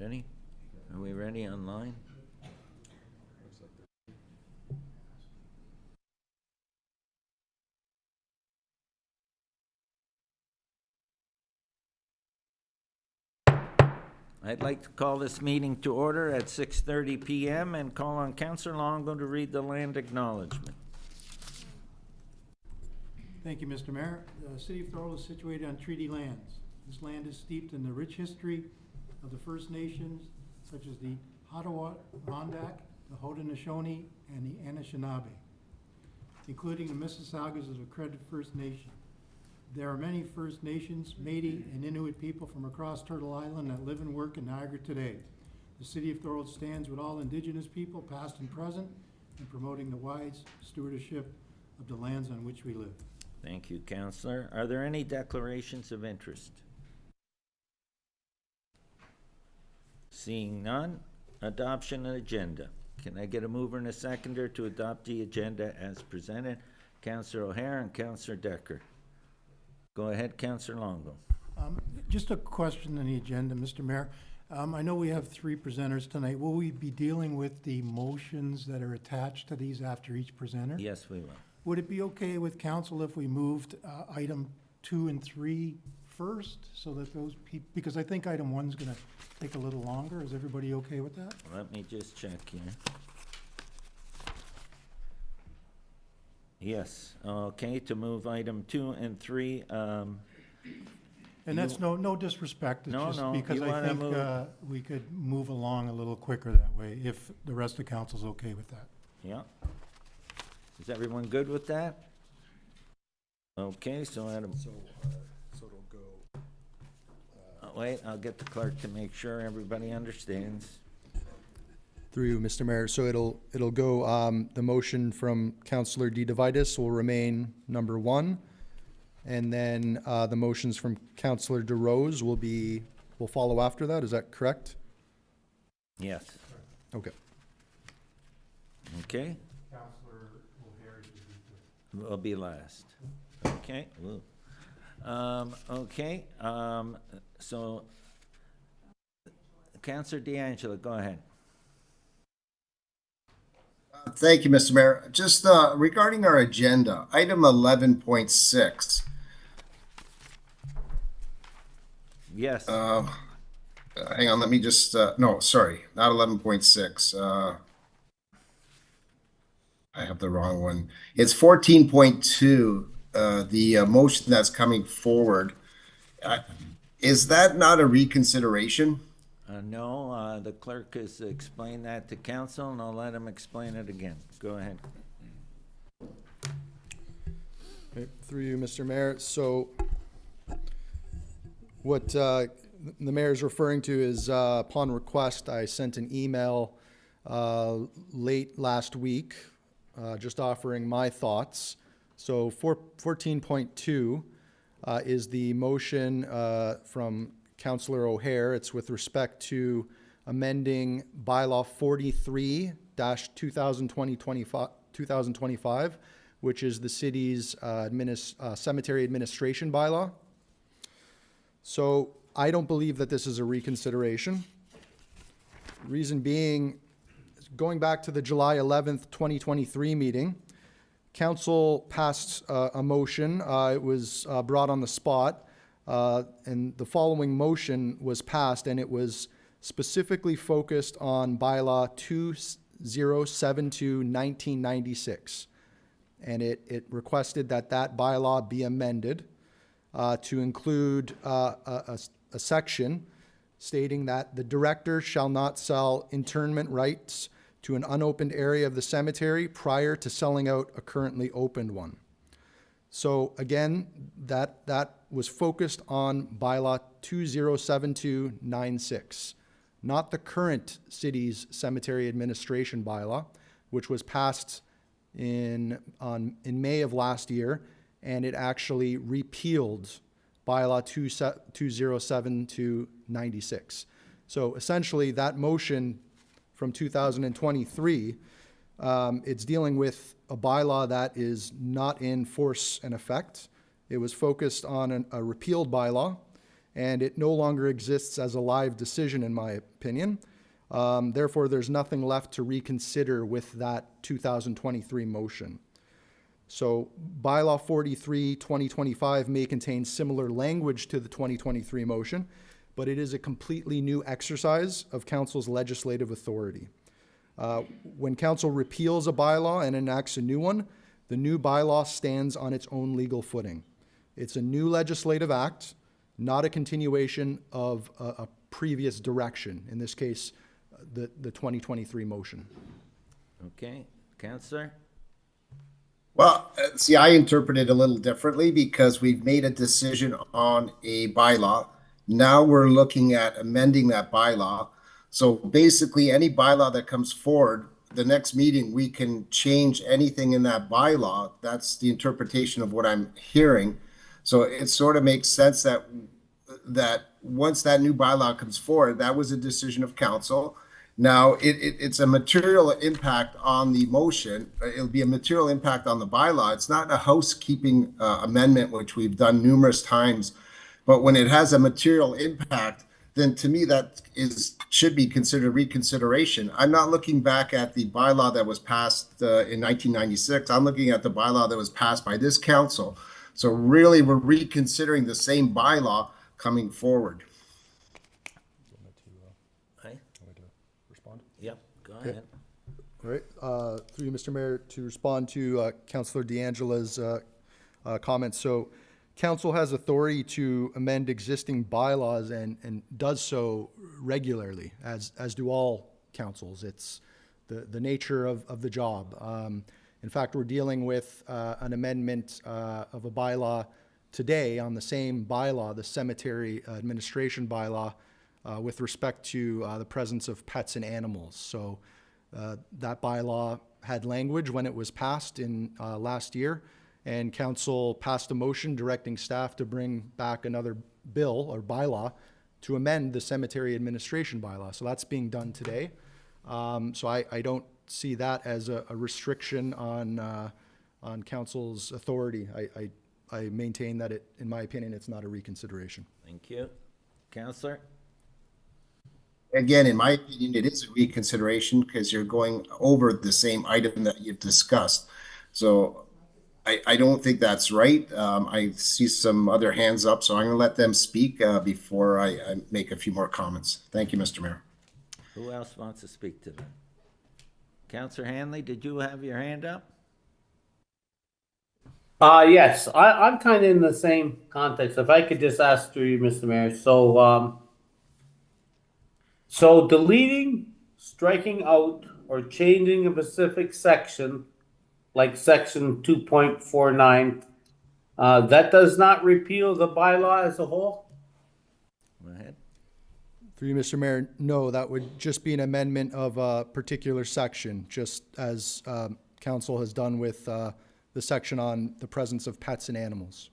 Ready? Are we ready online? I'd like to call this meeting to order at 6:30 PM and call on Councillor Longo to read the land acknowledgement. Thank you, Mr. Mayor. The city of Thorold is situated on treaty lands. This land is steeped in the rich history of the First Nations, such as the Adirondack, the Haudenosaunee, and the Anishinaabe, including the Mississaugas of the Credit First Nation. There are many First Nations, Métis, and Inuit people from across Turtle Island that live and work in Niagara today. The city of Thorold stands with all Indigenous people, past and present, in promoting the wise stewardship of the lands on which we live. Thank you, Councillor. Are there any declarations of interest? Seeing none, adoption of agenda. Can I get a mover and a seconder to adopt the agenda as presented? Councillor O'Hare and Councillor Decker. Go ahead, Councillor Longo. Just a question on the agenda, Mr. Mayor. I know we have 3 presenters tonight. Will we be dealing with the motions that are attached to these after each presenter? Yes, we will. Would it be okay with council if we moved item 2 and 3 first, so that those people, because I think item 1's gonna take a little longer. Is everybody okay with that? Let me just check here. Yes, okay, to move item 2 and 3. And that's no disrespect, it's No, just no, because you I wanna think move- we could move along a little quicker that way, if the rest of council's okay with that. Yeah. Is everyone good with that? Okay, so Adam, So it'll go, wait, I'll get the clerk to make sure everybody understands. through you, Mr. Mayor, so it'll go, the motion from Councillor DeVitis will remain number 1. And then, the motions from Councillor DeRose will follow after that, is that correct? Yes, Okay. okay, Councilor O'Hare, will be last. Okay, woo. Okay, so Councillor D'Angelo, go ahead. Thank you, Mr. Mayor. Just regarding our agenda, item 11.6. Yes, Hang on, let me just, no, sorry, not 11.6. I have the wrong one. It's 14.2, the motion that's coming forward. Is that not a reconsideration? no, the clerk has explained that to council, and I'll let him explain it again. Go ahead. Okay, through you, Mr. Mayor, so what the mayor is referring to is, upon request, I sent an email late last week, just offering my thoughts. So 14.2 is the motion from Councillor O'Hare. It's with respect to amending bylaw 43-2025, which is the city's cemetery administration bylaw. So I don't believe that this is a reconsideration. Reason being, going back to the July 11th, 2023 meeting, council passed a motion. It was brought on the spot, and the following motion was passed, and it was specifically focused on bylaw 2072-1996. And it requested that bylaw be amended to include a section stating that the director shall not sell internment rights to an unopened area of the cemetery prior to selling out a currently opened one. So again, that was focused on bylaw 2072-96, not the current city's cemetery administration bylaw, which was passed in May of last year, and it actually repealed bylaw 2072-96. So essentially, that motion from 2023, it's dealing with a bylaw that is not in force and effect. It was focused on a repealed bylaw, and it no longer exists as a live decision, in my opinion. Therefore, there's nothing left to reconsider with that 2023 motion. So bylaw 43, 2025 may contain similar language to the 2023 motion, but it is a completely new exercise of council's legislative authority. When council repeals a bylaw and enacts a new one, the new bylaw stands on its own legal footing. It's a new legislative act, not a continuation of a previous direction, in this case, the 2023 motion. Okay, Counselor? Well, see, I interpret it a little differently because we've made a decision on a bylaw. Now we're looking at amending that bylaw. So basically, any bylaw that comes forward, the next meeting, we can change anything in that bylaw. That's the interpretation of what I'm hearing. So it sort of makes sense that once that new bylaw comes forward, that was a decision of council. Now, it's a material impact on the motion. It'll be a material impact on the bylaw. It's not a housekeeping amendment, which we've done numerous times. But when it has a material impact, then to me that should be considered reconsideration. I'm not looking back at the bylaw that was passed in 1996. I'm looking at the bylaw that was passed by this council. So really, we're reconsidering the same bylaw coming forward. Aye. Respond? Yep, go ahead. All right, through you, Mr. Mayor, to respond to Councillor D'Angela's comments. So council has authority to amend existing bylaws and does so regularly, as do all councils. It's the nature of the job. In fact, we're dealing with an amendment of a bylaw today on the same bylaw, the cemetery administration bylaw, with respect to the presence of pets and animals. So that bylaw had language when it was passed in last year, and council passed a motion directing staff to bring back another bill or bylaw to amend the cemetery administration bylaw. So that's being done today. So I don't see that as a restriction on council's authority. I maintain that in my opinion, it's not a reconsideration. Thank you. Counselor? Again, in my opinion, it is a reconsideration because you're going over the same item that you've discussed. So I don't think that's right. I see some other hands up, so I'm going to let them speak before I make a few more comments. Thank you, Mr. Mayor. Who else wants to speak to that? Counselor Hanley, did you have your hand up? Yes, I'm kind of in the same context. If I could just ask through you, Mr. Mayor. So deleting, striking out, or changing a specific section, like section 2.49, that does not repeal the bylaw as a whole? Go ahead. Through you, Mr. Mayor, no, that would just be an amendment of a particular section, just as council has done with the section on the presence of pets and animals.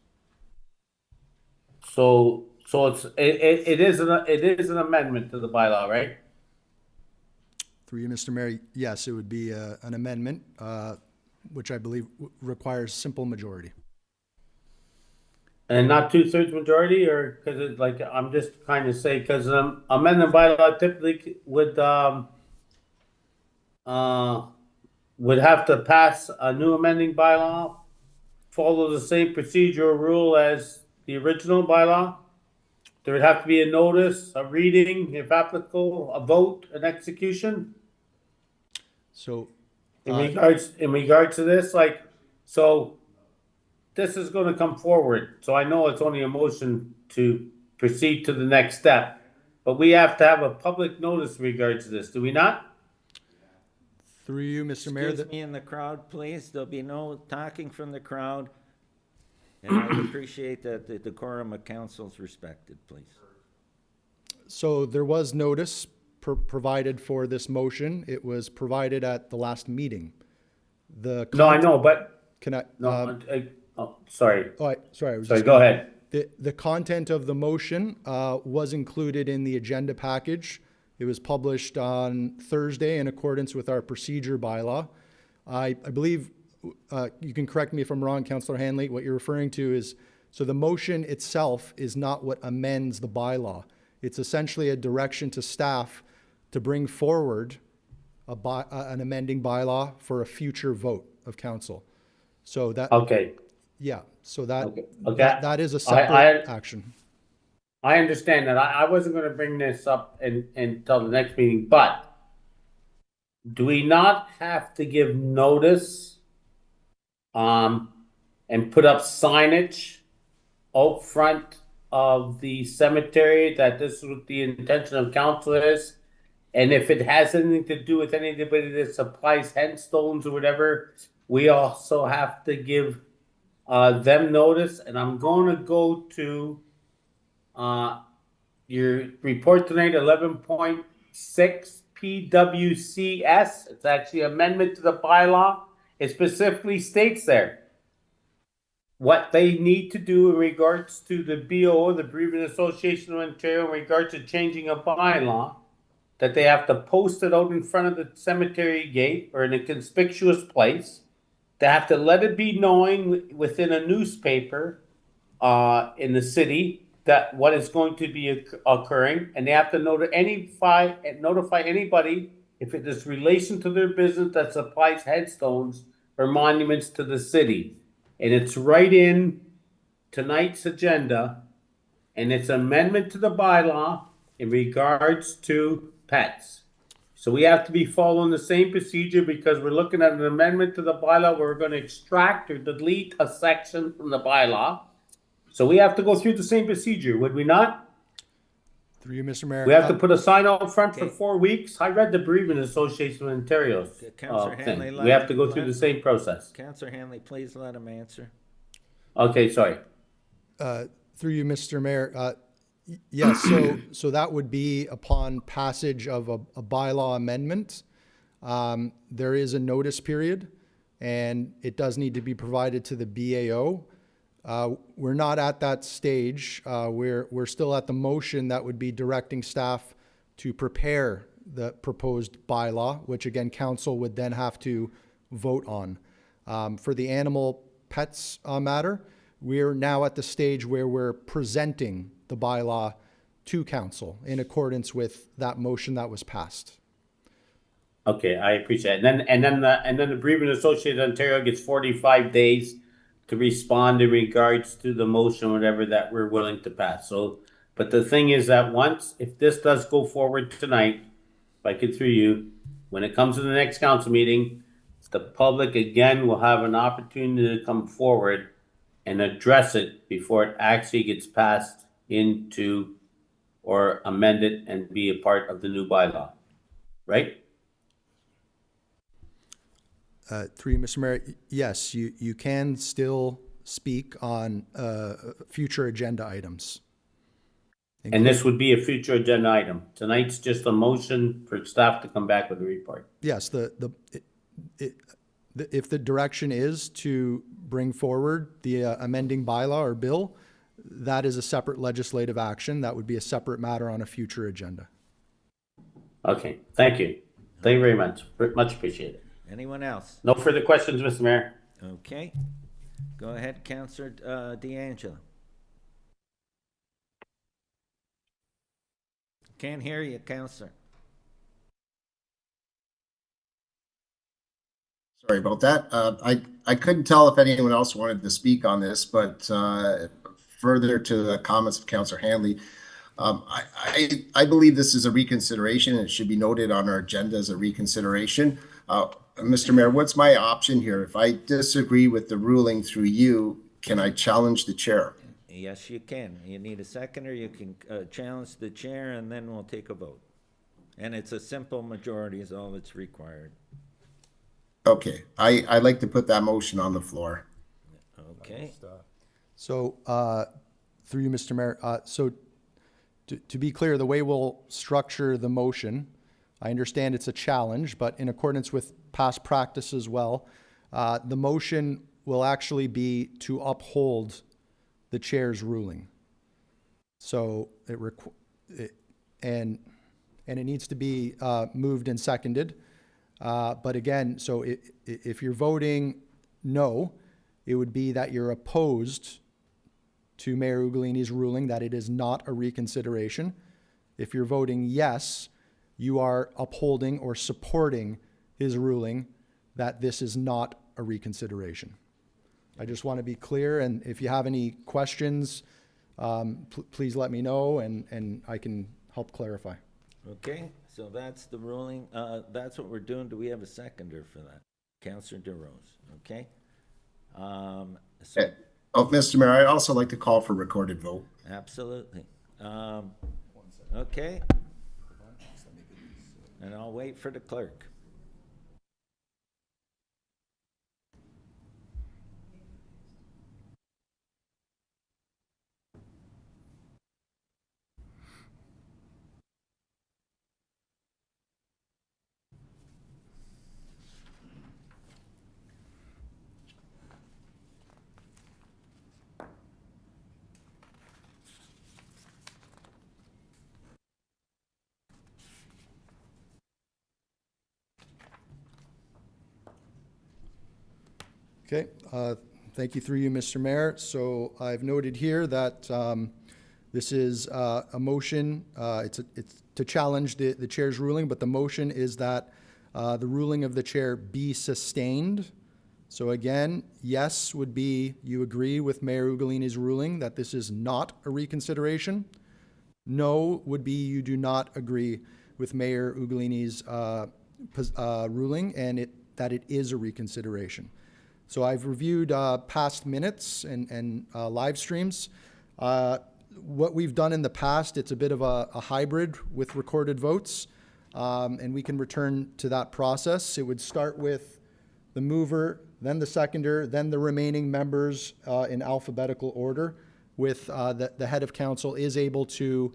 So it is an amendment to the bylaw, right? Through you, Mr. Mayor, yes, it would be an amendment, which I believe requires simple majority. And not 2/3 majority, or because it's like I'm just kind of say because amendment bylaw typically would have to pass a new amending bylaw, follow the same procedural rule as the original bylaw. There would have to be a notice, a reading, if applicable, a vote, an execution. So In regards to this, so this is going to come forward. So I know it's only a motion to proceed to the next step, but we have to have a public notice in regards to this, do we not? through you, Mr. Mayor, Excuse me in the crowd, please. There'll be no talking from the crowd. And I appreciate that the decorum of council is respected, please. so there was notice provided for this motion. It was provided at the last meeting. No, I know, but Can I? no. Sorry. Oh, sorry. I was Sorry. just Go ahead. The content of the motion was included in the agenda package. It was published on Thursday in accordance with our procedure bylaw. I believe, you can correct me if I'm wrong, Councillor Hanley, what you're referring to is So the motion itself is not what amends the bylaw. It's essentially a direction to staff to bring forward an amending bylaw for a future vote of council. So that, Okay, yeah, so that, okay, okay. that is a separate action. I understand that. I wasn't gonna bring this up until the next meeting, but do we not have to give notice, and put up signage out front of the cemetery that this is what the intention of council is? And if it has anything to do with anybody that supplies headstones or whatever, we also have to give them notice. And I'm going to go to your report tonight, 11.6 PWCS. It's actually amendment to the bylaw. It specifically states there what they need to do in regards to the BO, the Bereavement Association of Ontario, in regards to changing a bylaw, that they have to post it out in front of the cemetery gate or in a conspicuous place. They have to let it be known within a newspaper in the city that what is going to be occurring, and they have to notify anybody if it is relation to their business that supplies headstones or monuments to the city. And it's right in tonight's agenda, and it's amendment to the bylaw in regards to pets. So we have to be following the same procedure because we're looking at an amendment to the bylaw where we're going to extract or delete a section from the bylaw. So we have to go through the same procedure, would we not? Through you, Mr. Mayor. We have to put a sign out front for Okay. 4 weeks. I read the Bereavement Association of Ontario's Councillor thing. Hanley, We have to go through the same process. Councillor Hanley, please let him answer. Okay, sorry. Through you, Mr. Mayor. Yes, so that would be upon passage of a bylaw amendment. There is a notice period, and it does need to be provided to the BAO. We're not at that stage. We're still at the motion that would be directing staff to prepare the proposed bylaw, which again, council would then have to vote on. For the animal pets matter, we're now at the stage where we're presenting the bylaw to council in accordance with that motion that was passed. Okay, I appreciate it. And then the Bereavement Association of Ontario gets 45 days to respond in regards to the motion, whatever that we're willing to pass. So, but the thing is that if this does go forward tonight, if I could through you, when it comes to the next council meeting, the public again will have an opportunity to come forward and address it before it actually gets passed into or amended and be a part of the new bylaw, right? Through you, Mr. Mayor, yes, you can still speak on future agenda items. And this would be a future agenda item. Tonight's just a motion for staff to come back with a report. Yes, if the direction is to bring forward the amending bylaw or bill, that is a separate legislative action. That would be a separate matter on a future agenda. Okay, thank you. Thank you very much. Much appreciated. Anyone else? No further questions, Mr. Mayor. Okay. Go ahead, Councillor D'Angelo. Can't hear you, Councillor. Sorry about that. I couldn't tell if anyone else wanted to speak on this, but further to the comments of Councillor Hanley, I believe this is a reconsideration and it should be noted on our agenda as a reconsideration. Mr. Mayor, what's my option here? If I disagree with the ruling through you, can I challenge the chair? Yes, you can. You need a seconder, you can challenge the chair, and then we'll take a vote. And it's a simple majority is all that's required. Okay, I'd like to put that motion on the floor. Okay. So, through you, Mr. Mayor, so to be clear, the way we'll structure the motion, I understand it's a challenge, but in accordance with past practice as well, the motion will actually be to uphold the chair's ruling. So it needs to be moved and seconded. But again, so if you're voting no, it would be that you're opposed to Mayor Ugolini's ruling that it is not a reconsideration. If you're voting yes, you are upholding or supporting his ruling that this is not a reconsideration. I just want to be clear, and if you have any questions, please let me know, and I can help clarify. Okay, so that's the ruling. That's what we're doing. Do we have a seconder for that? Councillor DeRose, okay? So, Oh, Mr. Mayor, I'd also like to call for recorded vote. absolutely. Okay. And I'll wait for the clerk. Okay, thank you through you, Mr. Mayor. So I've noted here that this is a motion, it's to challenge the chair's ruling, but the motion is that the ruling of the chair be sustained. So again, yes would be you agree with Mayor Ugolini's ruling that this is not a reconsideration. No would be you do not agree with Mayor Ugolini's ruling and that it is a reconsideration. So I've reviewed past minutes and live streams. What we've done in the past, it's a bit of a hybrid with recorded votes, and we can return to that process. It would start with the mover, then the seconder, then the remaining members in alphabetical order, with the head of council is able to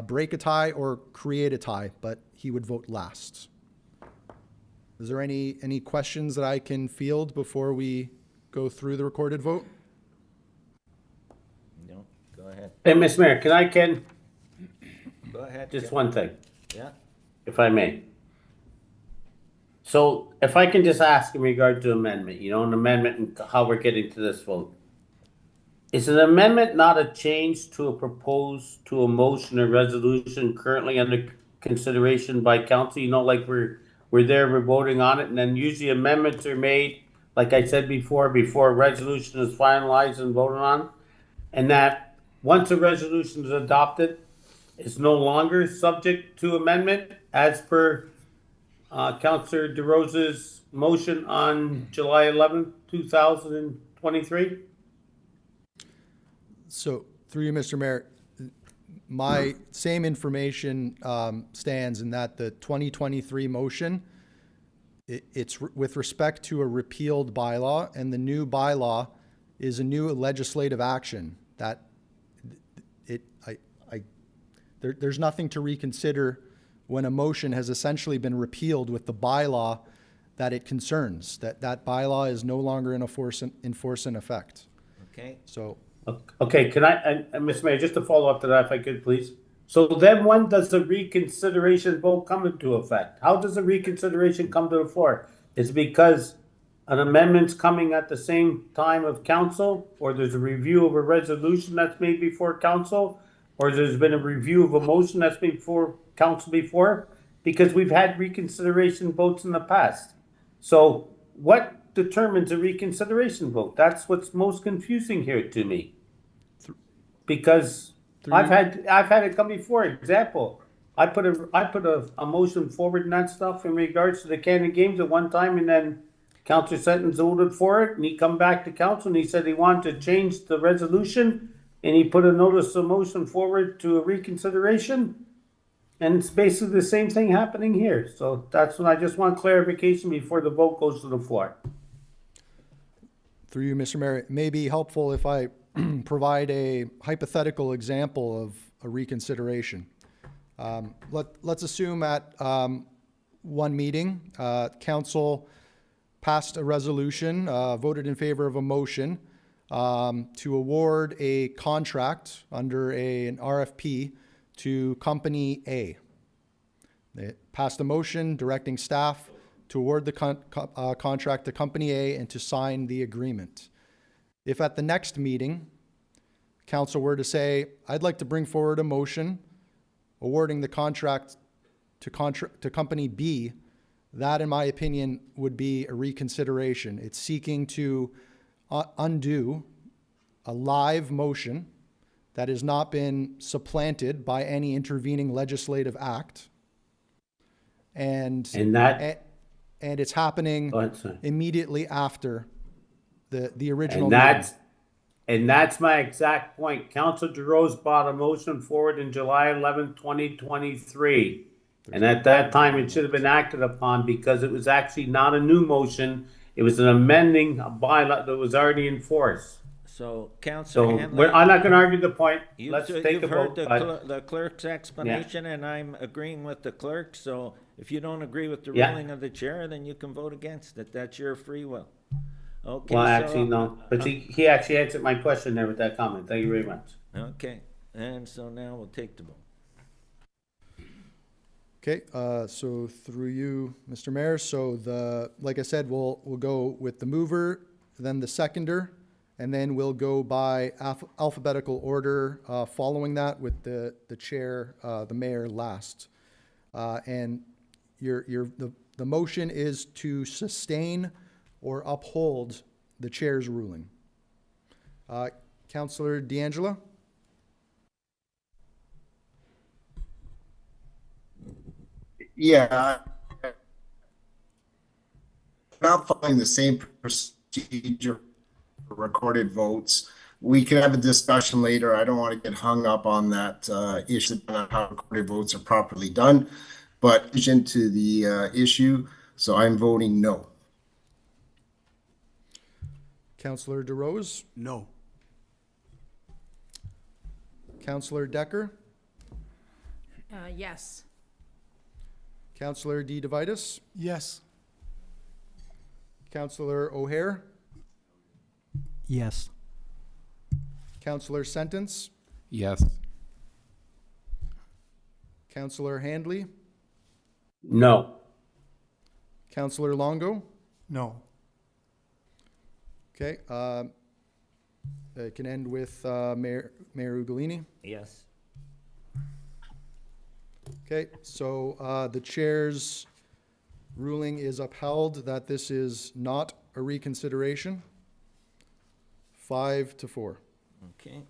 break a tie or create a tie, but he would vote last. Is there any questions that I can field before we go through the recorded vote? No, go ahead. Hey, Mr. Mayor, can Go ahead. just Ken. one thing, Yeah, if I may? So if I can just ask in regard to amendment, an amendment and how we're getting to this vote. Is an amendment not a change to a motion or resolution currently under consideration by council? Like we're voting on it, and then usually amendments are made, like I said before a resolution is finalized and voted on, and that once a resolution is adopted, it's no longer subject to amendment as per Councillor DeRosa's motion on July 11th, 2023. So through you, Mr. Mayor, my same information stands in that the 2023 motion, it's with respect to a repealed bylaw, and the new bylaw is a new legislative action that there's nothing to reconsider when a motion has essentially been repealed with the bylaw that it concerns. That bylaw is no longer in force and effect. okay. So. Okay, can I, and Mr. Mayor, just to follow up to that, if I could, please. So then when does the reconsideration vote come into effect? How does the reconsideration come to the floor? Is it because an amendment's coming at the same time of council, or there's a review of a resolution that's made before council, or there's been a review of a motion that's been before council before? Because we've had reconsideration votes in the past. So what determines a reconsideration vote? That's what's most confusing here to me. Because I've had it come before. Example, I put a motion forward and that stuff in regards to the Canada Games at one time, and then Councillor Sentence voted for it, and he come back to council and he said he wanted to change the resolution, and he put a notice of motion forward to a reconsideration, and it's basically the same thing happening here. So that's when I just want clarification before the vote goes to the floor. Through you, Mr. Mayor, it may be helpful if I provide a hypothetical example of a reconsideration. Let's assume at one meeting, council passed a resolution, voted in favor of a motion to award a contract under an RFP to Company A. They passed a motion directing staff to award the contract to Company A and to sign the agreement. If at the next meeting, council were to say, I'd like to bring forward a motion awarding the contract to company B, that, in my opinion, would be a reconsideration. It's seeking to undo a live motion that has not been supplanted by any intervening legislative act. And it's happening Go ahead, sir. immediately after the original And meeting. that's my exact point. Council DeRose brought a motion forward in July 11th, 2023. And at that time, it should have been acted upon because it was actually not a new motion. It was an amending a bylaw that was already in force. So, So Councillor Hanley, I'm not gonna argue the point. you've Let's take a you've heard vote. But the clerk's explanation, and I'm agreeing with the clerk, so if you don't agree with the Yeah. ruling of the chair, then you can vote against it. That's your free will. Okay, well, so- actually, no. But he actually answered my question there with that comment. Thank you very much. Okay, and so now we'll take the vote. Okay, so through you, Mr. Mayor, so like I said, we'll go with the mover, then the seconder, and then we'll go by alphabetical order, following that with the chair, the mayor last. And the motion is to sustain or uphold the chair's ruling. Councillor D'Angela? Yeah. Not following the same procedure for recorded votes. We can have a discussion later. I don't want to get hung up on that issue on how recorded votes are properly done, but into the issue, so I'm voting no. Councillor DeRose? No. Councillor Decker? Yes. Councillor D. DeVitis? Yes. Councillor O'Hare? Yes. Councillor Sentence? Yes. Councillor Handley? No. Councillor Longo? No. Okay, it can end with Mayor Ugolini. Yes. Okay, so the chair's ruling is upheld that this is not a reconsideration. 5-4. Okay.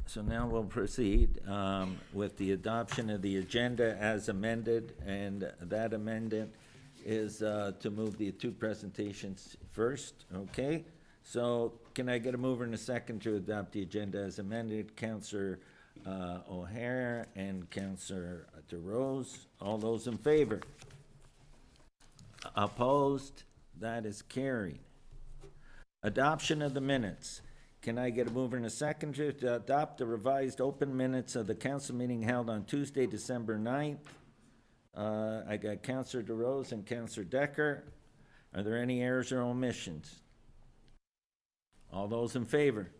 So now we'll proceed with the adoption of the agenda as amended, and that amendment is to move the two presentations first, okay? So can I get a mover and a second to adopt the agenda as amended? Councillor O'Hare and Councillor DeRose. All those in favor? Opposed? That is carried. Adoption of the minutes. Can I get a mover and a second to adopt the revised open minutes of the council meeting held on Tuesday, December 9th? I got Councillor DeRose and Councillor Decker. Are there any errors or omissions? All those in favor?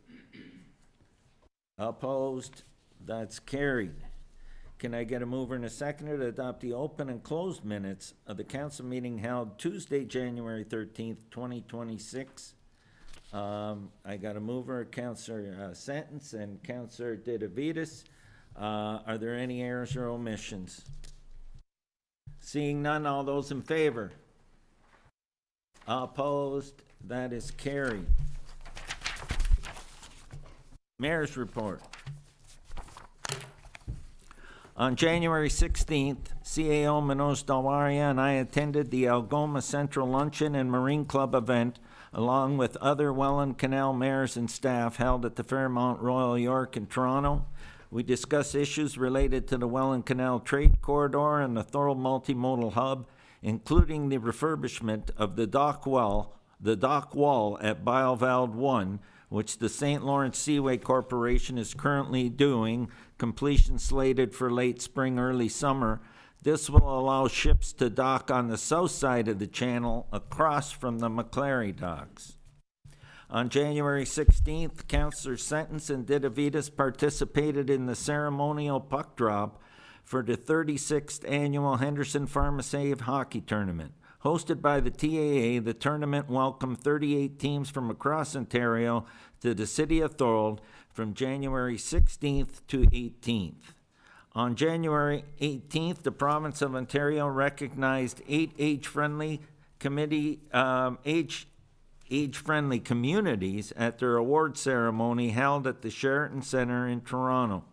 Opposed? That's carried. Can I get a mover and a seconder to adopt the open and closed minutes of the council meeting held Tuesday, January 13th, 2026? I got a mover, Councillor Sentence and Councillor Didavitas. Are there any errors or omissions? Seeing none, all those in favor? Opposed? That is carried. Mayor's report. On January 16th, CAO Manoj Dalwaria and I attended the Algoma Central Luncheon and Marine Club event, along with other Welland Canal mayors and staff, held at the Fairmont Royal York in Toronto. We discussed issues related to the Welland Canal Trade Corridor and the Thorold Multimodal Hub, including the refurbishment of the dock wall at Biovald 1, which the St. Lawrence Seaway Corporation is currently doing, completion slated for late spring, early summer. This will allow ships to dock on the south side of the channel across from the McClary docks. On January 16th, Councillor Sentence and Didavitas participated in the ceremonial puck drop for the 36th annual Henderson Pharmasave Hockey Tournament. Hosted by the TAA, the tournament welcomed 38 teams from across Ontario to the City of Thorold from January 16th to 18th. On January 18th, the province of Ontario recognized 8 age-friendly communities at their award ceremony held at the Sheraton Centre in Toronto.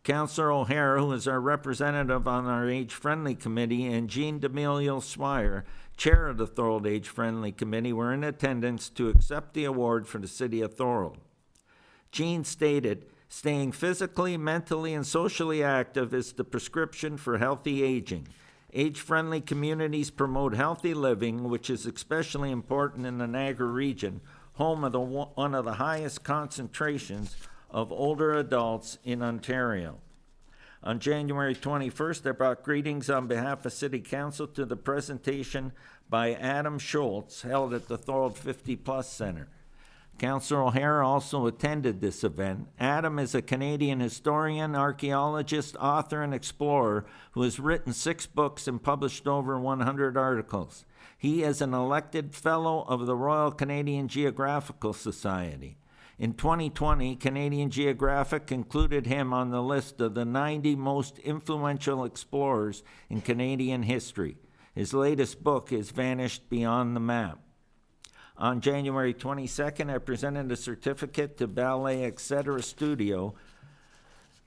Councillor O'Hare, who is our representative on our Age-Friendly Committee, and Jean D'Amelio Swire, chair of the Thorold Age-Friendly Committee, were in attendance to accept the award for the City of Thorold. Jean stated, "Staying physically, mentally, and socially active is the prescription for healthy aging. Age-friendly communities promote healthy living, which is especially important in the Niagara region, home of one of the highest concentrations of older adults in Ontario." On January 21st, I brought greetings on behalf of City Council to the presentation by Adam Schultz held at the Thorold 50 Plus Center. Councillor O'Hare also attended this event. Adam is a Canadian historian, archaeologist, author, and explorer who has written 6 books and published over 100 articles. He is an elected Fellow of the Royal Canadian Geographical Society. In 2020, Canadian Geographic included him on the list of the 90 most influential explorers in Canadian history. His latest book is Vanished Beyond the Map. On January 22nd, I presented a certificate to Ballet Etc. Studio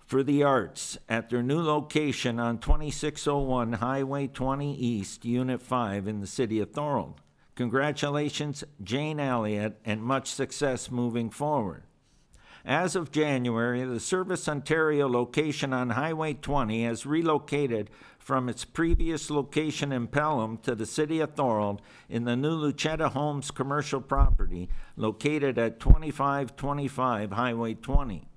for the Arts at their new location on 2601 Highway 20 East, Unit 5 in the City of Thorold. Congratulations, Jane Elliott, and much success moving forward. As of January, the Service Ontario location on Highway 20 has relocated from its previous location in Pelham to the City of Thorold in the new Lucetta Homes commercial property located at 2525 Highway 20.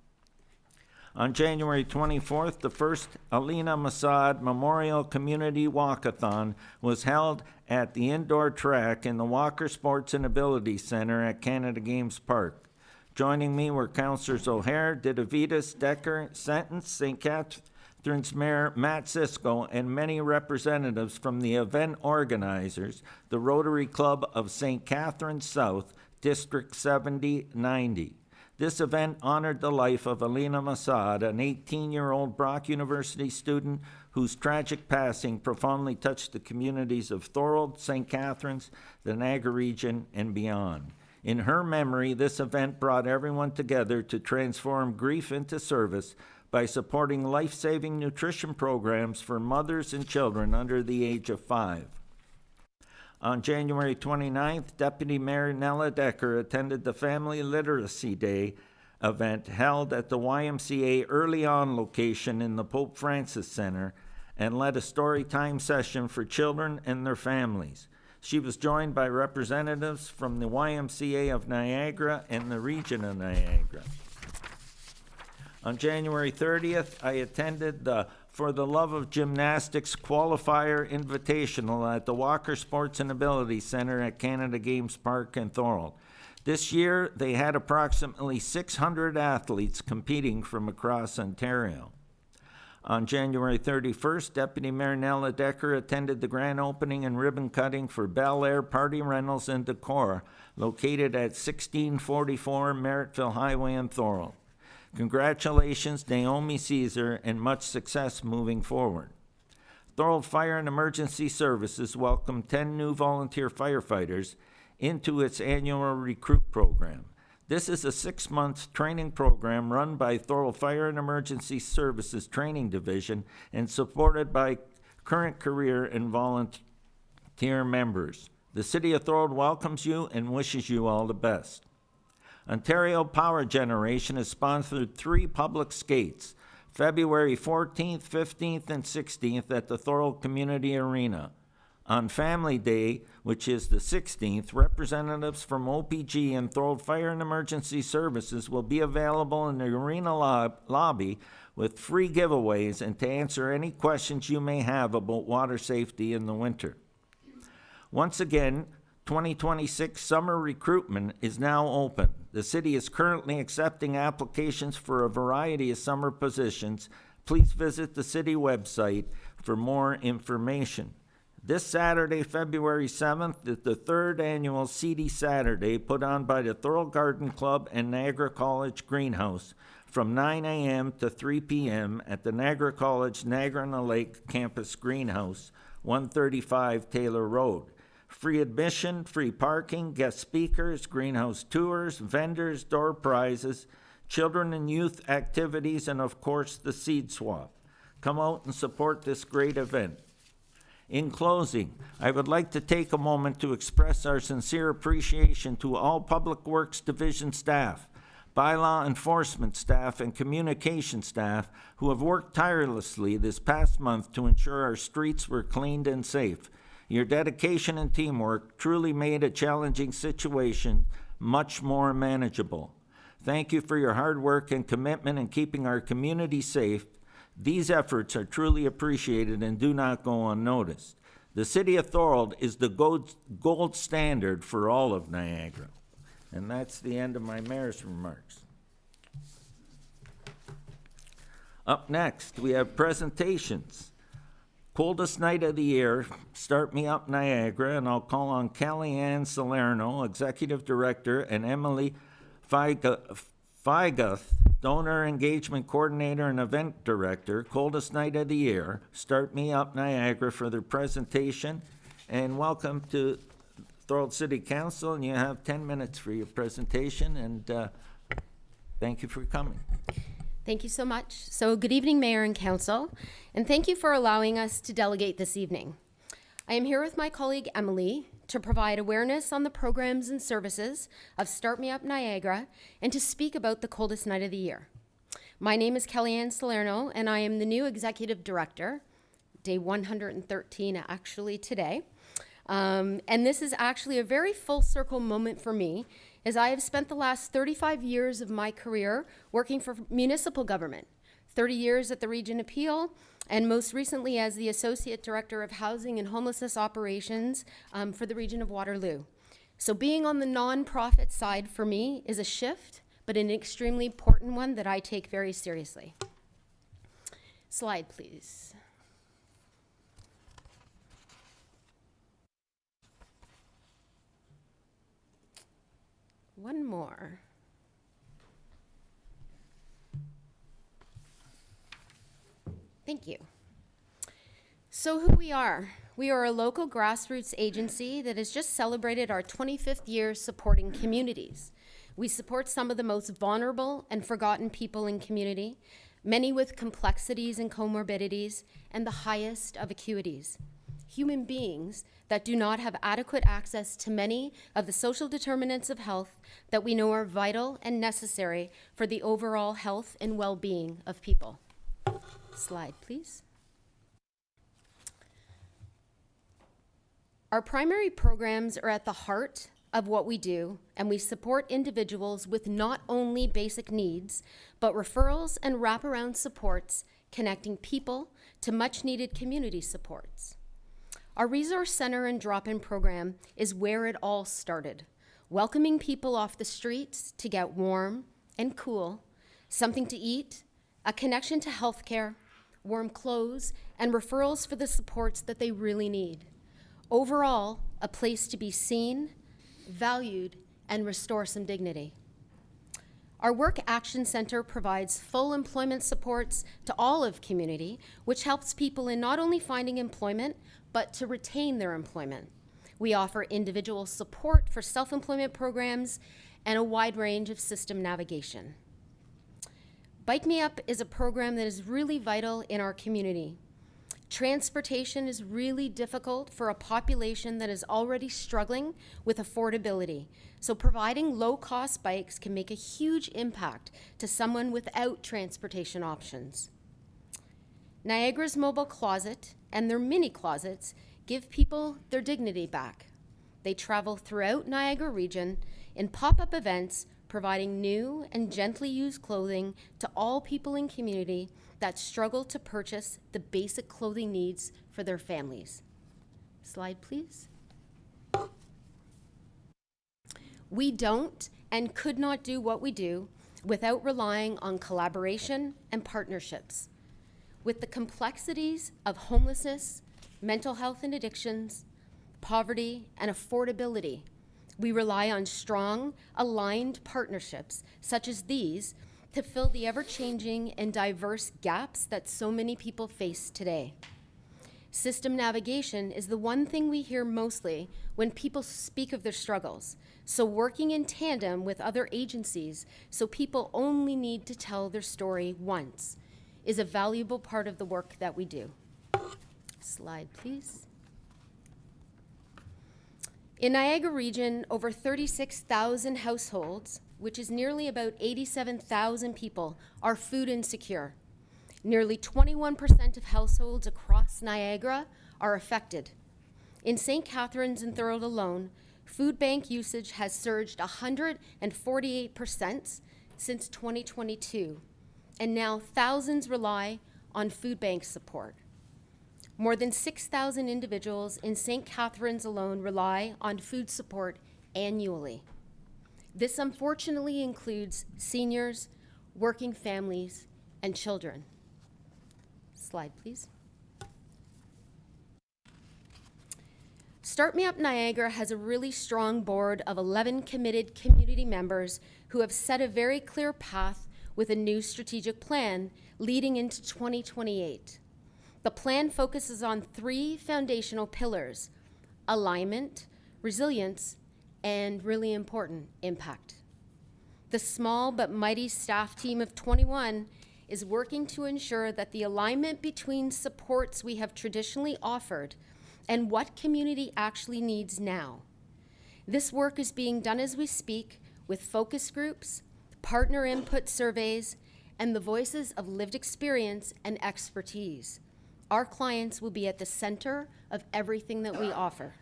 On January 24th, the first Alina Masad Memorial Community Walkathon was held at the indoor track in the Walker Sports and Ability Center at Canada Games Park. Joining me were Councillors O'Hare, Didavitas, Decker, Sentence, St. Catherine's Mayor Matt Cisco, and many representatives from the event organizers, the Rotary Club of St. Catharines South, District 7090. This event honored the life of Alina Masad, an 18-year-old Brock University student whose tragic passing profoundly touched the communities of Thorold, St. Catharines, the Niagara region, and beyond. In her memory, this event brought everyone together to transform grief into service by supporting life-saving nutrition programs for mothers and children under the age of 5. On January 29th, Deputy Mayor Nella Decker attended the Family Literacy Day event held at the YMCA Early On location in the Pope Francis Center and led a story time session for children and their families. She was joined by representatives from the YMCA of Niagara and the region of Niagara. On January 30th, I attended the For the Love of Gymnastics Qualifier Invitational at the Walker Sports and Ability Center at Canada Games Park in Thorold. This year, they had approximately 600 athletes competing from across Ontario. On January 31st, Deputy Mayor Nella Decker attended the grand opening and ribbon cutting for Bel Air Party Rentals and Decor, located at 1644 Merrittville Highway in Thorold. Congratulations, Naomi Caesar, and much success moving forward. Thorold Fire and Emergency Services welcomed 10 new volunteer firefighters into its annual recruit program. This is a 6-month training program run by Thorold Fire and Emergency Services Training Division and supported by current career and volunteer members. The City of Thorold welcomes you and wishes you all the best. Ontario Power Generation has sponsored 3 public skates, February 14th, 15th, and 16th at the Thorold Community Arena. On Family Day, which is the 16th, representatives from OPG and Thorold Fire and Emergency Services will be available in the arena lobby with free giveaways and to answer any questions you may have about water safety in the winter. Once again, 2026 summer recruitment is now open. The city is currently accepting applications for a variety of summer positions. Please visit the city website for more information. This Saturday, February 7th, is the third annual Seedy Saturday put on by the Thorold Garden Club and Niagara College Greenhouse from 9 a.m. to 3 p.m. at the Niagara College Niagara-on-the-Lake Campus Greenhouse, 135 Taylor Road. Free admission, free parking, guest speakers, greenhouse tours, vendors, door prizes, children and youth activities, and of course, the seed swap. Come out and support this great event. In closing, I would like to take a moment to express our sincere appreciation to all Public Works Division staff, bylaw enforcement staff, and communication staff who have worked tirelessly this past month to ensure our streets were cleaned and safe. Your dedication and teamwork truly made a challenging situation much more manageable. Thank you for your hard work and commitment in keeping our community safe. These efforts are truly appreciated and do not go unnoticed. The City of Thorold is the gold standard for all of Niagara. And that's the end of my mayor's remarks. Up next, we have presentations. Coldest night of the year, Start Me Up Niagara, and I'll call on Kellyanne Salerno, Executive Director, and Emily Feigath, Donor Engagement Coordinator and Event Director, Coldest Night of the Year, Start Me Up Niagara, for their presentation. And welcome to Thorold City Council, and you have 10 minutes for your presentation, and thank you for coming. Thank you so much. So good evening, Mayor and Council, and thank you for allowing us to delegate this evening. I am here with my colleague Emily to provide awareness on the programs and services of Start Me Up Niagara and to speak about the coldest night of the year. My name is Kellyanne Salerno, and I am the new Executive Director, day 113 actually today. And this is actually a very full circle moment for me, as I have spent the last 35 years of my career working for municipal government, 30 years at the Region Appeal, and most recently as the Associate Director of Housing and Homelessness Operations for the region of Waterloo. So being on the nonprofit side for me is a shift, but an extremely important one that I take very seriously. Slide, please. One more. Thank you. So who we are. We are a local grassroots agency that has just celebrated our 25th year supporting communities. We support some of the most vulnerable and forgotten people in community, many with complexities and comorbidities, and the highest of acuities. Human beings that do not have adequate access to many of the social determinants of health that we know are vital and necessary for the overall health and well-being of people. Slide, please. Our primary programs are at the heart of what we do, and we support individuals with not only basic needs, but referrals and wraparound supports connecting people to much-needed community supports. Our Resource Center and Drop-In program is where it all started, welcoming people off the streets to get warm and cool, something to eat, a connection to healthcare, warm clothes, and referrals for the supports that they really need. Overall, a place to be seen, valued, and restore some dignity. Our Work Action Center provides full employment supports to all of community, which helps people in not only finding employment, but to retain their employment. We offer individual support for self-employment programs and a wide range of system navigation. Bike Me Up is a program that is really vital in our community. Transportation is really difficult for a population that is already struggling with affordability. So providing low-cost bikes can make a huge impact to someone without transportation options. Niagara's Mobile Closet and their mini closets give people their dignity back. They travel throughout Niagara region in pop-up events, providing new and gently used clothing to all people in community that struggle to purchase the basic clothing needs for their families. Slide, please. We don't and could not do what we do without relying on collaboration and partnerships. With the complexities of homelessness, mental health and addictions, poverty, and affordability. We rely on strong, aligned partnerships such as these to fill the ever-changing and diverse gaps that so many people face today. System navigation is the one thing we hear mostly when people speak of their struggles. So working in tandem with other agencies so people only need to tell their story once is a valuable part of the work that we do. Slide, please. In Niagara region, over 36,000 households, which is nearly about 87,000 people, are food insecure. Nearly 21% of households across Niagara are affected. In St. Catharines and Thorold alone, food bank usage has surged 148% since 2022, and now thousands rely on food bank support. More than 6,000 individuals in St. Catharines alone rely on food support annually. This unfortunately includes seniors, working families, and children. Slide, please. Start Me Up Niagara has a really strong board of 11 committed community members who have set a very clear path with a new strategic plan leading into 2028. The plan focuses on 3 foundational pillars: alignment, resilience, and really important, impact. The small but mighty staff team of 21 is working to ensure that the alignment between supports we have traditionally offered and what community actually needs now. This work is being done as we speak with focus groups, partner input surveys, and the voices of lived experience and expertise. Our clients will be at the center of everything that we offer.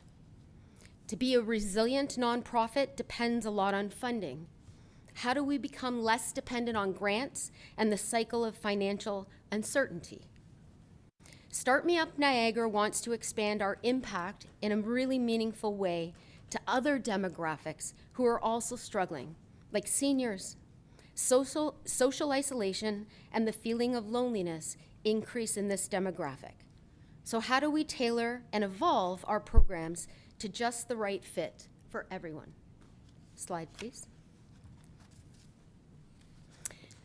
To be a resilient nonprofit depends a lot on funding. How do we become less dependent on grants and the cycle of financial uncertainty? Start Me Up Niagara wants to expand our impact in a really meaningful way to other demographics who are also struggling, like seniors. Social isolation and the feeling of loneliness increase in this demographic. So how do we tailor and evolve our programs to just the right fit for everyone? Slide, please.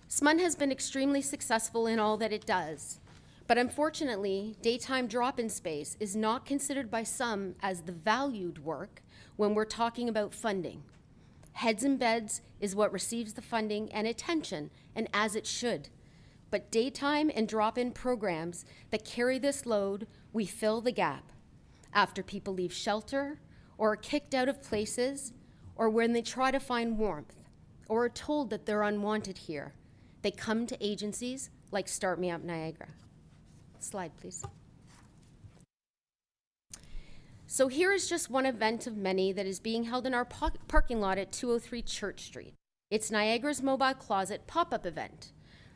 SMUN has been extremely successful in all that it does, but unfortunately, daytime drop-in space is not considered by some as the valued work when we're talking about funding. Heads and Beds is what receives the funding and attention, and as it should. But daytime and drop-in programs that carry this load, we fill the gap after people leave shelter or are kicked out of places, or when they try to find warmth or are told that they're unwanted here. They come to agencies like Start Me Up Niagara. Slide, please. So here is just one event of many that is being held in our parking lot at 203 Church Street. It's Niagara's Mobile Closet pop-up event.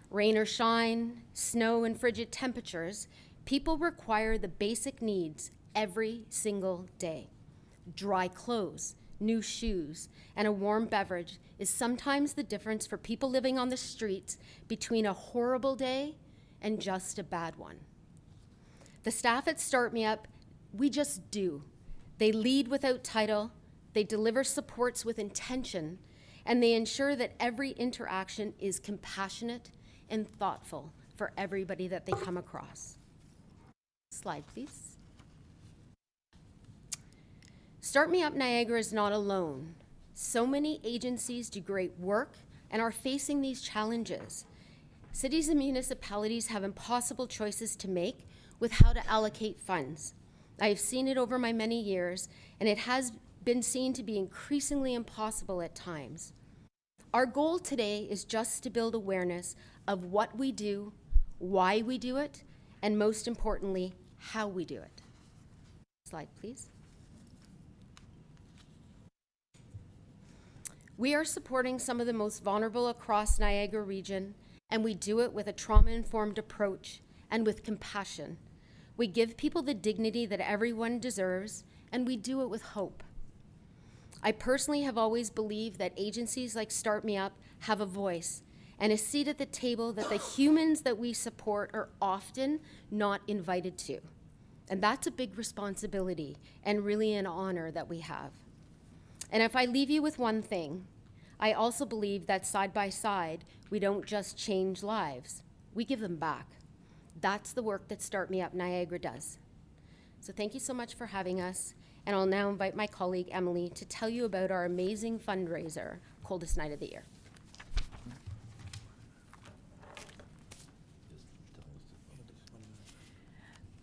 Rain or shine, snow and frigid temperatures, people require the basic needs every single day. Dry clothes, new shoes, and a warm beverage is sometimes the difference for people living on the streets between a horrible day and just a bad one. The staff at Start Me Up, we just do. They lead without title, they deliver supports with intention, and they ensure that every interaction is compassionate and thoughtful for everybody that they come across. Slide, please. Start Me Up Niagara is not alone. So many agencies do great work and are facing these challenges. Cities and municipalities have impossible choices to make with how to allocate funds. I have seen it over my many years, and it has been seen to be increasingly impossible at times. Our goal today is just to build awareness of what we do, why we do it, and most importantly, how we do it. Slide, please. We are supporting some of the most vulnerable across Niagara region, and we do it with a trauma-informed approach and with compassion. We give people the dignity that everyone deserves, and we do it with hope. I personally have always believed that agencies like Start Me Up have a voice and a seat at the table that the humans that we support are often not invited to. And that's a big responsibility and really an honor that we have. And if I leave you with one thing, I also believe that side by side, we don't just change lives, we give them back. That's the work that Start Me Up Niagara does. So thank you so much for having us. And I'll now invite my colleague Emily to tell you about our amazing fundraiser, Coldest Night of the Year.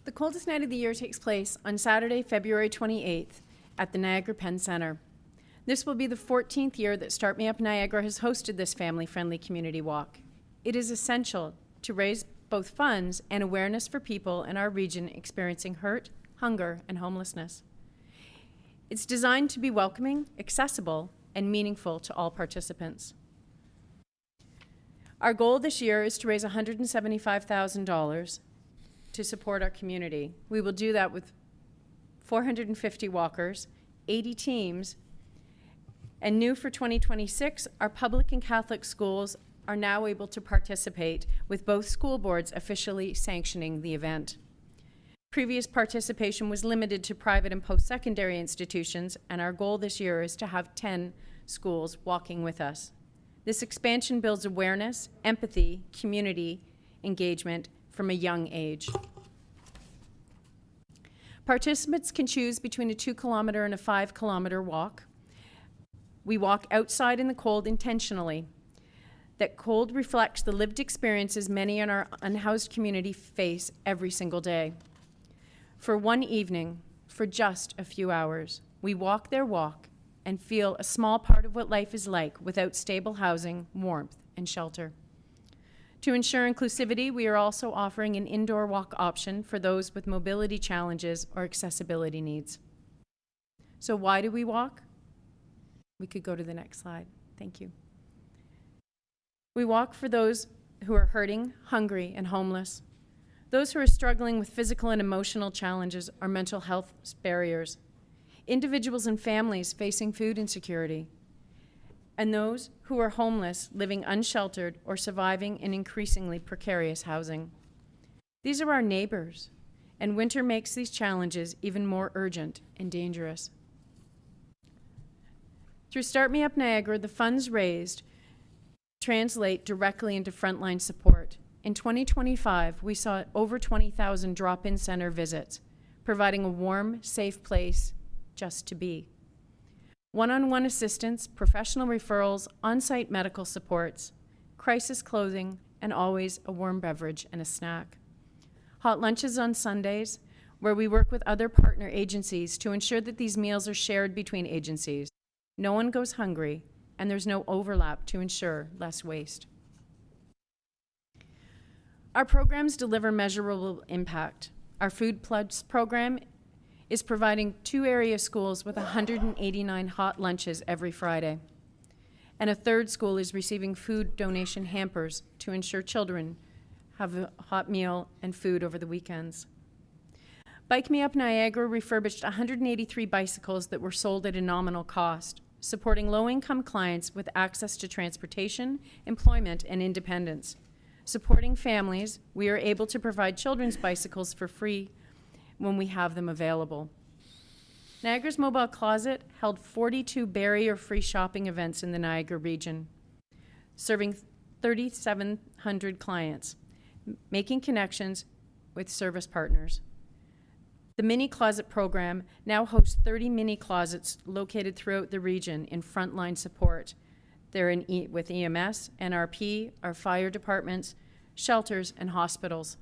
The Coldest Night of the Year takes place on Saturday, February 28th at the Niagara Penn Centre. This will be the 14th year that Start Me Up Niagara has hosted this family-friendly community walk. It is essential to raise both funds and awareness for people in our region experiencing hurt, hunger, and homelessness. It's designed to be welcoming, accessible, and meaningful to all participants. Our goal this year is to raise $175,000 to support our community. We will do that with 450 walkers, 80 teams, and new for 2026, our public and Catholic schools are now able to participate, with both school boards officially sanctioning the event. Previous participation was limited to private and post-secondary institutions, and our goal this year is to have 10 schools walking with us. This expansion builds awareness, empathy, community engagement from a young age. Participants can choose between a 2-kilometer and a 5-kilometer walk. We walk outside in the cold intentionally. That cold reflects the lived experiences many in our unhoused community face every single day. For one evening, for just a few hours, we walk their walk and feel a small part of what life is like without stable housing, warmth, and shelter. To ensure inclusivity, we are also offering an indoor walk option for those with mobility challenges or accessibility needs. So why do we walk? We could go to the next slide. Thank you. We walk for those who are hurting, hungry, and homeless, those who are struggling with physical and emotional challenges or mental health barriers, individuals and families facing food insecurity, and those who are homeless, living unsheltered, or surviving in increasingly precarious housing. These are our neighbors, and winter makes these challenges even more urgent and dangerous. Through Start Me Up Niagara, the funds raised translate directly into frontline support. In 2025, we saw over 20,000 drop-in center visits, providing a warm, safe place just to be. One-on-one assistance, professional referrals, on-site medical supports, crisis clothing, and always a warm beverage and a snack. Hot lunches on Sundays, where we work with other partner agencies to ensure that these meals are shared between agencies. No one goes hungry, and there's no overlap to ensure less waste. Our programs deliver measurable impact. Our Food Plus program is providing 2 area schools with 189 hot lunches every Friday. And a 3rd school is receiving food donation hampers to ensure children have a hot meal and food over the weekends. Bike Me Up Niagara refurbished 183 bicycles that were sold at a nominal cost, supporting low-income clients with access to transportation, employment, and independence. Supporting families, we are able to provide children's bicycles for free when we have them available. Niagara's Mobile Closet held 42 barrier-free shopping events in the Niagara region, serving 3,700 clients, making connections with service partners. The Mini Closet program now hosts 30 mini closets located throughout the region in frontline support. They're with EMS, NRP, our fire departments, shelters, and hospitals.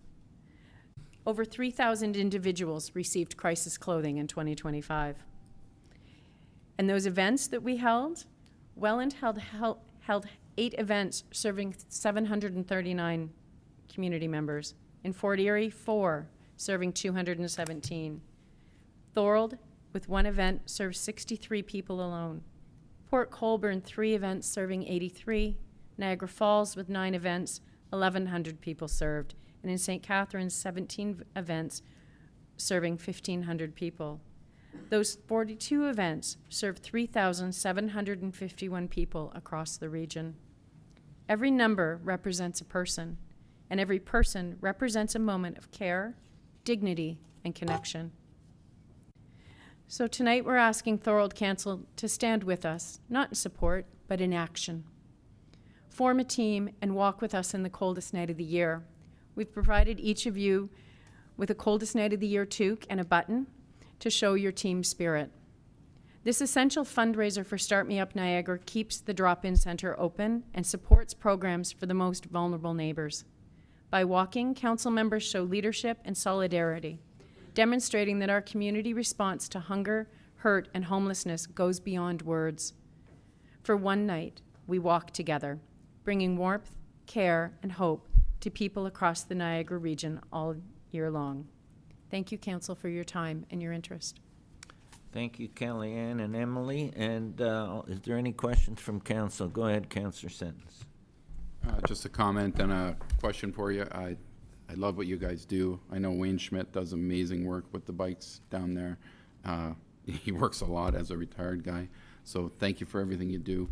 Over 3,000 individuals received crisis clothing in 2025. And those events that we held, Welland held 8 events serving 739 community members. In Fort Erie, 4, serving 217. Thorold, with 1 event, served 63 people alone. Port Colborne, 3 events, serving 83. Niagara Falls, with 9 events, 1,100 people served. And in St. Catharines, 17 events, serving 1,500 people. Those 42 events served 3,751 people across the region. Every number represents a person, and every person represents a moment of care, dignity, and connection. So tonight we're asking Thorold Council to stand with us, not in support, but in action. Form a team and walk with us in the coldest night of the year. We've provided each of you with a coldest night of the year toque and a button to show your team spirit. This essential fundraiser for Start Me Up Niagara keeps the drop-in center open and supports programs for the most vulnerable neighbors. By walking, council members show leadership and solidarity, demonstrating that our community response to hunger, hurt, and homelessness goes beyond words. For one night, we walk together, bringing warmth, care, and hope to people across the Niagara region all year long. Thank you, Council, for your time and your interest. Thank you, Kellyanne and Emily. And is there any questions from council? Go ahead, Councillor Sentence. Just a comment and a question for you. I love what you guys do. I know Wayne Schmidt does amazing work with the bikes down there. He works a lot as a retired guy. So thank you for everything you do.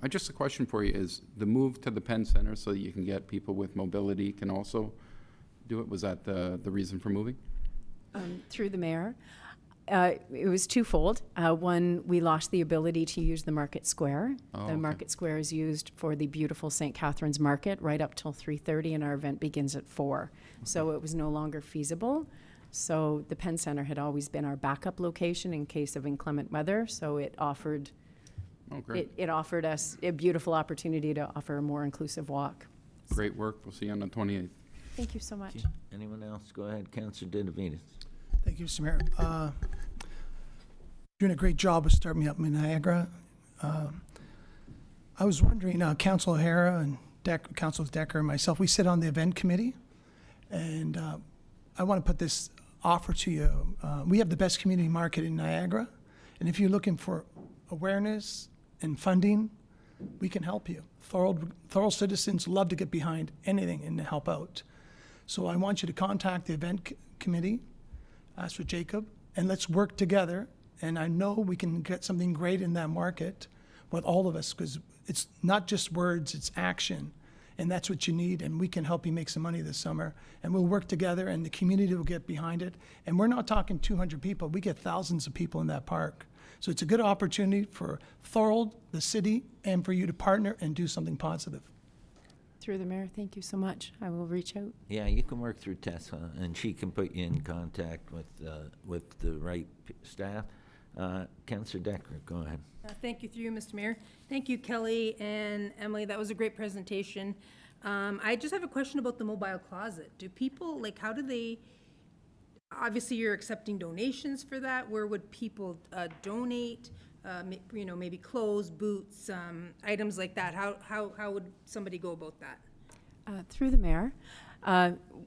Just a question for you is the move to the Penn Center so that you can get people with mobility can also do it. Was that the reason for moving? Through the mayor. It was twofold. One, we lost the ability to use the Market Square. Oh, the okay. Market Square is used for the beautiful St. Catherine's Market right up till 3:30, and our event begins at 4. So it was no longer feasible. So the Penn Center had always been our backup location in case of inclement weather. So it offered, Oh, great. it offered us a beautiful opportunity to offer a more inclusive walk. Great work. We'll see you on the 28th. Thank you so much. Anyone else? Go ahead, Councillor Dinavides. Thank you, Mr. Mayor. Doing a great job with Start Me Up in Niagara. I was wondering, Council O'Hara and Councilors Decker and myself, we sit on the event committee, and I want to put this offer to you. We have the best community market in Niagara, and if you're looking for awareness and funding, we can help you. Thorold citizens love to get behind anything and to help out. So I want you to contact the event committee, ask for Jacob, and let's work together. And I know we can get something great in that market with all of us, because it's not just words, it's action. And that's what you need, and we can help you make some money this summer. And we'll work together, and the community will get behind it. And we're not talking 200 people. We get thousands of people in that park. So it's a good opportunity for Thorold, the city, and for you to partner and do something positive. Through the mayor, thank you so much. I will reach out. Yeah, you can work through Tessa, and she can put you in contact with the right staff. Councillor Decker, go ahead. Thank you, through you, Mr. Mayor. Thank you, Kelly and Emily. That was a great presentation. I just have a question about the mobile closet. Do people, like, how do they, obviously you're accepting donations for that. Where would people donate? Maybe clothes, boots, items like that. How would somebody go about that? Through the mayor,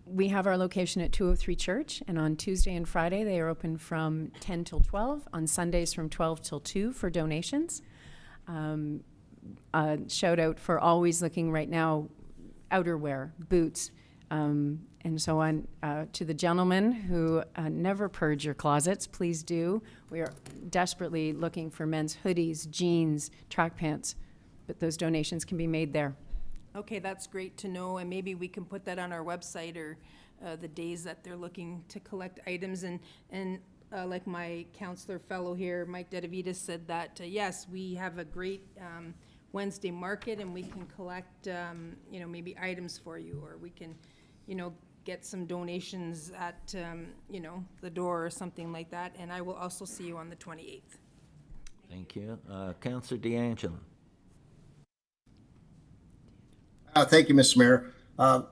we have our location at 203 Church, and on Tuesday and Friday they are open from 10 till 12, on Sundays from 12 till 2 for donations. Shout out for always looking right now, outerwear, boots, and so on. To the gentlemen who never purge your closets, please do. We are desperately looking for men's hoodies, jeans, track pants, but those donations can be made there. Okay, that's great to know, and maybe we can put that on our website, or the days that they're looking to collect items. And like my counselor fellow here, Mike Dedavides, said that, yes, we have a great Wednesday market, and we can collect, maybe items for you, or we can, get some donations at, the door or something like that. And I will also see you on the 28th. Thank you. Councillor DeAngelo. Thank you, Mr. Mayor.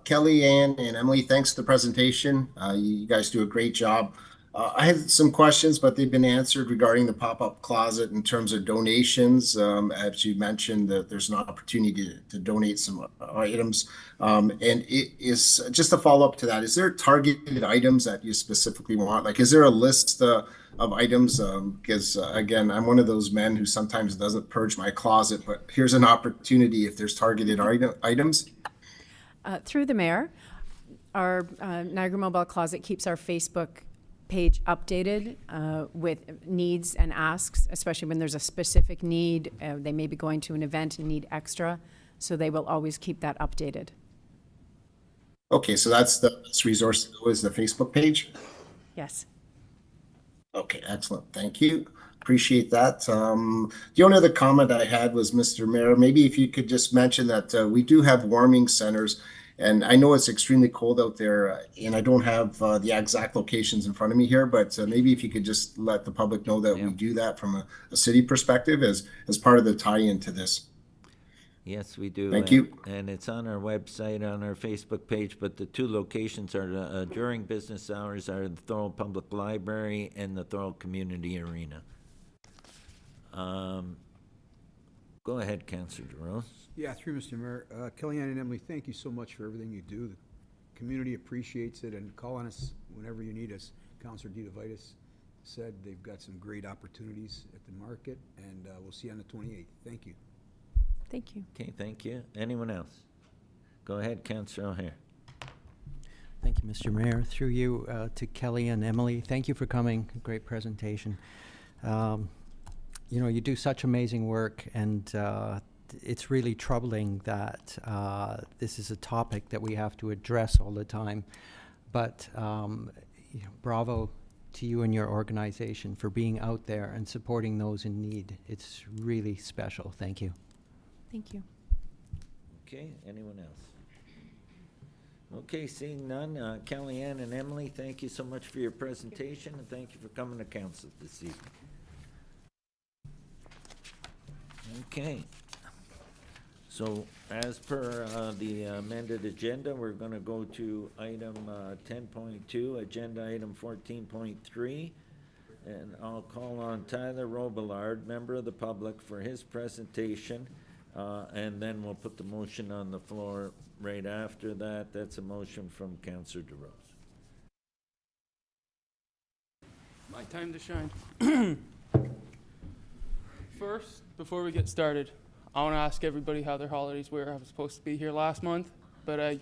Kelly, Ann, and Emily, thanks for the presentation. You guys do a great job. I had some questions, but they've been answered regarding the pop-up closet in terms of donations. As you mentioned, that there's an opportunity to donate some items. And it is just a follow-up to that. Is there targeted items that you specifically want? Like, is there a list of items? Because again, I'm one of those men who sometimes doesn't purge my closet, but here's an opportunity if there's targeted items. Through the mayor, our Niagara Mobile Closet keeps our Facebook page updated with needs and asks, especially when there's a specific need. They may be going to an event and need extra, so they will always keep that updated. Okay, so that's the best resource is the Facebook page? Yes. Okay, excellent. Thank you. Appreciate that. The only other comment I had was, Mr. Mayor, maybe if you could just mention that we do have warming centers, and I know it's extremely cold out there, and I don't have the exact locations in front of me here, but maybe if you could just let the public know that we do that from a city perspective as part of the tie-in to this. Yes, we do. Thank and, you. And it's on our website, on our Facebook page, but the two locations are, during business hours, are the Thorold Public Library and the Thorold Community Arena. Go ahead, Councillor DeRose. Yeah, through Mr. Mayor. Kellyanne and Emily, thank you so much for everything you do. The community appreciates it, and call on us whenever you need us. Councillor DeVitis said they've got some great opportunities at the market, and we'll see you on the 28th. Thank you. Thank you. Okay, thank you. Anyone else? Go ahead, Councillor O'Hare. Thank you, Mr. Mayor. Through you to Kelly and Emily, thank you for coming. Great presentation. You know, you do such amazing work, and it's really troubling that this is a topic that we have to address all the time. But you know, bravo to you and your organization for being out there and supporting those in need. It's really special. Thank you. Thank you. Okay, anyone else? Okay, seeing none, Kellyanne and Emily, thank you so much for your presentation, and thank you for coming to council this evening. Okay. So, as per the amended agenda, we're going to go to item 10.2, agenda item 14.3, and I'll call on Tyler Robillard, member of the public, for his presentation, and then we'll put the motion on the floor right after that. That's a motion from Councillor DeRose. My time to shine. First, before we get started, I want to ask everybody how their holidays were. I was supposed to be here last month, but I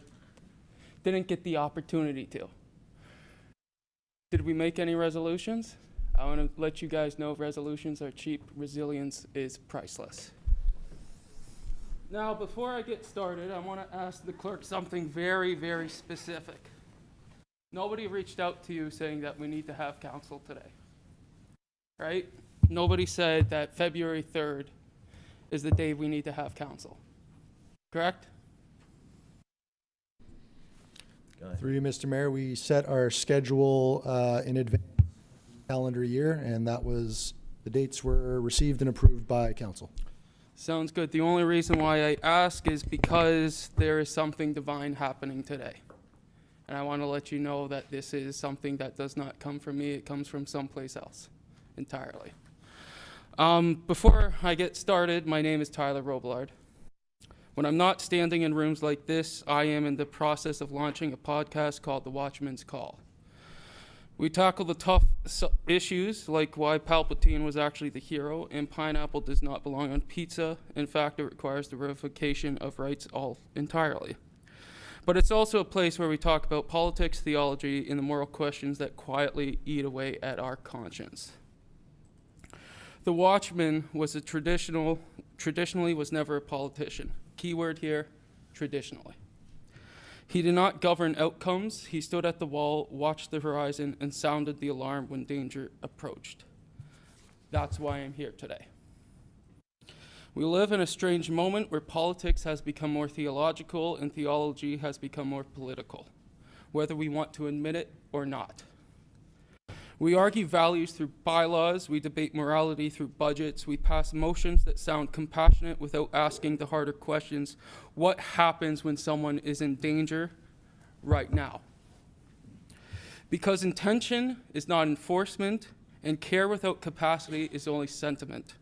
didn't get the opportunity to. Did we make any resolutions? I want to let you guys know resolutions are cheap. Resilience is priceless. Now, before I get started, I want to ask the clerk something very, very specific. Nobody reached out to you saying that we need to have council today, right? Nobody said that February 3rd is the day we need to have council, correct? Go ahead. Through you, Mr. Mayor, we set our schedule in advance calendar year, and that was, the dates were received and approved by council. Sounds good. The only reason why I ask is because there is something divine happening today. And I want to let you know that this is something that does not come from me. It comes from someplace else entirely. Before I get started, my name is Tyler Robillard. When I'm not standing in rooms like this, I am in the process of launching a podcast called The Watchman's Call. We tackle the tough issues, like why Palpatine was actually the hero, and pineapple does not belong on pizza. In fact, it requires the revocation of rights entirely. But it's also a place where we talk about politics, theology, and the moral questions that quietly eat away at our conscience. The Watchman was traditionally was never a politician. Keyword here, traditionally. He did not govern outcomes. He stood at the wall, watched the horizon, and sounded the alarm when danger approached. That's why I'm here today. We live in a strange moment where politics has become more theological and theology has become more political, whether we want to admit it or not. We argue values through bylaws, we debate morality through budgets, we pass motions that sound compassionate without asking the harder questions. What happens when someone is in danger right now? Because intention is not enforcement, and care without capacity is only sentiment.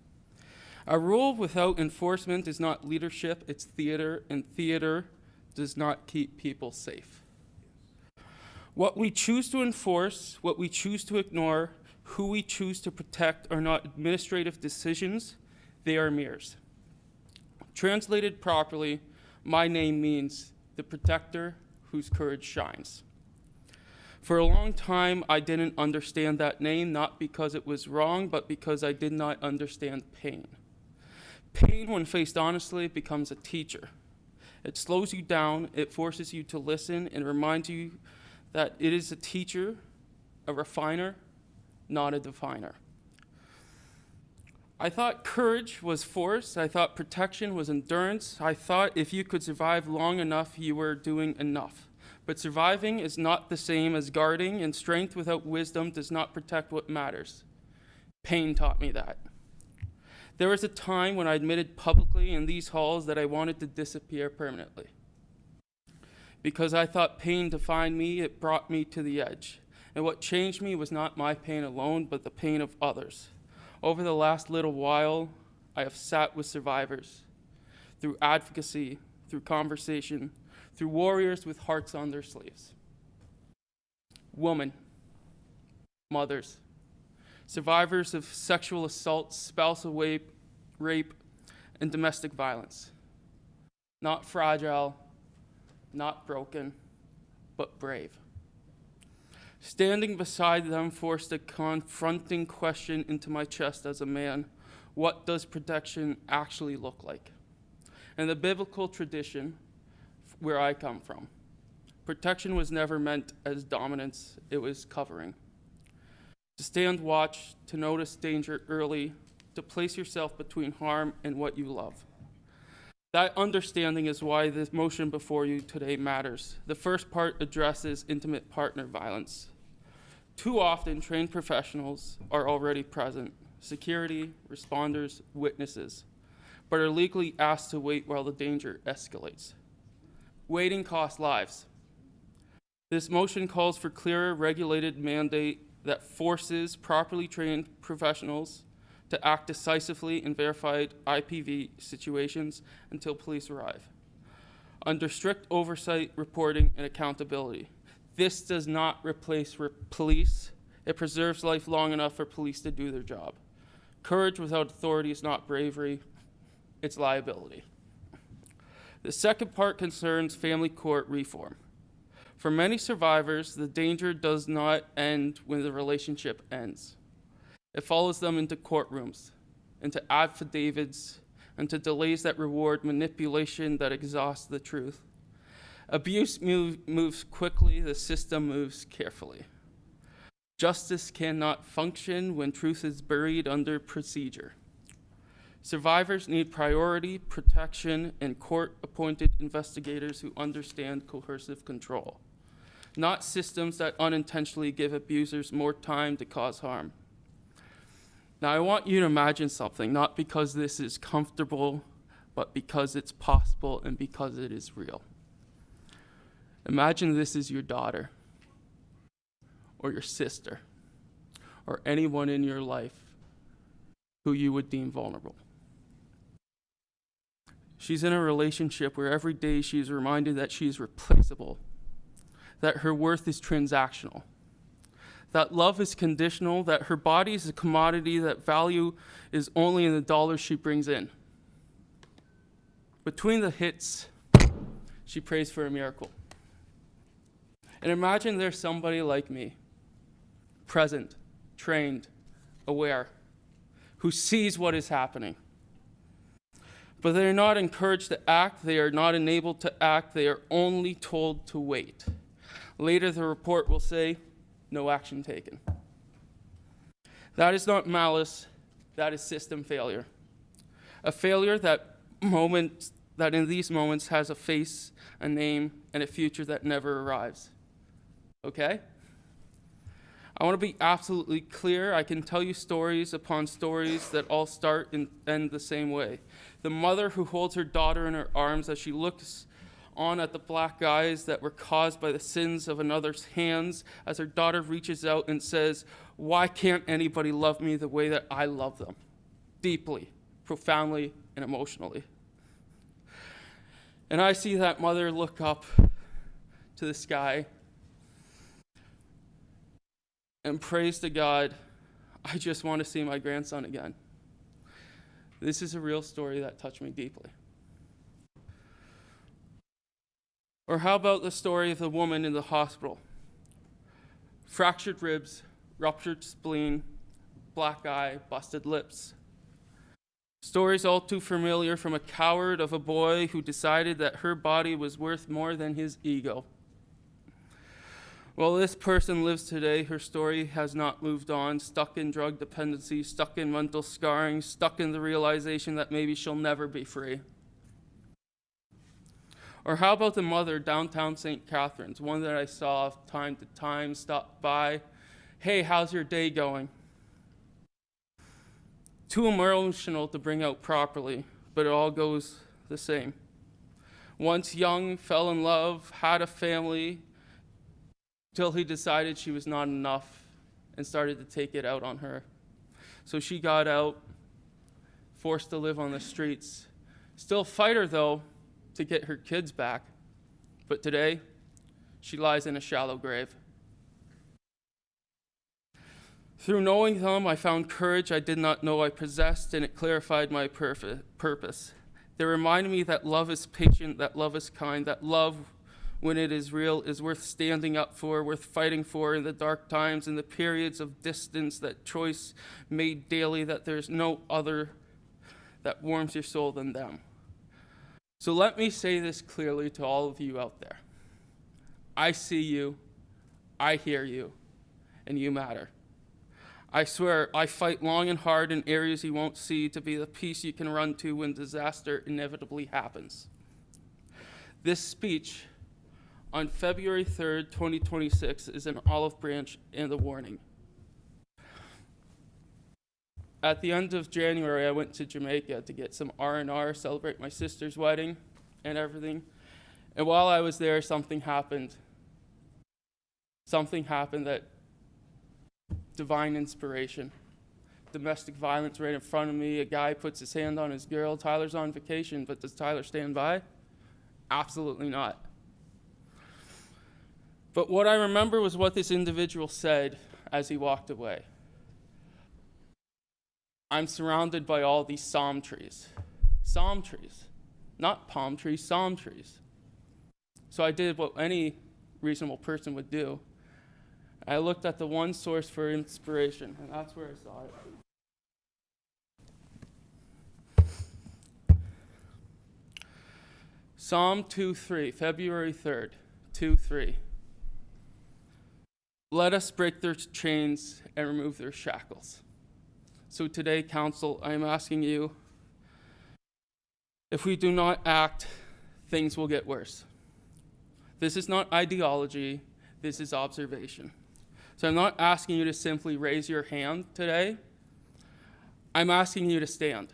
A rule without enforcement is not leadership, it's theater, and theater does not keep people safe. What we choose to enforce, what we choose to ignore, who we choose to protect are not administrative decisions, they are mirrors. Translated properly, my name means the protector whose courage shines. For a long time, I didn't understand that name, not because it was wrong, but because I did not understand pain. Pain, when faced honestly, becomes a teacher. It slows you down, it forces you to listen, and reminds you that it is a teacher a refiner, not a definer. I thought courage was force. I thought protection was endurance. I thought if you could survive long enough, you were doing enough. But surviving is not the same as guarding, and strength without wisdom does not protect what matters. Pain taught me that. There was a time when I admitted publicly in these halls that I wanted to disappear permanently. Because I thought pain defined me, it brought me to the edge. And what changed me was not my pain alone, but the pain of others. Over the last little while, I have sat with survivors through advocacy, through conversation, through warriors with hearts on their sleeves. Women, mothers, survivors of sexual assault, spousal rape, and domestic violence. Not fragile, not broken, but brave. Standing beside them forced a confronting question into my chest as a man. What does protection actually look like? In the biblical tradition where I come from, protection was never meant as dominance, it was covering. To stand watch, to notice danger early, to place yourself between harm and what you love. That understanding is why this motion before you today matters. The first part addresses intimate partner violence. Too often, trained professionals are already present, security, responders, witnesses, but are legally asked to wait while the danger escalates. Waiting costs lives. This motion calls for clearer regulated mandate that forces properly trained professionals to act decisively in verified IPV situations until police arrive, under strict oversight, reporting, and accountability. This does not replace police. It preserves life long enough for police to do their job. Courage without authority is not bravery, it's liability. The second part concerns family court reform. For many survivors, the danger does not end when the relationship ends. It follows them into courtrooms, into affidavits, into delays that reward manipulation that exhausts the truth. Abuse moves quickly, the system moves carefully. Justice cannot function when truth is buried under procedure. Survivors need priority, protection, and court-appointed investigators who understand coercive control, not systems that unintentionally give abusers more time to cause harm. Now, I want you to imagine something, not because this is comfortable, but because it's possible and because it is real. Imagine this is your daughter, or your sister, or anyone in your life who you would deem vulnerable. She's in a relationship where every day she's reminded that she's replaceable, that her worth is transactional, that love is conditional, that her body is a commodity, that value is only in the dollars she brings in. Between the hits, she prays for a miracle. And imagine there's somebody like me, present, trained, aware, who sees what is happening. But they are not encouraged to act, they are not enabled to act, they are only told to wait. Later, the report will say, no action taken. That is not malice, that is system failure. A failure that in these moments has a face, a name, and a future that never arrives. Okay? I want to be absolutely clear. I can tell you stories upon stories that all start and end the same way. The mother who holds her daughter in her arms as she looks on at the black eyes that were caused by the sins of another's hands, as her daughter reaches out and says, "Why can't anybody love me the way that I love them?" Deeply, profoundly, and emotionally. And I see that mother look up to the sky and prays to God, "I just want to see my grandson again." This is a real story that touched me deeply. Or how about the story of the woman in the hospital? Fractured ribs, ruptured spleen, black eye, busted lips. Stories all too familiar from a coward of a boy who decided that her body was worth more than his ego. While this person lives today, her story has not moved on, stuck in drug dependency, stuck in mental scarring, stuck in the realization that maybe she'll never be free. Or how about the mother downtown St. Catharines, one that I saw time to time, stopped by, hey, how's your day going? Too emotional to bring out properly, but it all goes the same. Once young, fell in love, had a family, till he decided she was not enough and started to take it out on her. So she got out, forced to live on the streets. Still fight her, though, to get her kids back. But today, she lies in a shallow grave. Through knowing them, I found courage I did not know I possessed, and it clarified my purpose. They reminded me that love is patient, that love is kind, that love, when it is real, is worth standing up for, worth fighting for in the dark times, in the periods of distance, that choice made daily, that there's no other that warms your soul than them. So let me say this clearly to all of you out there. I see you, I hear you, and you matter. I swear, I fight long and hard in areas you won't see to be the peace you can run to when disaster inevitably happens. This speech on February 3rd, 2026 is an olive branch and a warning. At the end of January, I went to Jamaica to get some R&R, celebrate my sister's wedding and everything. And while I was there, something happened. Something happened that divine inspiration. Domestic violence right in front of me. A guy puts his hand on his girl. Tyler's on vacation, but does Tyler stand by? Absolutely not. But what I remember was what this individual said as he walked away. I'm surrounded by all these psalm trees. Psalm trees. Not palm trees, psalm trees. So I did what any reasonable person would do. I looked at the one source for inspiration, and that's where I saw it. Psalm 2:3, February 3rd, 2:3. Let us break their chains and remove their shackles. So today, council, I am asking you, if we do not act, things will get worse. This is not ideology, this is observation. So I'm not asking you to simply raise your hand today. I'm asking you to stand.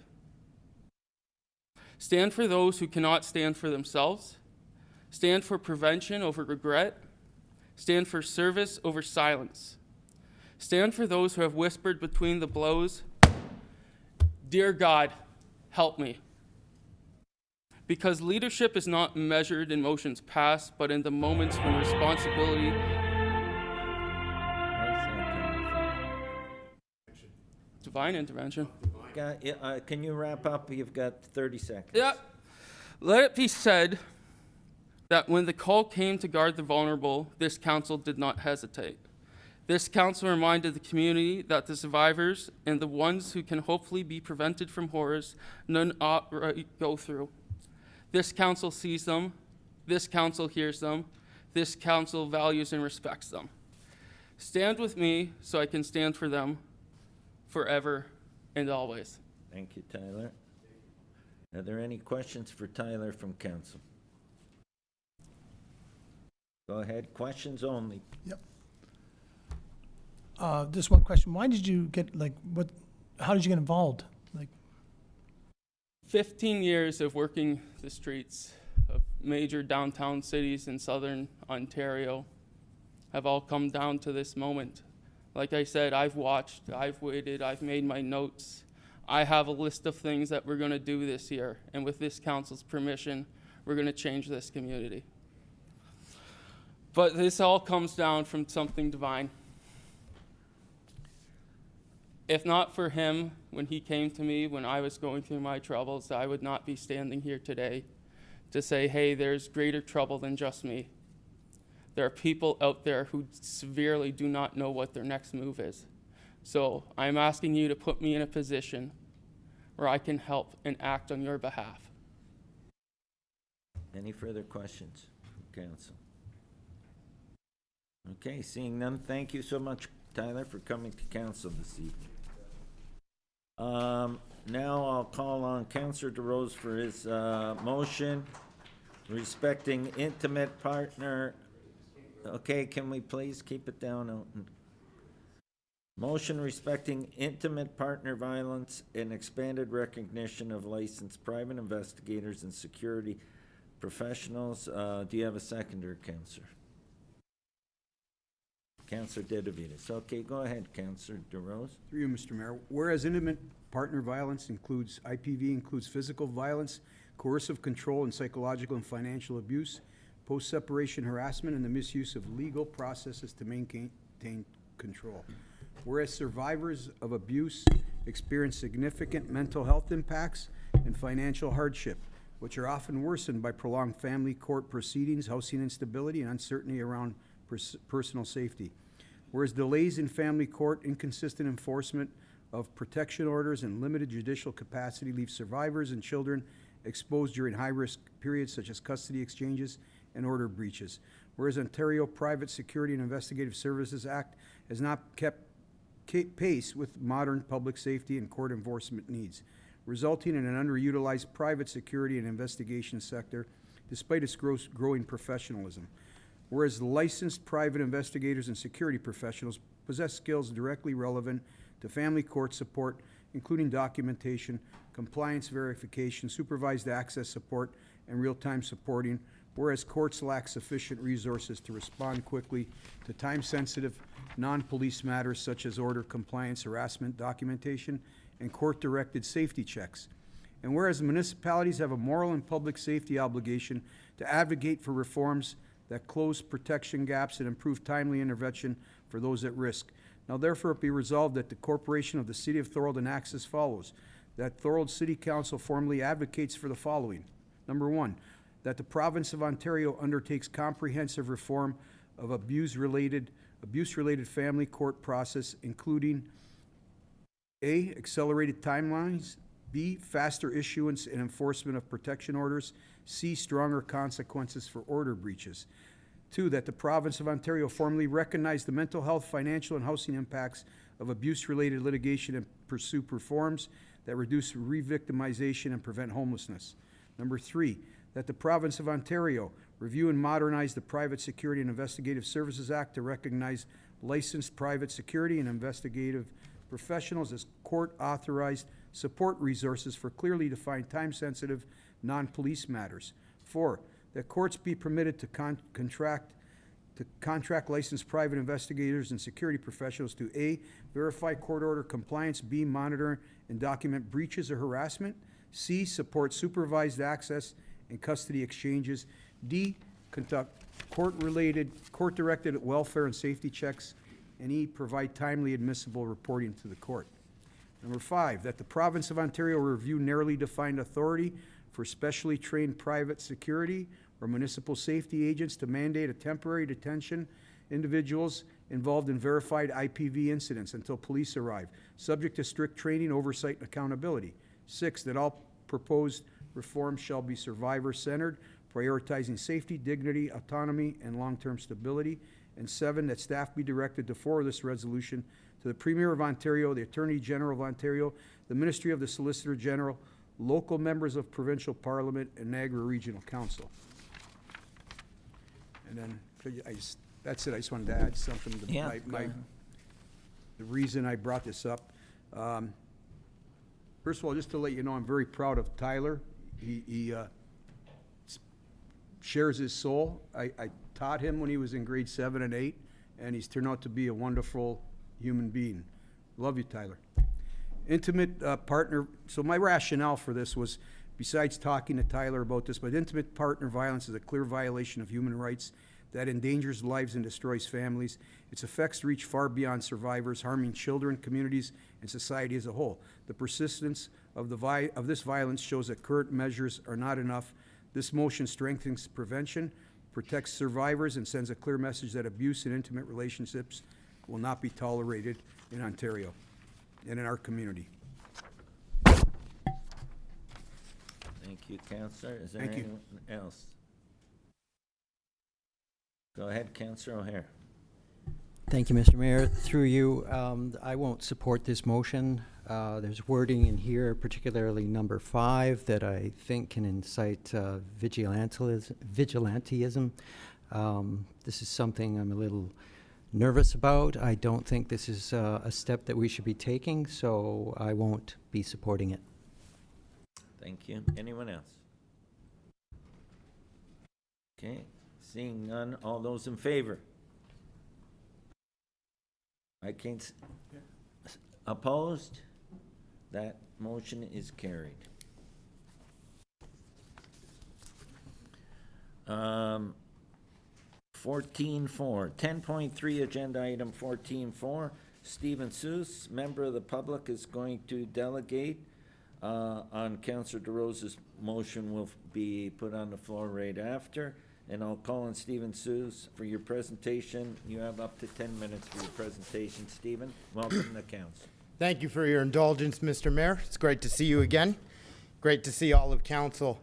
Stand for those who cannot stand for themselves. Stand for prevention over regret. Stand for service over silence. Stand for those who have whispered between the blows, "Dear God, help me." Because leadership is not measured in motions past, but in the moments when responsibility. Divine intervention. Can you wrap up? You've got 30 seconds. Yeah. Let it be said that when the call came to guard the vulnerable, this council did not hesitate. This council reminded the community that the survivors and the ones who can hopefully be prevented from horrors none outright go through. This council sees them. This council hears them. This council values and respects them. Stand with me so I can stand for them forever and always. Thank you, Tyler. Are there any questions for Tyler from council? Go ahead, questions only. Yep. Just one question. Why did you get, how did you get involved? 15 years of working the streets of major downtown cities in southern Ontario have all come down to this moment. Like I said, I've watched, I've waited, I've made my notes. I have a list of things that we're going to do this year, and with this council's permission, we're going to change this community. But this all comes down from something divine. If not for him, when he came to me when I was going through my troubles, I would not be standing here today to say, hey, there's greater trouble than just me. There are people out there who severely do not know what their next move is. So I'm asking you to put me in a position where I can help and act on your behalf. Any further questions from council? Okay, seeing none, thank you so much, Tyler, for coming to council this evening. Now I'll call on Councillor DeRose for his motion respecting intimate partner. Okay, can we please keep it down, Elton? Motion respecting intimate partner violence and expanded recognition of licensed private investigators and security professionals. Do you have a seconder, Councillor? Councillor Dedivides. Okay, go ahead, Councillor DeRose. Through you, Mr. Mayor. Whereas intimate partner violence includes, IPV includes physical violence, coercive control, and psychological and financial abuse, post-separation harassment, and the misuse of legal processes to maintain control. Whereas survivors of abuse experience significant mental health impacts and financial hardship, which are often worsened by prolonged family court proceedings, housing instability, and uncertainty around personal safety. Whereas delays in family court, inconsistent enforcement of protection orders, and limited judicial capacity leave survivors and children exposed during high-risk periods such as custody exchanges and order breaches. Whereas Ontario Private Security and Investigative Services Act has not kept pace with modern public safety and court enforcement needs, resulting in an underutilized private security and investigation sector despite its growing professionalism. Whereas licensed private investigators and security professionals possess skills directly relevant to family court support, including documentation, compliance verification, supervised access support, and real-time supporting, whereas courts lack sufficient resources to respond quickly to time-sensitive, non-police matters such as order compliance, harassment documentation, and court-directed safety checks. And whereas municipalities have a moral and public safety obligation to advocate for reforms that close protection gaps and improve timely intervention for those at risk. Now therefore it be resolved that the Corporation of the City of Thorold enacts as follows. That Thorold City Council formally advocates for the following. Number one, that the province of Ontario undertakes comprehensive reform of abuse-related family court process, including A, accelerated timelines, B, faster issuance and enforcement of protection orders, C, stronger consequences for order breaches. 2, that the province of Ontario formally recognize the mental health, financial, and housing impacts of abuse-related litigation and pursue reforms that reduce re-victimization and prevent homelessness. Number 3, that the province of Ontario review and modernize the Private Security and Investigative Services Act to recognize licensed private security and investigative professionals as court-authorized support resources for clearly defined time-sensitive non-police matters. 4, that courts be permitted to contract licensed private investigators and security professionals to A, verify court order compliance, B, monitor and document breaches or harassment, C, support supervised access and custody exchanges, D, conduct court-directed welfare and safety checks, and E, provide timely admissible reporting to the court. Number 5, that the province of Ontario review narrowly defined authority for specially trained private security or municipal safety agents to mandate a temporary detention individuals involved in verified IPV incidents until police arrive, subject to strict training, oversight, and accountability. 6, that all proposed reforms shall be survivor-centered, prioritizing safety, dignity, autonomy, and long-term stability. And 7, that staff be directed to forward this resolution to the Premier of Ontario, the Attorney General of Ontario, the Ministry of the Solicitor General, local members of Provincial Parliament, and Niagara Regional Council. And then, that's it, I just wanted to add something to Yeah, go my ahead. the reason I brought this up. First of all, just to let you know, I'm very proud of Tyler. He shares his soul. I taught him when he was in grade 7 and 8, and he's turned out to be a wonderful human being. Love you, Tyler. Intimate partner, so my rationale for this was, besides talking to Tyler about this, but intimate partner violence is a clear violation of human rights that endangers lives and destroys families. Its effects reach far beyond survivors, harming children, communities, and society as a whole. The persistence of this violence shows that current measures are not enough. This motion strengthens prevention, protects survivors, and sends a clear message that abuse in intimate relationships will not be tolerated in Ontario and in our community. Thank you, Councillor. Is there Thank you. anyone else? Go ahead, Councillor O'Hare. Thank you, Mr. Mayor. Through you, I won't support this motion. There's wording in here, particularly number 5, that I think can incite vigilantism. This is something I'm a little nervous about. I don't think this is a step that we should be taking, so I won't be supporting it. Thank you. Anyone else? Okay, seeing none, all those in favor? I can't, opposed? That motion is carried. 14.4, 10.3 agenda item 14.4, Stephen Seuss, member of the public, is going to delegate on Councillor DeRosa's motion will be put on the floor right after. And I'll call on Stephen Seuss for your presentation. You have up to 10 minutes for your presentation. Stephen, welcome to council. Thank you for your indulgence, Mr. Mayor. It's great to see you again. Great to see all of council.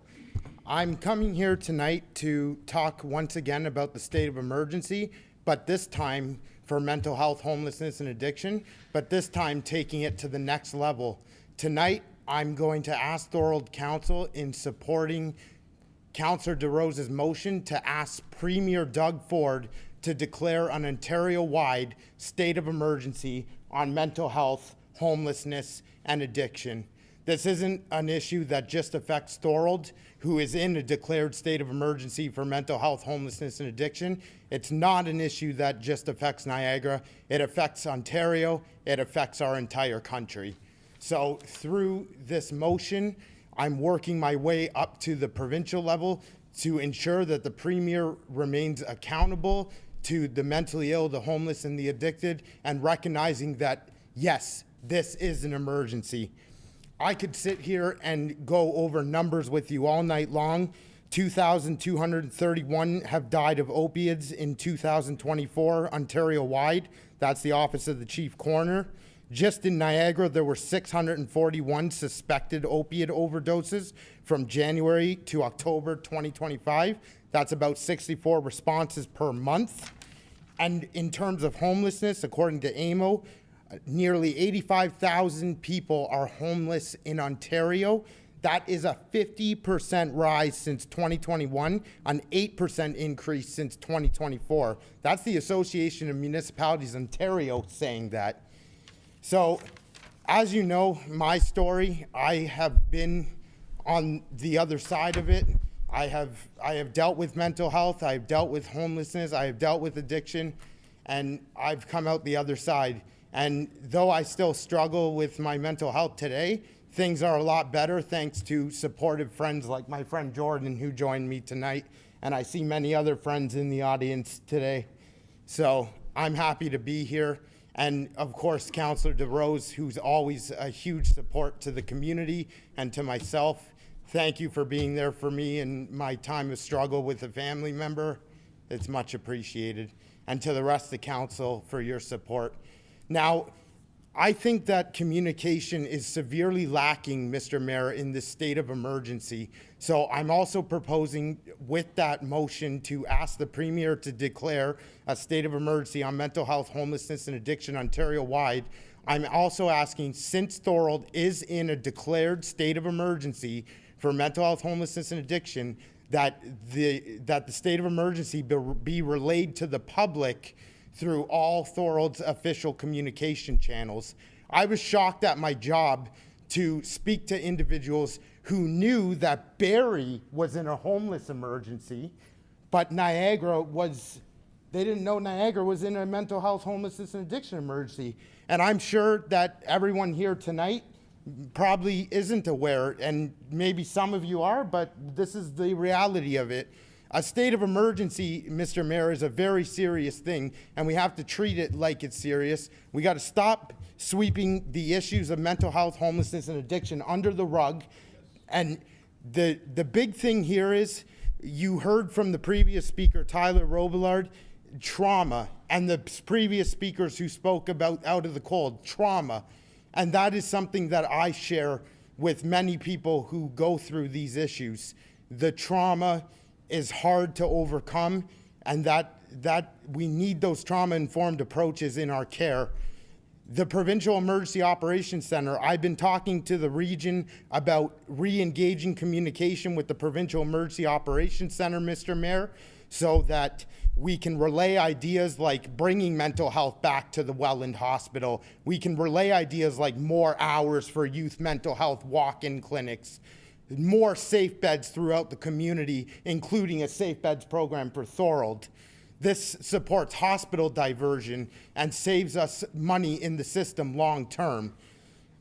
I'm coming here tonight to talk once again about the state of emergency, but this time for mental health, homelessness, and addiction, but this time taking it to the next level. Tonight, I'm going to ask Thorold Council in supporting Councillor DeRosa's motion to ask Premier Doug Ford to declare an Ontario-wide state of emergency on mental health, homelessness, and addiction. This isn't an issue that just affects Thorold, who is in a declared state of emergency for mental health, homelessness, and addiction. It's not an issue that just affects Niagara. It affects Ontario. It affects our entire country. So through this motion, I'm working my way up to the provincial level to ensure that the Premier remains accountable to the mentally ill, the homeless, and the addicted, and recognizing that, yes, this is an emergency. I could sit here and go over numbers with you all night long. 2,231 have died of opiates in 2024, Ontario-wide. That's the Office of the Chief Coroner. Just in Niagara, there were 641 suspected opiate overdoses from January to October 2025. That's about 64 responses per month. And in terms of homelessness, according to AMO, nearly 85,000 people are homeless in Ontario. That is a 50% rise since 2021, an 8% increase since 2024. That's the Association of Municipalities Ontario saying that. So, as you know, my story, I have been on the other side of it. I have dealt with mental health, I've dealt with homelessness, I have dealt with addiction, and I've come out the other side. And though I still struggle with my mental health today, things are a lot better thanks to supportive friends like my friend Jordan, who joined me tonight, and I see many other friends in the audience today. So I'm happy to be here. And of course, Councillor DeRose, who's always a huge support to the community and to myself. Thank you for being there for me in my time of struggle with a family member. It's much appreciated. And to the rest of the council for your support. Now, I think that communication is severely lacking, Mr. Mayor, in this state of emergency. So I'm also proposing with that motion to ask the Premier to declare a state of emergency on mental health, homelessness, and addiction Ontario-wide. I'm also asking, since Thorold is in a declared state of emergency for mental health, homelessness, and addiction, that the state of emergency be relayed to the public through all Thorold's official communication channels. I was shocked at my job to speak to individuals who knew that Barrie was in a homeless emergency, but they didn't know Niagara was in a mental health, homelessness, and addiction emergency. And I'm sure that everyone here tonight probably isn't aware, and maybe some of you are, but this is the reality of it. A state of emergency, Mr. Mayor, is a very serious thing, and we have to treat it like it's serious. We got to stop sweeping the issues of mental health, homelessness, and addiction under the rug. And the big thing here is, you heard from the previous speaker, Tyler Robillard, trauma, and the previous speakers who spoke about out of the cold, trauma. And that is something that I share with many people who go through these issues. The trauma is hard to overcome, and that that we need those trauma-informed approaches in our care. The Provincial Emergency Operations Center, I've been talking to the region about re-engaging communication with the Provincial Emergency Operations Center, Mr. Mayor, so that we can relay ideas like bringing mental health back to the Welland Hospital. We can relay ideas like more hours for youth mental health walk-in clinics, more safe beds throughout the community, including a safe beds program for Thorold. This supports hospital diversion and saves us money in the system long term.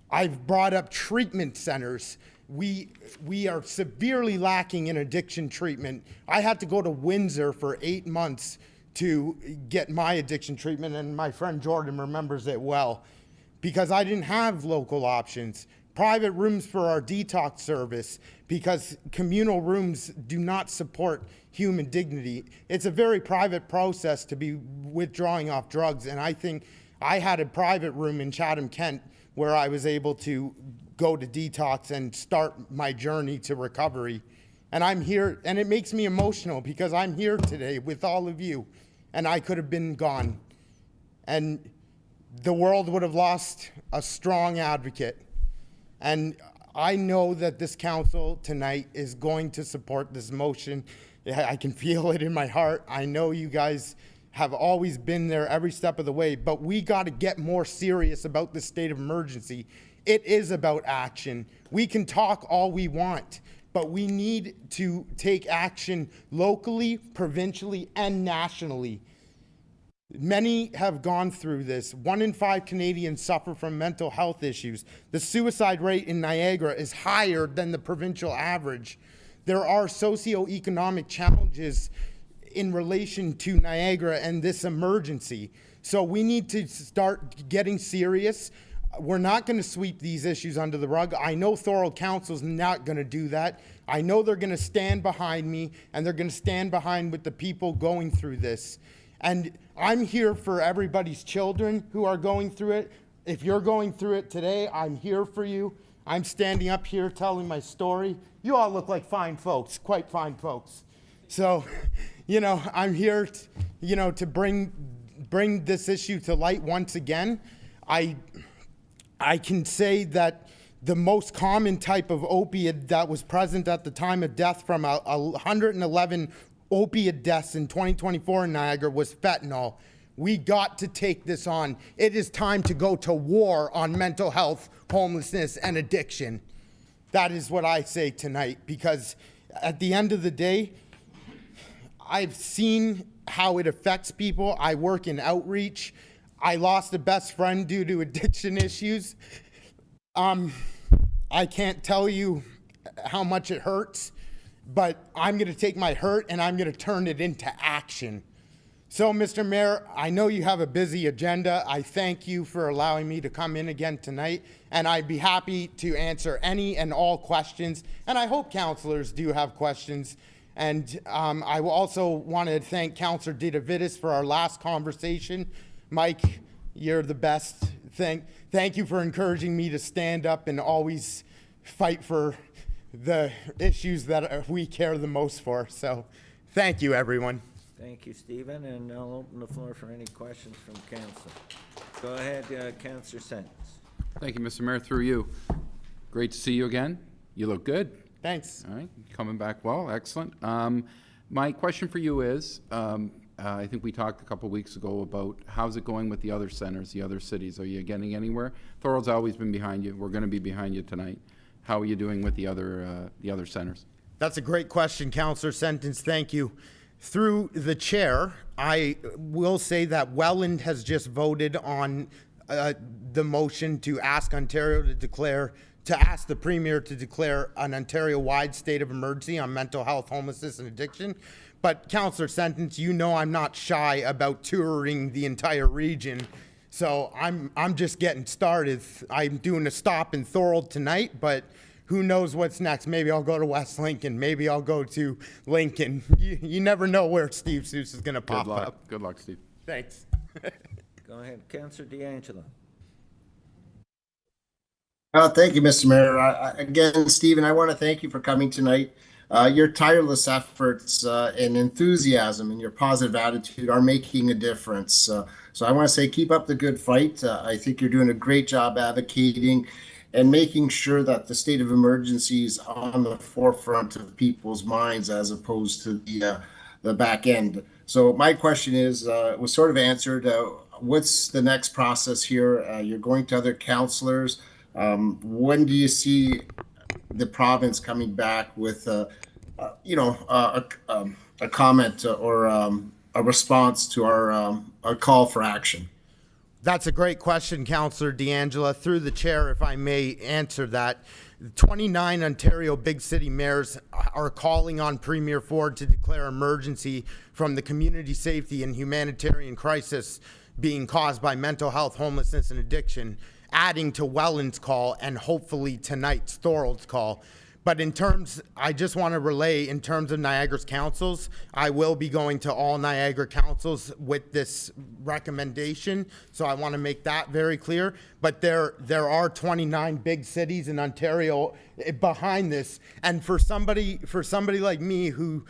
I've brought up treatment centers. We are severely lacking in addiction treatment. I had to go to Windsor for 8 months to get my addiction treatment, and my friend Jordan remembers it well, because I didn't have local options. Private rooms for our detox service, because communal rooms do not support human dignity. It's a very private process to be withdrawing off drugs, and I think I had a private room in Chatham, Kent, where I was able to go to detox and start my journey to recovery. And I'm here, and it makes me emotional because I'm here today with all of you, and I could have been gone. And the world would have lost a strong advocate. And I know that this council tonight is going to support this motion. I can feel it in my heart. I know you guys have always been there every step of the way, but we got to get more serious about this state of emergency. It is about action. We can talk all we want, but we need to take action locally, provincially, and nationally. Many have gone through this. 1 in 5 Canadians suffer from mental health issues. The suicide rate in Niagara is higher than the provincial average. There are socioeconomic challenges in relation to Niagara and this emergency. So we need to start getting serious. We're not going to sweep these issues under the rug. I know Thorold Council's not going to do that. I know they're going to stand behind me, and they're going to stand behind with the people going through this. And I'm here for everybody's children who are going through it. If you're going through it today, I'm here for you. I'm standing up here telling my story. You all look like fine folks, quite fine folks. So, I'm here, to bring this issue to light once again. I can say that the most common type of opiate that was present at the time of death from 111 opiate deaths in 2024 in Niagara was fentanyl. We got to take this on. It is time to go to war on mental health, homelessness, and addiction. That is what I say tonight, because at the end of the day, I've seen how it affects people. I work in outreach. I lost a best friend due to addiction issues. I can't tell you how much it hurts, but I'm going to take my hurt and I'm going to turn it into action. So, Mr. Mayor, I know you have a busy agenda. I thank you for allowing me to come in again tonight, and I'd be happy to answer any and all questions, and I hope councilors do have questions. And I will also want to thank Councillor Didavitis for our last conversation. Mike, you're the best. Thank you for encouraging me to stand up and always fight for the issues that we care the most for. So thank you, everyone. Thank you, Stephen, and I'll open the floor for any questions from council. Go ahead, Councillor Sentence. Thank you, Mr. Mayor, through you. Great to see you again. You look good. Thanks. All right, coming back well, excellent. My question for you is, I think we talked a couple weeks ago about how's it going with the other centers, the other cities. Are you getting anywhere? Thorold's always been behind you. We're going to be behind you tonight. How are you doing with the other centers? That's a great question, Councillor Sentence. Thank you. Through the chair, I will say that Welland has just voted on the motion to ask Ontario to ask the Premier to declare an Ontario-wide state of emergency on mental health, homelessness, and addiction. But Councillor Sentence, I'm not shy about touring the entire region. So I'm just getting started. I'm doing a stop in Thorold tonight, but who knows what's next? Maybe I'll go to West Lincoln. Maybe I'll go to Lincoln. You never know where Steve Seuss is going to pop up. Good luck, Steve. Thanks. Go ahead, Councillor D'Angelo. Thank you, Mr. Mayor. Again, Stephen, I want to thank you for coming tonight. Your tireless efforts and enthusiasm and your positive attitude are making a difference. So I want to say keep up the good fight. I think you're doing a great job advocating and making sure that the state of emergency is on the forefront of people's minds as opposed to the back end. So my question is, was sort of answered. What's the next process here? You're going to other counselors. When do you see the province coming back with, a comment or a response to our call for action? That's a great question, Councillor D'Angela. Through the chair, if I may answer that. 29 Ontario big city mayors are calling on Premier Ford to declare emergency from the community safety and humanitarian crisis being caused by mental health, homelessness, and addiction, adding to Welland's call and hopefully tonight's Thorold's call. But in terms, I just want to relay, in terms of Niagara's councils, I will be going to all Niagara councils with this recommendation. So I want to make that very clear. But there are 29 big cities in Ontario behind this. And for somebody like me who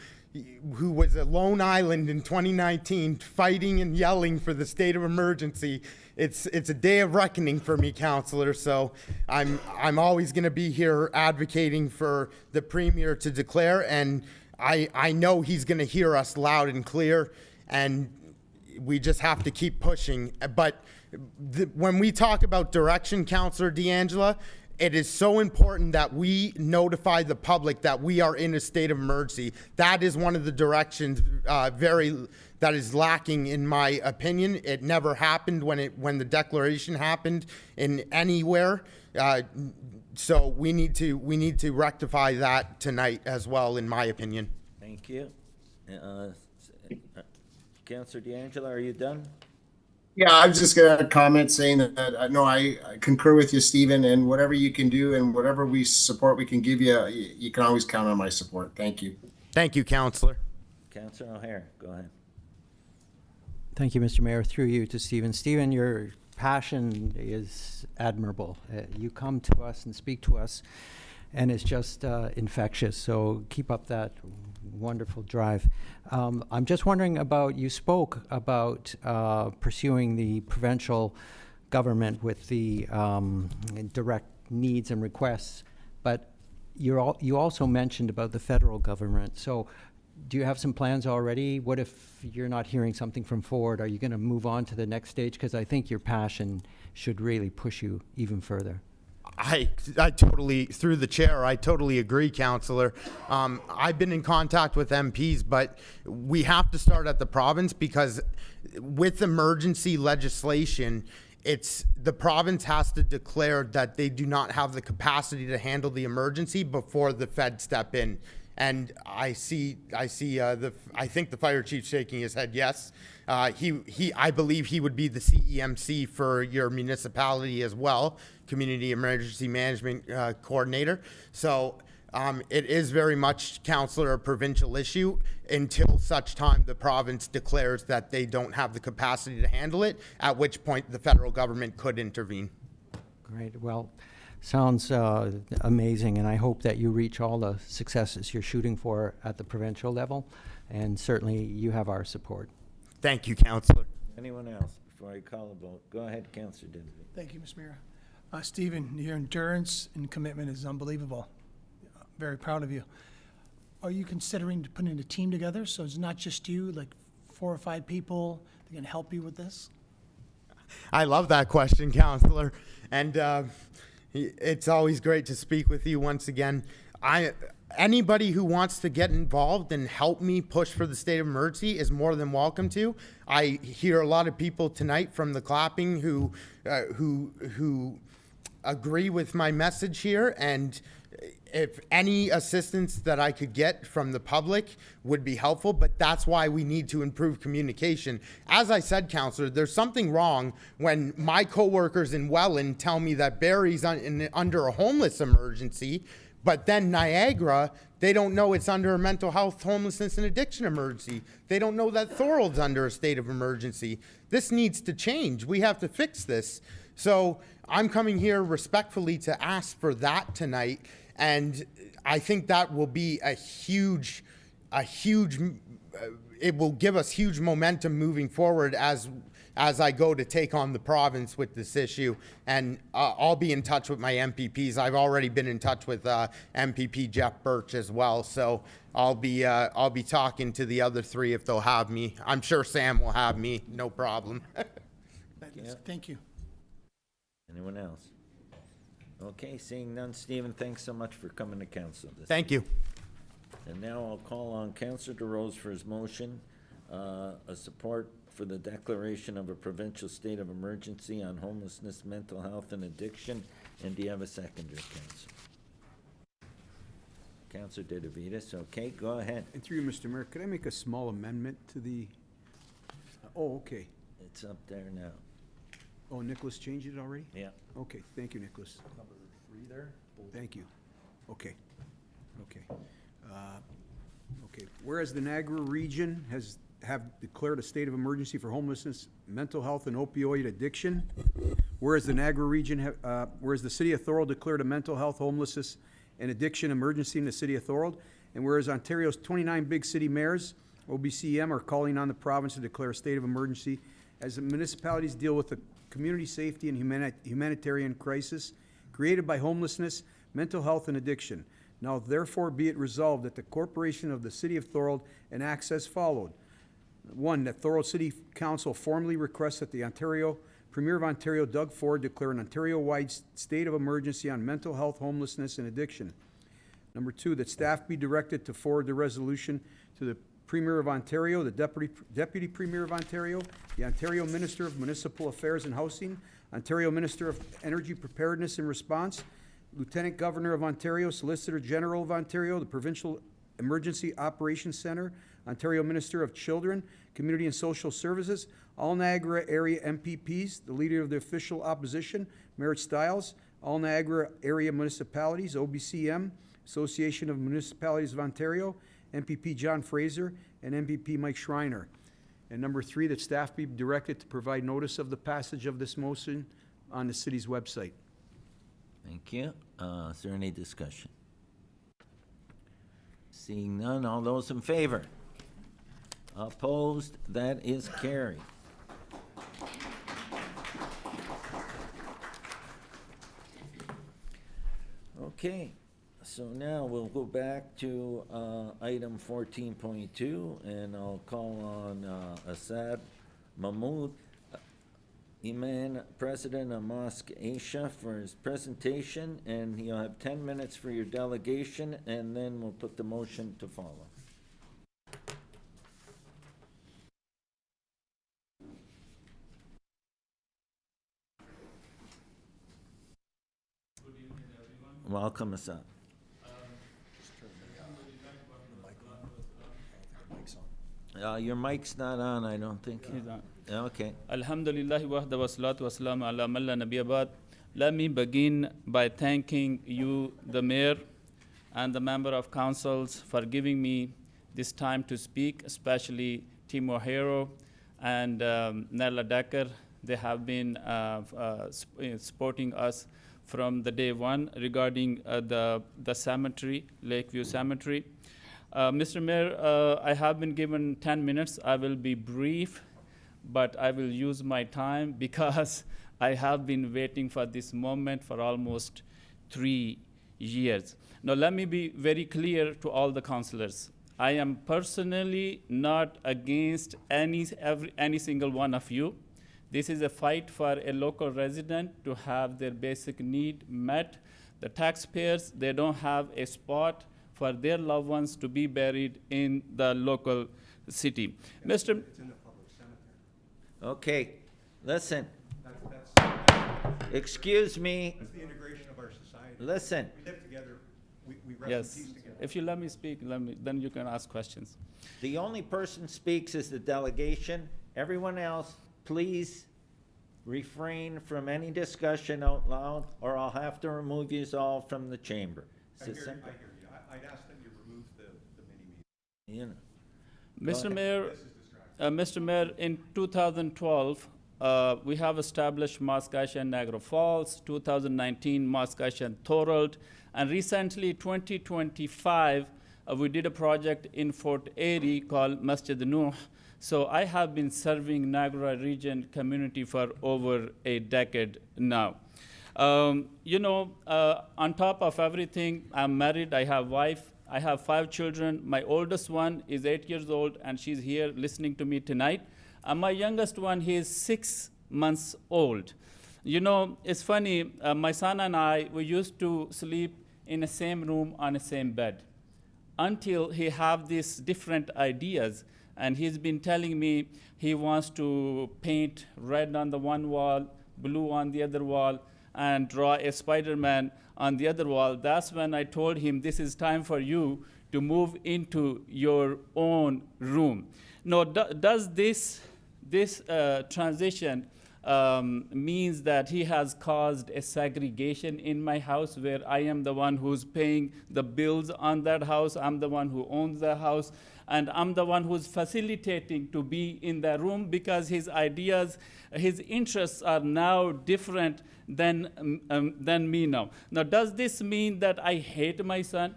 was a lone island in 2019 fighting and yelling for the state of emergency, it's a day of reckoning for me, Councillor. So I'm always going to be here advocating for the Premier to declare, and I know he's going to hear us loud and clear, and we just have to keep pushing. But when we talk about direction, Councillor D'Angela, it is so important that we notify the public that we are in a state of emergency. That is one of the directions that is lacking, in my opinion. It never happened when the declaration happened in anywhere. So we need to rectify that tonight as well, in my opinion. Thank you. Councillor D'Angela, are you done? Yeah, I was just going to comment saying that no, I concur with you, Stephen, and whatever you can do and whatever support we can give you, you can always count on my support. Thank you. Thank you, Councillor. Councillor O'Hare, go ahead. Thank you, Mr. Mayor. Through you to Stephen. Stephen, your passion is admirable. You come to us and speak to us, and it's just infectious. So keep up that wonderful drive. I'm just wondering about, you spoke about pursuing the provincial government with the direct needs and requests, but you also mentioned about the federal government. So do you have some plans already? What if you're not hearing something from Ford? Are you going to move on to the next stage? Because I think your passion should really push you even further. I totally, through the chair, I totally agree, Councillor. I've been in contact with MPs, but we have to start at the province, because with emergency legislation, the province has to declare that they do not have the capacity to handle the emergency before the Fed step in. And I think the fire chief shaking his head yes. I believe he would be the CEMC for your municipality as well, Community Emergency Management Coordinator. So it is very much, Councillor, a provincial issue until such time the province declares that they don't have the capacity to handle it, at which point the federal government could intervene. Great. Well, sounds amazing, and I hope that you reach all the successes you're shooting for at the provincial level, and certainly you have our support. Thank you, Councillor. Anyone else before I call a vote? Go ahead, Councillor Dinsby. Thank you, Mr. Mayor. Stephen, your endurance and commitment is unbelievable. Very proud of you. Are you considering putting a team together so it's not just you, like 4 or 5 people that can help you with this? I love that question, Councillor. And it's always great to speak with you once again. Anybody who wants to get involved and help me push for the state of emergency is more than welcome to. I hear a lot of people tonight from the clapping who agree with my message here, and if any assistance that I could get from the public would be helpful, but that's why we need to improve communication. As I said, Councillor, there's something wrong when my coworkers in Welland tell me that Barrie's under a homeless emergency, but then Niagara, they don't know it's under a mental health, homelessness, and addiction emergency. They don't know that Thorold's under a state of emergency. This needs to change. We have to fix this. So I'm coming here respectfully to ask for that tonight. And I think that will be it will give us huge momentum moving forward as I go to take on the province with this issue. And I'll be in touch with my MPPs. I've already been in touch with MPP Jeff Birch as well. So I'll be talking to the other three if they'll have me. I'm sure Sam will have me, no problem. Thank you. Anyone else? Okay, seeing none, Stephen, thanks so much for coming to council. Thank you. And now I'll call on Councillor DeRose for his motion, a support for the declaration of a provincial state of emergency on homelessness, mental health, and addiction. And do you have a seconder, Councillor? Councillor Ditavitas, okay, go ahead. And through you, Mr. Mayor, could I make a small amendment to the, oh, okay. It's up there now. Oh, Nicholas changed it already? Yeah. Okay, thank you, Nicholas. Number 3 there? Thank you. Okay, okay. Okay, whereas the Niagara region have declared a state of emergency for homelessness, mental health, and opioid addiction. Whereas the Niagara region, whereas the city of Thorold declared a mental health, homelessness, and addiction emergency in the city of Thorold. And whereas Ontario's 29 big city mayors, OBCM, are calling on the province to declare a state of emergency as the municipalities deal with the community safety and humanitarian crisis created by homelessness, mental health, and addiction. Now therefore be it resolved that the corporation of the city of Thorold enacts as followed. 1, that Thorold City Council formally requests that the Premier of Ontario, Doug Ford, declare an Ontario-wide state of emergency on mental health, homelessness, and addiction. Number 2, that staff be directed to forward the resolution to the Premier of Ontario, the Deputy Premier of Ontario, the Ontario Minister of Municipal Affairs and Housing, Ontario Minister of Energy Preparedness and Response, Lieutenant Governor of Ontario, Solicitor General of Ontario, the Provincial Emergency Operations Center, Ontario Minister of Children, Community and Social Services, all Niagara area MPPs, the Leader of the Official Opposition, Merritt Stiles, all Niagara area municipalities, OBCM, Association of Municipalities of Ontario, MPP John Fraser, and MPP Mike Schreiner. And number 3, that staff be directed to provide notice of the passage of this motion on the city's website. Thank you. Is there any discussion? Seeing none, all those in favor? Opposed? That is carried. Okay, so now we'll go back to item 14.2, and I'll call on Assad Mahmoud Iman, President of Mosque Asia, for his presentation, and you'll have 10 minutes for your delegation, and then we'll put the motion to follow. Welcome, Assad. Your mic's not on, I don't think. Okay. Alhamdulillah wahda wa salatu wa salam ala man la nabiyya ba'd. Let me begin by thanking you, the mayor, and the member of councils for giving me this time to speak, especially Tim O'Hara and Nella Decker. They have been supporting us from the day one regarding the cemetery, Lakeview Cemetery. Mr. Mayor, I have been given 10 minutes. I will be brief, but I will use my time because I have been waiting for this moment for almost 3 years. Now, let me be very clear to all the councillors. I am personally not against any single one of you. This is a fight for a local resident to have their basic need met. The taxpayers, they don't have a spot for their loved ones to be buried in the local city. Mr. It's in the public cemetery. Okay, listen. Excuse me. That's the integration of our society. Listen. We live together, we rest Yes, in peace together. if you let me speak, then you can ask questions. The only person speaks is the delegation. Everyone else, please refrain from any discussion out loud, or I'll have to remove you all from the chamber. I hear you. I'd ask that you remove the mini-meeting. You know. Mr. Mayor, Mr. Mayor, in 2012, we have established Muskogee and Niagara Falls, 2019 Muskogee and Thorold, and recently 2025 we did a project in Fort Erie called Masjid Nuh. So I have been serving Niagara region community for over a decade now. On top of everything, I'm married, I have wife, I have 5 children. My oldest one is 8 years old, and she's here listening to me tonight. And my youngest one, he is 6 months old. It's funny, my son and I, we used to sleep in the same room on the same bed until he have these different ideas. And he's been telling me he wants to paint red on the one wall, blue on the other wall, and draw a Spider-Man on the other wall. That's when I told him, this is time for you to move into your own room. Now, does this transition means that he has caused a segregation in my house where I am the one who's paying the bills on that house, I'm the one who owns the house, and I'm the one who's facilitating to be in the room because his ideas, his interests are now different than me now. Now, does this mean that I hate my son?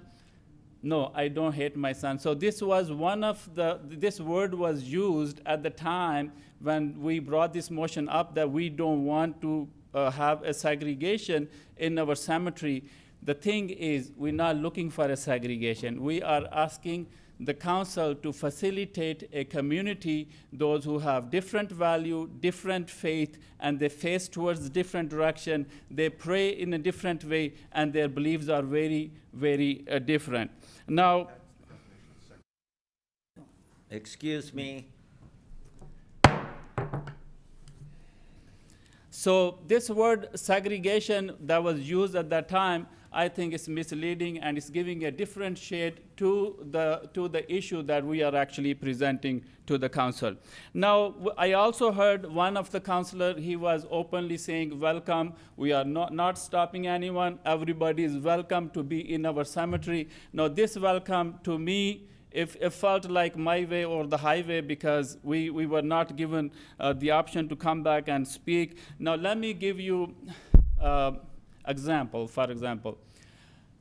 No, I don't hate my son. So this was this word was used at the time when we brought this motion up that we don't want to have a segregation in our cemetery. The thing is, we're not looking for a segregation. We are asking the council to facilitate a community, those who have different value, different faith, and they face towards different direction, they pray in a different way, and their beliefs are very, very different. Now, Excuse me. so this word segregation that was used at that time, I think is misleading and is giving a different shade to the issue that we are actually presenting to the council. Now, I also heard one of the councillor, he was openly saying, welcome, we are not stopping anyone, everybody is welcome to be in our cemetery. Now, this welcome to me, it felt like my way or the highway because we were not given the option to come back and speak. Now, let me give you example. For example,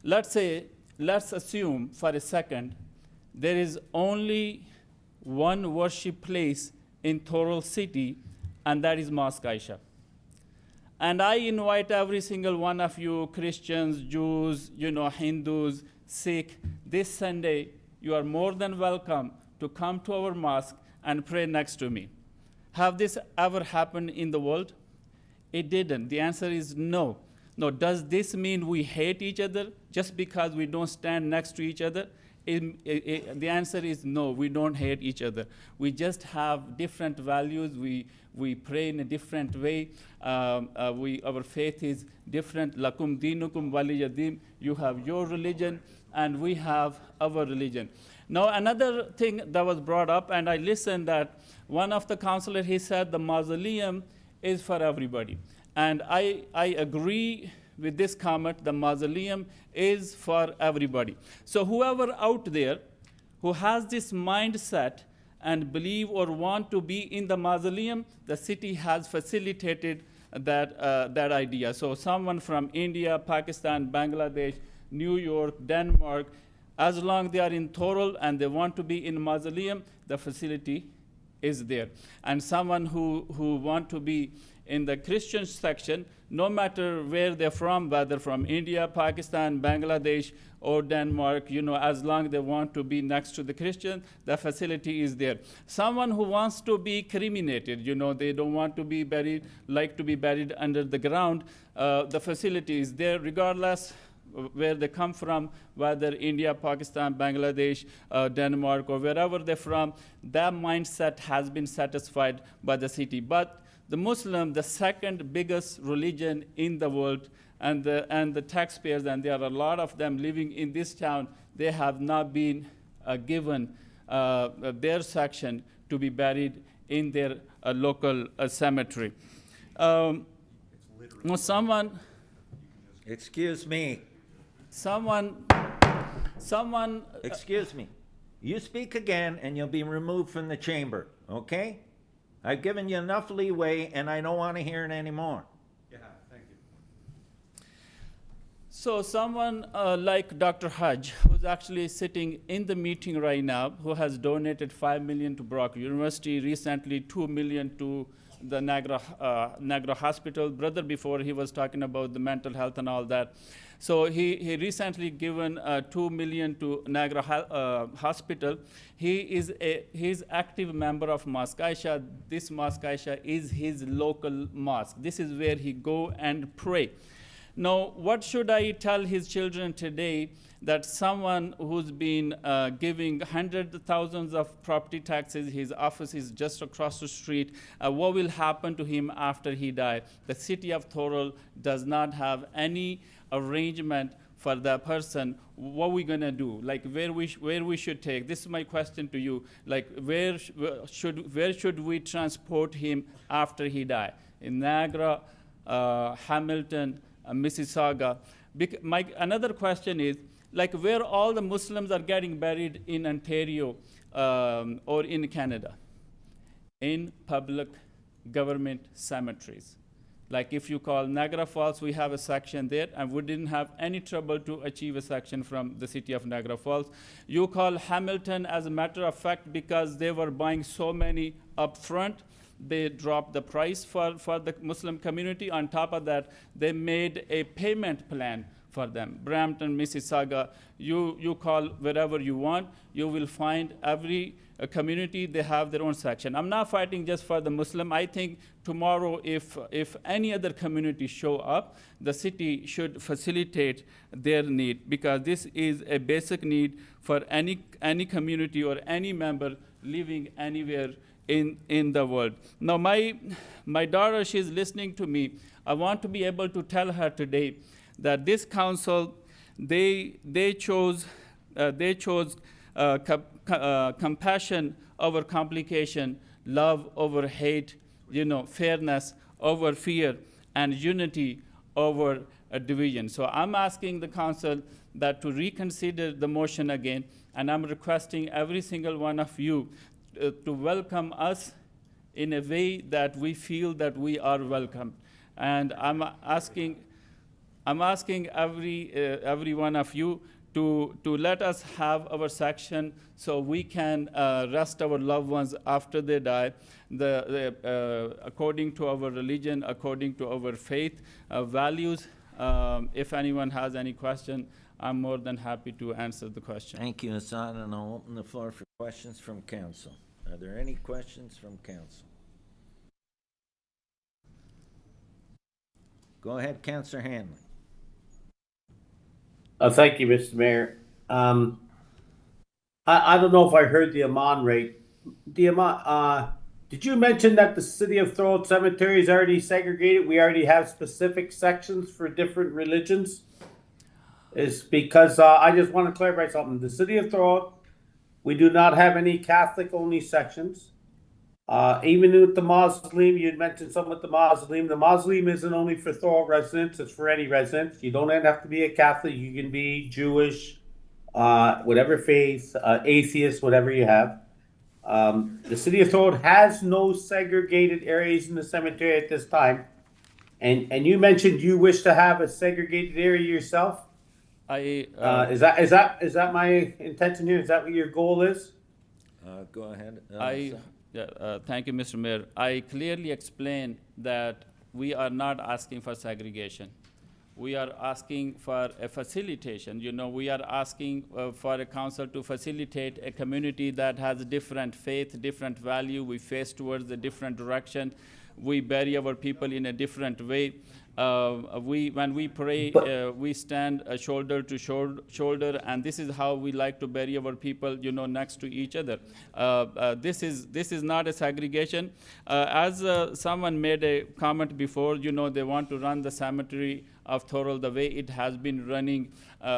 let's assume for a second there is only one worship place in Thorold City, and that is Muskogee. And I invite every single one of you, Christians, Jews, Hindus, Sikh, this Sunday, you are more than welcome to come to our mosque and pray next to me. Have this ever happened in the world? It didn't. The answer is no. Now, does this mean we hate each other just because we don't stand next to each other? The answer is no, we don't hate each other. We just have different values. We pray in a different way. Our faith is different. Lakum dinukum waliyadim. You have your religion, and we have our religion. Now, another thing that was brought up, and I listened that one of the councillors, he said the mausoleum is for everybody. And I agree with this comment, the mausoleum is for everybody. So whoever out there who has this mindset and believe or want to be in the mausoleum, the city has facilitated that idea. So someone from India, Pakistan, Bangladesh, New York, Denmark, as long as they are in Thorold and they want to be in mausoleum, the facility is there. And someone who want to be in the Christian section, no matter where they're from, whether from India, Pakistan, Bangladesh, or Denmark, as long as they want to be next to the Christian, the facility is there. Someone who wants to be cremated, they don't want to be buried, like to be buried under the ground, the facility is there regardless where they come from, whether India, Pakistan, Bangladesh, Denmark, or wherever they're from, that mindset has been satisfied by the city. But the Muslim, the second biggest religion in the world, and the taxpayers, and there are a lot of them living in this town, they have not been given their section to be buried in their local cemetery. Someone... Excuse me. Someone... Excuse me. You speak again, and you'll be removed from the chamber, okay? I've given you enough leeway, and I don't want to hear it anymore. So someone like Dr. Hajj, who's actually sitting in the meeting right now, who has donated $5 million to Brock University, recently $2 million to the Niagara Hospital. Brother before, he was talking about the mental health and all that. So he recently given $2 million to Niagara Hospital. He's active member of Mosque Aisha. This Mosque Aisha is his local mosque. This is where he go and pray. Now, what should I tell his children today that someone who's been giving hundreds of thousands of property taxes, his office is just across the street, what will happen to him after he dies? The city of Thorold does not have any arrangement for that person. What are we gonna do? Like where we should take? This is my question to you. Like where should we transport him after he died? In Niagara, Hamilton, Mississauga. Another question is, like where all the Muslims are getting buried in Ontario or in Canada? In public government cemeteries. Like if you call Niagara Falls, we have a section there, and we didn't have any trouble to achieve a section from the city of Niagara Falls. You call Hamilton, as a matter of fact, because they were buying so many up front, they dropped the price for the Muslim community. On top of that, they made a payment plan for them. Brampton, Mississauga, you call wherever you want, you will find every community, they have their own section. I'm not fighting just for the Muslim. I think tomorrow, if any other community show up, the city should facilitate their need, because this is a basic need for any community or any member living anywhere in the world. Now, my daughter, she's listening to me. I want to be able to tell her today that this council, they chose compassion over complication, love over hate, fairness over fear, and unity over division. So I'm asking the council that to reconsider the motion again, and I'm requesting every single one of you to welcome us in a way that we feel that we are welcome. And I'm asking every one of you to let us have our section so we can rest our loved ones after they die, according to our religion, according to our faith values. If anyone has any question, I'm more than happy to answer the question. Thank you, Hassan, and I'll open the floor for questions from council. Are there any questions from council? Go ahead, Councillor Hanley. Thank you, Mr. Mayor. I don't know if I heard the Amman rate. The Amman, did you mention that the city of Thorold Cemetery is already segregated? We already have specific sections for different religions? Is because I just want to clarify something. The city of Thorold, we do not have any Catholic-only sections. Even with the mausoleum, you had mentioned something with the mausoleum. The mausoleum isn't only for Thorold residents, it's for any residents. You don't have to be a Catholic. You can be Jewish, whatever faith, atheist, whatever you have. The city of Thorold has no segregated areas in the cemetery at this time. And you mentioned you wish to have a segregated area yourself. Is that my intention here? Is that what your goal is? Go ahead. Thank you, Mr. Mayor. I clearly explained that we are not asking for segregation. We are asking for a facilitation. We are asking for a council to facilitate a community that has different faith, different value. We face towards a different direction. We bury our people in a different way. When we pray, we stand shoulder to shoulder, and this is how we like to bury our people, next to each other. This is not a segregation. As someone made a comment before, they want to run the cemetery of Thorold the way it has been running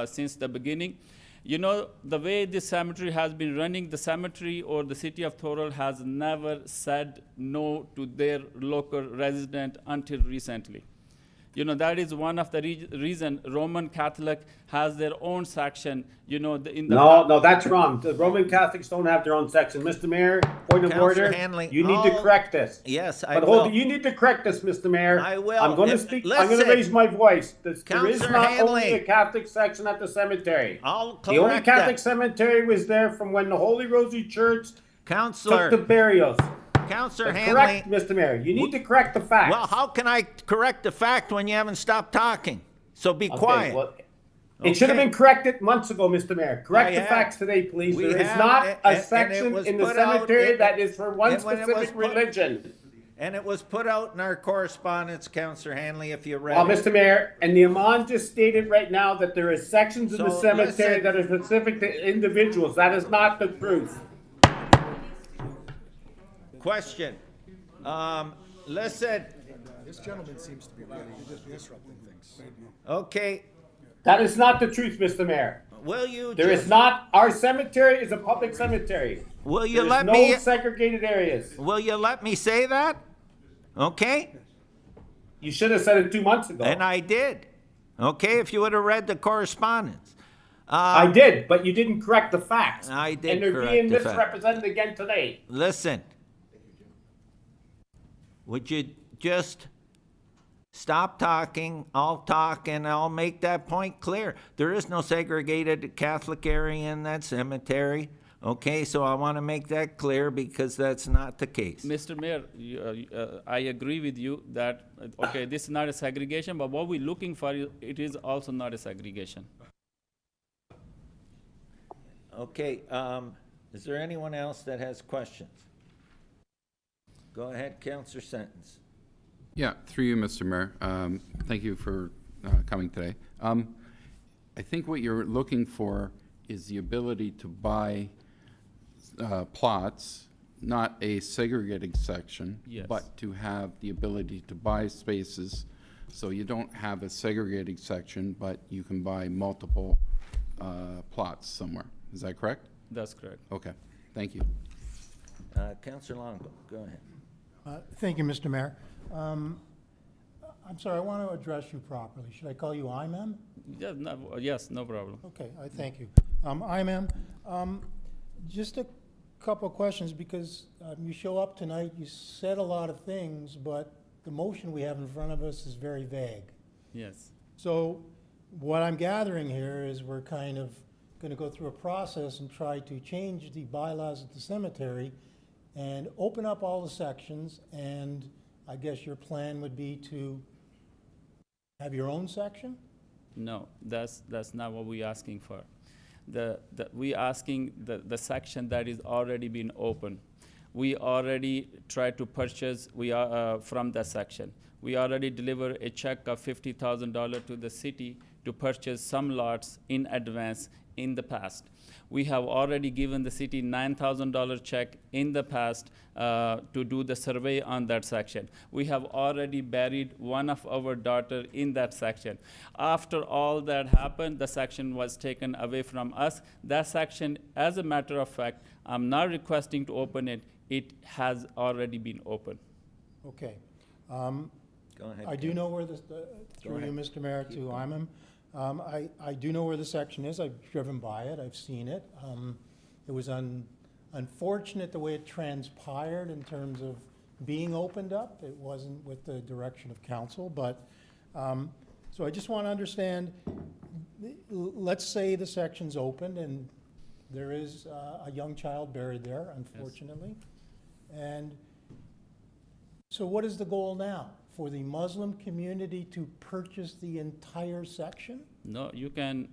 since the beginning. The way this cemetery has been running, the cemetery or the city of Thorold has never said no to their local resident until recently. You know, that is one of the reason Roman Catholic has their own section, you know, No, that's wrong. The Roman Catholics don't have their own section. Mr. Mayor, point of Counselor order. Hanley, You need to correct this. Yes, I But hold will. it, you need to correct this, Mr. Mayor. I will. I'm going to If- speak, I'm going to listen. raise my voice. There is Counselor not Hanley. only a Catholic section at the cemetery. I'll The only correct Catholic that. cemetery was there from when the Holy Rosary Church Counselor, took the burials. Counselor Correct, Hanley. Mr. Mayor. You need to correct the facts. Well, how can I correct the fact when you haven't stopped talking? So be Okay, quiet. well, it should have Okay. been corrected months ago, Mr. Mayor. Correct I the have- facts today, please. we There is have, not and a it section was in the put out cemetery in- that is for one and when it was specific put- religion. And it was put out in our correspondence, Counselor Hanley, if you read Well, it. Mr. Mayor, and the Amman just stated right now that there is sections in the So, cemetery listen. that are specific to individuals. That is not the truth. Question. Listen, This gentleman seems to be really disrupting things. okay, That is not the truth, Mr. Mayor. will you There is just, not, our cemetery is a public cemetery. will you There's let no me, segregated areas. will you let me say that? Okay? You should have said it 2 months ago. And I did. Okay, if you would have read the correspondence. I did, but you didn't correct the facts. I did And they're correct being the facts. misrepresented again today. Listen. Would you just stop talking? I'll talk and I'll make that point clear. There is no segregated Catholic area in that cemetery. Okay, so I want to make that clear because that's not the case. Mr. Mayor, I agree with you that, okay, this is not a segregation, but what we're looking for, it is also not a segregation. Okay, is there anyone else that has questions? Go ahead, Counselor Sentence. Yeah, through you, Mr. Mayor. Thank you for coming today. I think what you're looking for is the ability to buy plots, not a segregated section, Yes. but to have the ability to buy spaces, so you don't have a segregated section, but you can buy multiple plots somewhere. Is that correct? That's correct. Okay, thank you. Counselor Longo, go ahead. Thank you, Mr. Mayor. I'm sorry, I want to address you properly. Should I call you IMM? Yeah, no, yes, no problem. Okay, I thank you. IMM, just a couple of questions, because you show up tonight, you said a lot of things, but the motion we have in front of us is very vague. Yes. So what I'm gathering here is we're kind of going to go through a process and try to change the bylaws at the cemetery and open up all the sections, and I guess your plan would be to have your own section? No, that's not what we're asking for. We asking the section that is already been open. We already tried to purchase from that section. We already delivered a check of $50,000 to the city to purchase some lots in advance in the past. We have already given the city $9,000 check in the past to do the survey on that section. We have already buried one of our daughter in that section. After all that happened, the section was taken away from us. That section, as a matter of fact, I'm not requesting to open it. It has already been opened. Okay. Go ahead. I do know where through you, Mr. Mayor, to Imam. I do know where the section is. I've driven by it. I've seen it. It was unfortunate the way it transpired in terms of being opened up. It wasn't with the direction of council, but, so I just want to understand, let's say the section's opened and there is a young child buried there, unfortunately. And so what is the goal now? For the Muslim community to purchase the entire section? No, you can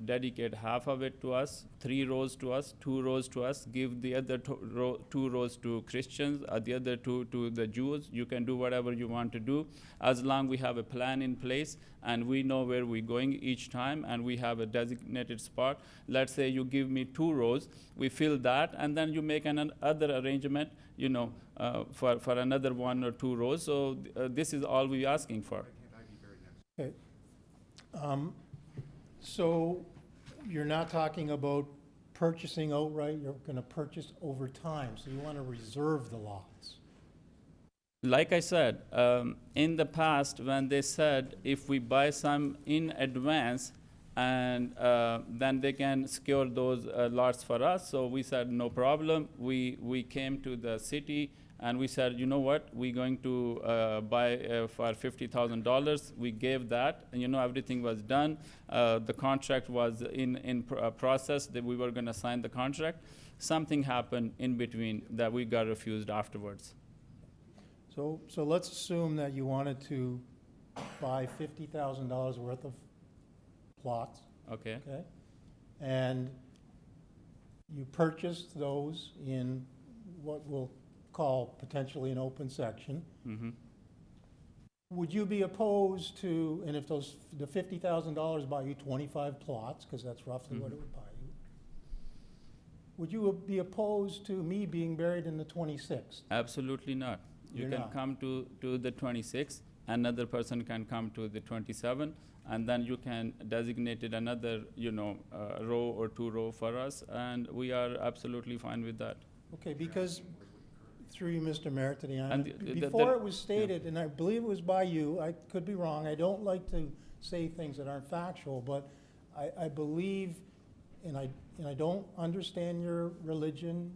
dedicate half of it to us, 3 rows to us, 2 rows to us, give the other 2 rows to Christians, the other 2 to the Jews. You can do whatever you want to do, as long we have a plan in place and we know where we're going each time and we have a designated spot. Let's say you give me 2 rows, we fill that, and then you make another arrangement, you know, for another 1 or 2 rows. So this is all we're asking for. Okay. So you're not talking about purchasing outright, you're going to purchase over time, so you want to reserve the lots. Like I said, in the past, when they said if we buy some in advance, and then they can secure those lots for us, so we said no problem. We came to the city and we said, you know what, we're going to buy for $50,000. We gave that, and everything was done. The contract was in process, that we were going to sign the contract. Something happened in between that we got refused afterwards. So let's assume that you wanted to buy $50,000 worth of plots, Okay. okay? And you purchased those in what we'll call potentially an open section. Mm-hmm. Would you be opposed to, and if the $50,000 buy you 25 plots, because that's roughly what it would buy you, would you be opposed to me being buried in the 26th? Absolutely not. You You're can not. come to the 26th, another person can come to the 27th, and then you can designate it another, row or 2 row for us, and we are absolutely fine with that. Okay, because, through you, Mr. Mayor, to the And end, the- before it was stated, and I believe it was by you, I could be wrong, I don't like to say things that aren't factual, but I believe, and I don't understand your religion,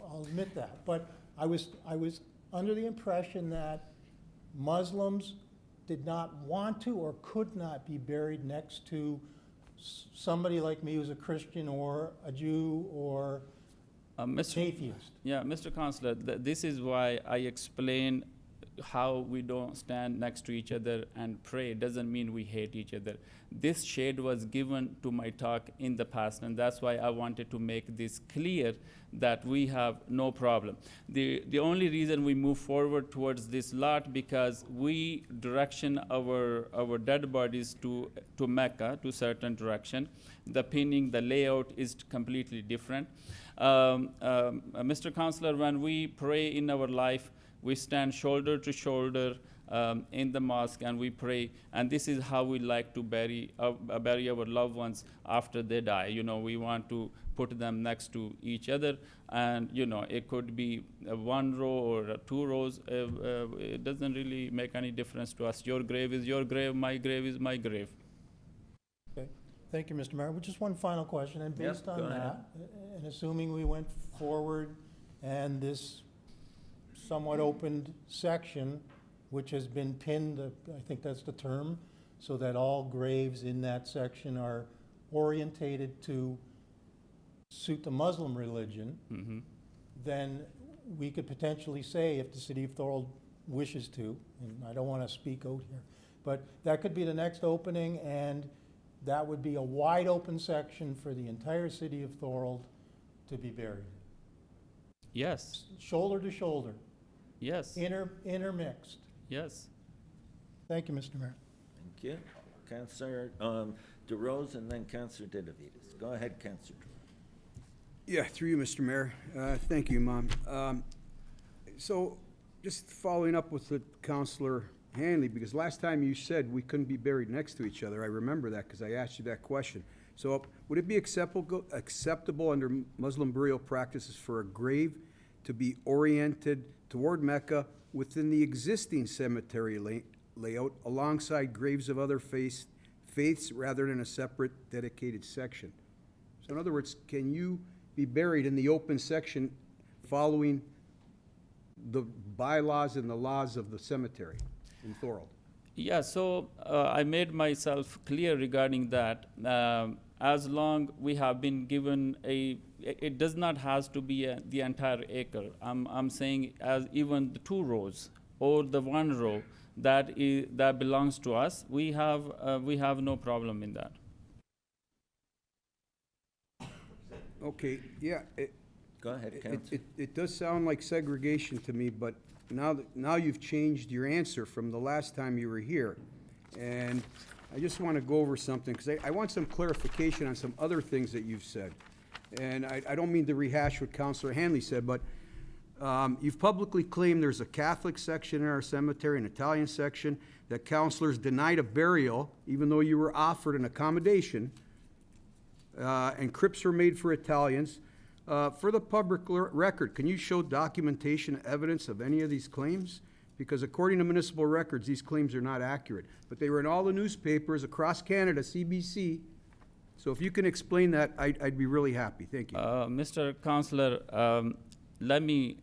I'll admit that, but I was under the impression that Muslims did not want to or could not be buried next to somebody like me who's a Christian or a Jew or Mr. atheist. Yeah, Mr. Counselor, this is why I explain how we don't stand next to each other and pray. Doesn't mean we hate each other. This shade was given to my talk in the past, and that's why I wanted to make this clear that we have no problem. The only reason we move forward towards this lot because we direction our dead bodies to Mecca, to certain direction. The pinning, the layout is completely different. Mr. Counselor, when we pray in our life, we stand shoulder to shoulder in the mosque and we pray, and this is how we like to bury our loved ones after they die. We want to put them next to each other, and it could be 1 row or 2 rows. It doesn't really make any difference to us. Your grave is your grave, my grave is my grave. Okay, thank you, Mr. Mayor. Just one final question, and Yep, based go on ahead. that, and assuming we went forward and this somewhat opened section, which has been pinned, I think that's the term, so that all graves in that section are orientated to suit the Muslim religion, Mm-hmm. then we could potentially say, if the city of Thorold wishes to, and I don't want to speak out here, but that could be the next opening, and that would be a wide open section for the entire city of Thorold to be buried. Yes, Shoulder to shoulder, yes, intermixed. yes. Thank you, Mr. Mayor. Thank you. Councillor DeRose and then Councillor Ditavides. Go ahead, Councillor DeRose. Yeah, through you, Mr. Mayor. Thank you, Mom. So, just following up with the Councillor Hanley, because last time you said we couldn't be buried next to each other. I remember that because I asked you that question. So, would it be acceptable under Muslim burial practices for a grave to be oriented toward Mecca within the existing cemetery layout alongside graves of other faiths rather than a separate dedicated section? So in other words, can you be buried in the open section following the bylaws and the laws of the cemetery in Thorold? Yeah, so I made myself clear regarding that. As long we have been given it does not have to be the entire acre. I'm saying as even the 2 rows or the 1 row that belongs to us, we have no problem in that. Okay, yeah, Go ahead, Councillor. it does sound like segregation to me, but now you've changed your answer from the last time you were here. And I just want to go over something, because I want some clarification on some other things that you've said. And I don't mean to rehash what Councillor Hanley said, but you've publicly claimed there's a Catholic section in our cemetery, an Italian section, that councillors denied a burial, even though you were offered an accommodation, and crypts were made for Italians. For the public record, can you show documentation, evidence of any of these claims? because according to municipal records, these claims are not accurate. But they were in all the newspapers across Canada, CBC. So if you can explain that, I'd be really happy. Thank you. Mr. Counselor, let me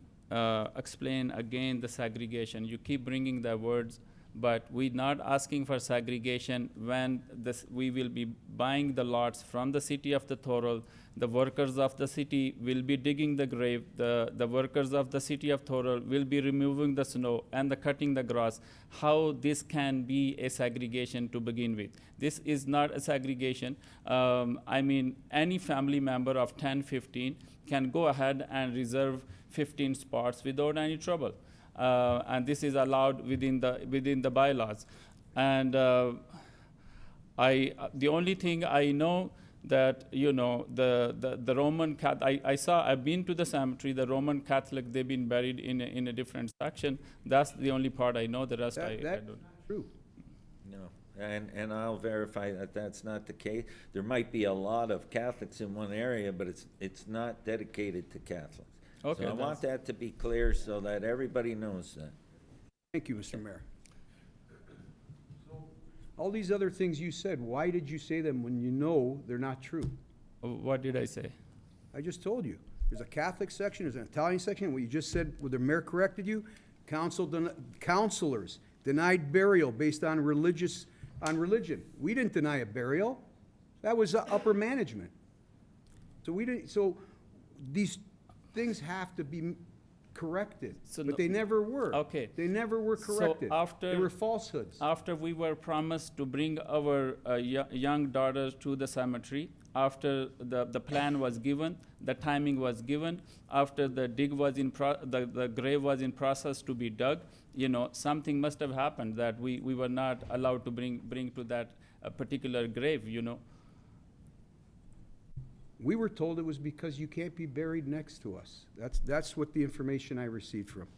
explain again the segregation. You keep bringing the words, but we're not asking for segregation when we will be buying the lots from the city of the Thorold. The workers of the city will be digging the grave. The workers of the city of Thorold will be removing the snow and cutting the grass. How this can be a segregation to begin with? This is not a segregation. I mean, any family member of 10, 15 can go ahead and reserve 15 spots without any trouble. And this is allowed within the bylaws. And the only thing I know that, you know, the Roman Catholic, I've been to the cemetery, the Roman Catholic, they've been buried in a different section. That's the only part I know. The rest I don't. True. No, and I'll verify that that's not the case. There might be a lot of Catholics in one area, but it's not dedicated to Catholics. Okay, So I want that to be clear so that everybody knows that. Thank you, Mr. Mayor. All these other things you said, why did you say them when you know they're not true? What did I say? I just told you. There's a Catholic section, there's an Italian section. What you just said, where the mayor corrected you, counselors denied burial based on religion. We didn't deny a burial. That was upper management. So these things have to be corrected, but they never were. Okay. They never were corrected. They were falsehoods. After we were promised to bring our young daughters to the cemetery, after the plan was given, the timing was given, after the grave was in process to be dug, you know, something must have happened that we were not allowed to bring to that particular grave, you know. We were told it was because you can't be buried next to us. That's what the information I received from.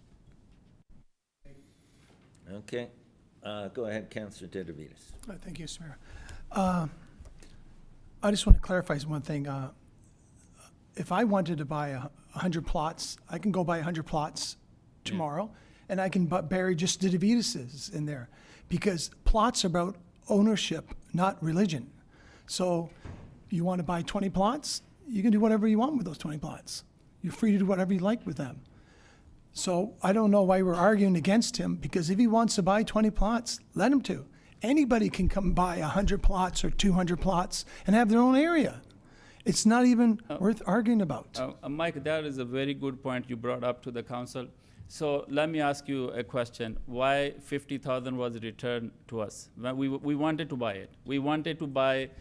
Okay. Go ahead, Councillor Ditavides. Thank you, Mr. Mayor. I just want to clarify one thing. If I wanted to buy 100 plots, I can go buy 100 plots tomorrow, and I can bury just Ditavides in there, because plots are about ownership, not religion. So you want to buy 20 plots, you can do whatever you want with those 20 plots. You're free to do whatever you like with them. So I don't know why we're arguing against him, because if he wants to buy 20 plots, let him to. Anybody can come buy 100 plots or 200 plots and have their own area. It's not even worth arguing about. Mike, that is a very good point you brought up to the council. So let me ask you a question. Why 50,000 was returned to us? When we wanted to buy it. We wanted to buy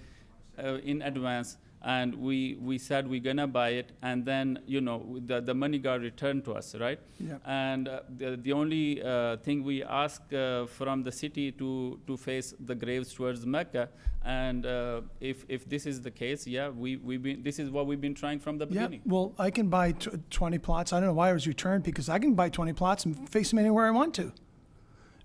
in advance, and we said we're gonna buy it, and then, you know, the money got returned to us, right? Yeah. And the only thing we ask from the city to face the graves towards Mecca, and if this is the case, yeah, this is what we've been trying from the Yeah, beginning. well, I can buy 20 plots. I don't know why it was returned, because I can buy 20 plots and face them anywhere I want to.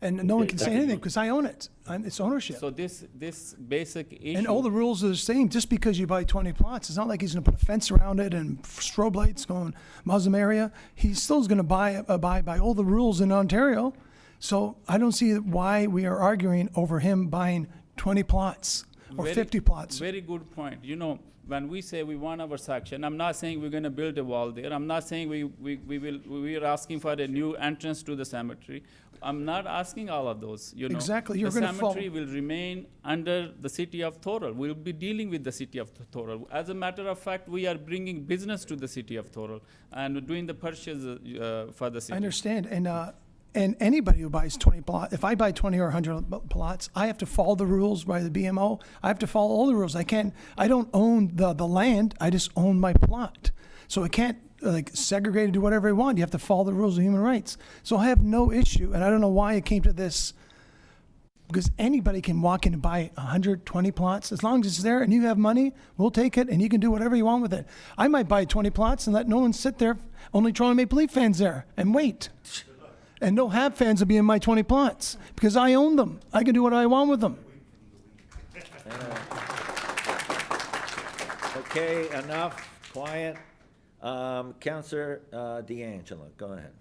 And no one can say anything, because I own it. It's ownership. So this basic issue. And all the rules are the same. Just because you buy 20 plots, it's not like he's going to put a fence around it and strobe lights going Muslim area. He still is going to abide by all the rules in Ontario. So I don't see why we are arguing over him buying 20 plots or 50 plots. Very good point. You know, when we say we want our section, I'm not saying we're going to build a wall there. I'm not saying we are asking for a new entrance to the cemetery. I'm not asking all of those. You know, Exactly. You're the going to follow. cemetery will remain under the city of Thorold. We'll be dealing with the city of Thorold. As a matter of fact, we are bringing business to the city of Thorold and doing the purchase for the city. I understand. And anybody who buys 20 plots, if I buy 20 or 100 plots, I have to follow the rules by the BMO. I have to follow all the rules. I don't own the land. I just own my plot. So I can't segregate and do whatever I want. You have to follow the rules of human rights. So I have no issue. And I don't know why it came to this, because anybody can walk in and buy 120 plots. As long as it's there and you have money, we'll take it, and you can do whatever you want with it. I might buy 20 plots and let no one sit there, only Toronto Maple Leaf fans there, and wait. And no Hab fans will be in my 20 plots, because I own them. I can do what I want with them. Okay, enough, quiet. Councillor D'Angelo, go ahead.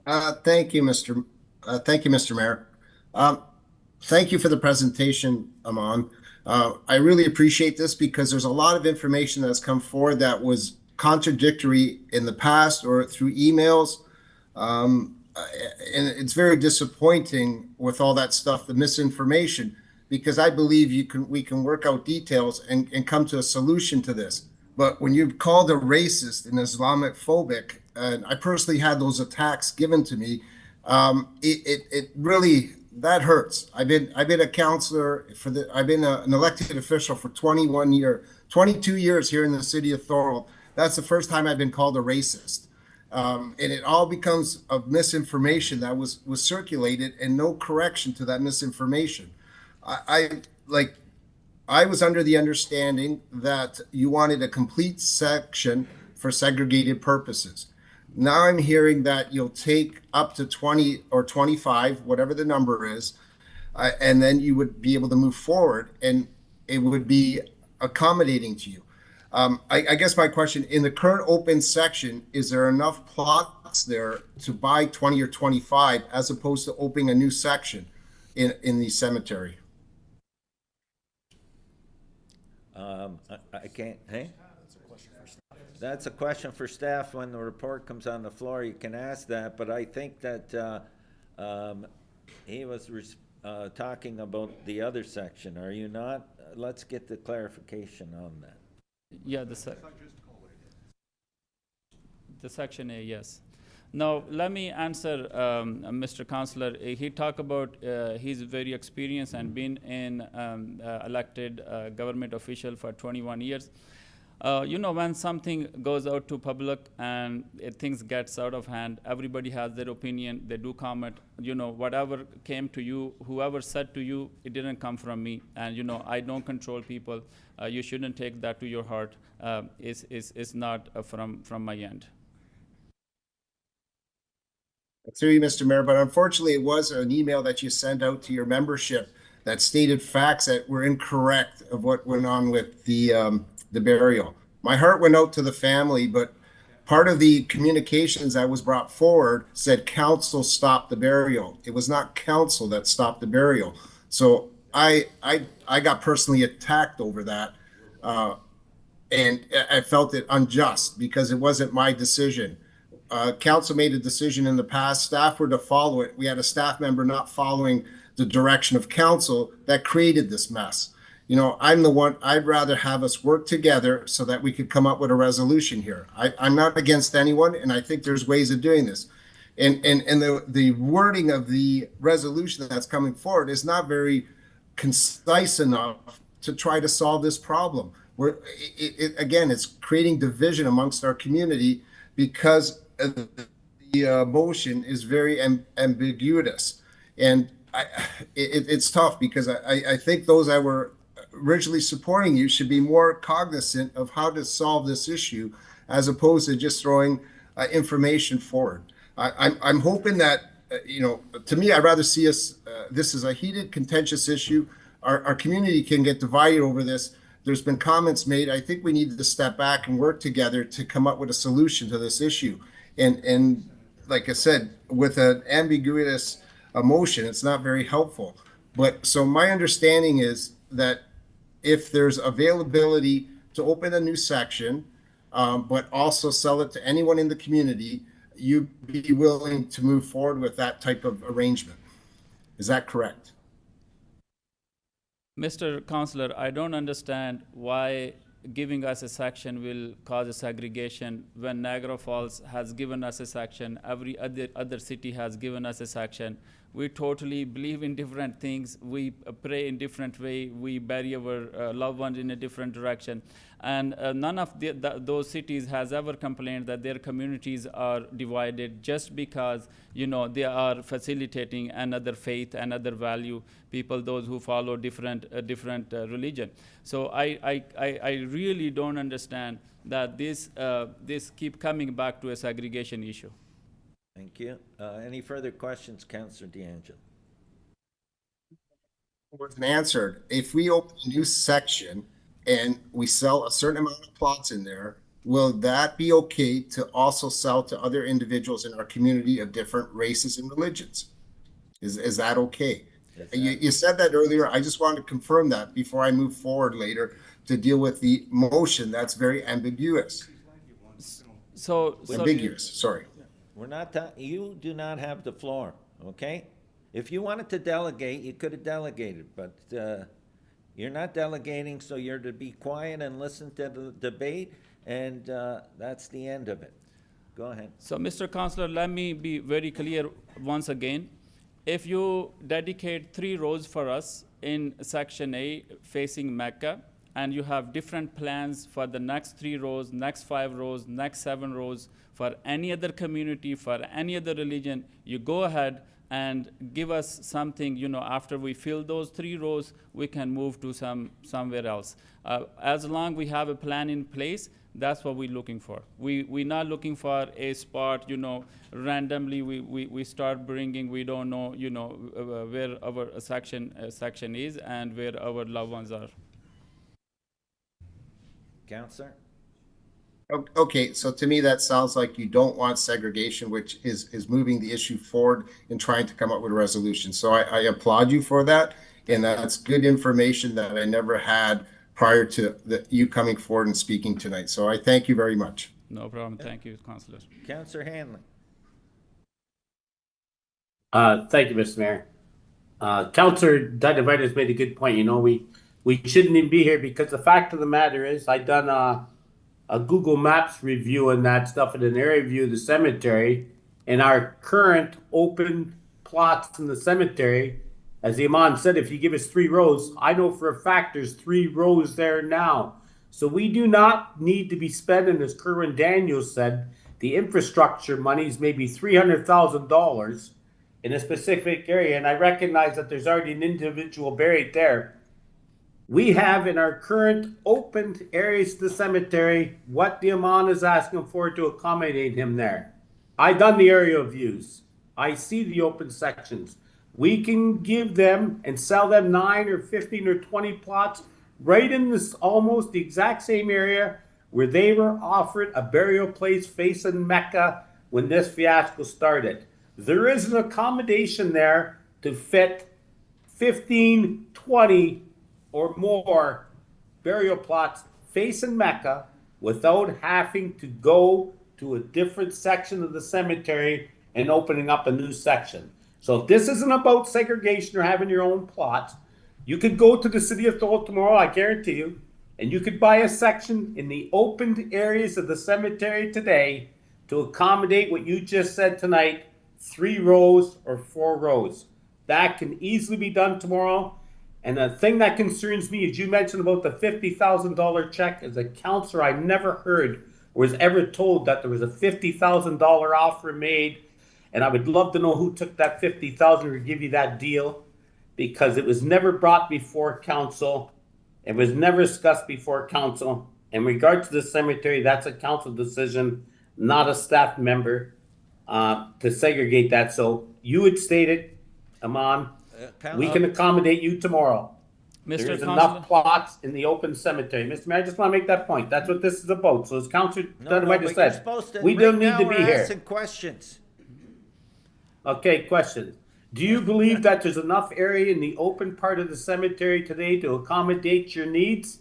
Thank you, Mr. Mayor. Um, Thank you for the presentation, Amon. I really appreciate this because there's a lot of information that's come forward that was contradictory in the past or through emails. And it's very disappointing with all that stuff, the misinformation, because I believe we can work out details and come to a solution to this. But when you've called a racist and Islamic phobic, and I personally had those attacks given to me, it really that hurts. I've been a counselor I've been an elected official for 22 years here in the city of Thorold. That's the first time I've been called a racist. And it all becomes of misinformation that was circulated and no correction to that misinformation. I like I was under the understanding that you wanted a complete section for segregated purposes. Now I'm hearing that you'll take up to 20 or 25, whatever the number is, and then you would be able to move forward and it would be accommodating to you. I guess my question, in the current open section, is there enough plots there to buy 20 or 25 as opposed to opening a new section in the cemetery? I can't, hey? That's a question for staff. When the report comes on the floor, you can ask that, but I think that he was talking about the other section, are you not? Let's get the clarification on that. Yeah, the section A, yes. Now, let me answer Mr. Councillor. He talked about he's very experienced and been in elected government official for 21 years. You know, when something goes out to public and things gets out of hand, everybody has their opinion, they do comment. You know, whatever came to you, whoever said to you, it didn't come from me. And, you know, I don't control people. You shouldn't take that to your heart. It's not from my end. Through you, Mr. Mayor, but unfortunately it was an email that you sent out to your membership that stated facts that were incorrect of what went on with the burial. My heart went out to the family, but part of the communications that was brought forward said council stopped the burial. It was not council that stopped the burial. So I got personally attacked over that. And I felt it unjust because it wasn't my decision. Council made a decision in the past, staff were to follow it. We had a staff member not following the direction of council that created this mess. You know, I'm the one, I'd rather have us work together so that we could come up with a resolution here. I'm not against anyone, and I think there's ways of doing this. And the wording of the resolution that's coming forward is not very concise enough to try to solve this problem. Again, it's creating division amongst our community because the motion is very ambiguous, and it's tough because I think those that were originally supporting you should be more cognizant of how to solve this issue as opposed to just throwing information forward. I'm hoping that you know, to me, I'd rather see us. This is a heated, contentious issue. Our community can get divided over this. There's been comments made. I think we need to step back and work together to come up with a solution to this issue. And like I said, with an ambiguous emotion, it's not very helpful. But so my understanding is that if there's availability to open a new section, but also sell it to anyone in the community, you'd be willing to move forward with that type of arrangement. Is that correct? Mr. Councillor, I don't understand why giving us a section will cause a segregation when Niagara Falls has given us a section, every other city has given us a section. We totally believe in different things. We pray in different way. We bury our loved ones in a different direction. And none of those cities has ever complained that their communities are divided just because, you know, they are facilitating another faith, another value, people, those who follow different religion. So I really don't understand that this keep coming back to a segregation issue. Thank you. Any further questions, Councillor DeAngelo? Wasn't answered. If we open a new section and we sell a certain amount of plots in there, will that be okay to also sell to other individuals in our community of different races and religions? Is that okay? You said that earlier. I just wanted to confirm that before I move forward later to deal with the motion that's very ambiguous. Ambiguous, sorry. We're not, you do not have the floor, okay? If you wanted to delegate, you could have delegated, but you're not delegating, so you're to be quiet and listen to the debate, and that's the end of it. Go ahead. So, Mr. Councillor, let me be very clear once again. If you dedicate 3 rows for us in Section A facing Mecca, and you have different plans for the next 3 rows, next 5 rows, next 7 rows, for any other community, for any other religion, you go ahead and give us something, after we fill those 3 rows, we can move to somewhere else. As long we have a plan in place, that's what we're looking for. We're not looking for a spot, randomly we start bringing, we don't know, where our section is and where our loved ones are. Counselor? Okay, so to me, that sounds like you don't want segregation, which is moving the issue forward and trying to come up with a resolution. So I applaud you for that, and that's good information that I never had prior to you coming forward and speaking tonight. So I thank you very much. No problem. Thank you, Councillor. Counselor Hanley? Thank you, Mr. Mayor. Councillor Dinovitis made a good point. We shouldn't even be here because the fact of the matter is I done a Google Maps review and that stuff in an area view of the cemetery, and our current open plots in the cemetery, as the Imam said, if you give us 3 rows, I know for a fact there's 3 rows there now. So we do not need to be spending, as Kerwin Daniels said, the infrastructure monies, maybe $300,000 in a specific area. And I recognize that there's already an individual buried there. We have in our current opened areas of the cemetery what the Imam is asking for to accommodate him there. I done the aerial views. I see the open sections. We can give them and sell them 9 or 15 or 20 plots right in this almost the exact same area where they were offered a burial place facing Mecca when this fiasco started. There is an accommodation there to fit 15, 20 or more burial plots facing Mecca without having to go to a different section of the cemetery and opening up a new section. So if this isn't about segregation or having your own plot, you could go to the city of Thorold tomorrow, I guarantee you, and you could buy a section in the opened areas of the cemetery today to accommodate what you just said tonight, 3 rows or 4 rows. That can easily be done tomorrow. And the thing that concerns me is you mentioned about the $50,000 check. As a counselor, I never heard or was ever told that there was a $50,000 offer made. And I would love to know who took that $50,000 to give you that deal, because it was never brought before council. It was never discussed before council. In regard to the cemetery, that's a council decision, not a staff member, to segregate that. So you had stated, Amon, we can accommodate you tomorrow. There's enough plots in the open cemetery. Mr. Mayor, I just want to make that point. That's what this is about. So as Councilor Dunaway said, we don't need to be here. Questions. Okay, question. Do you believe that there's enough area in the open part of the cemetery today to accommodate your needs?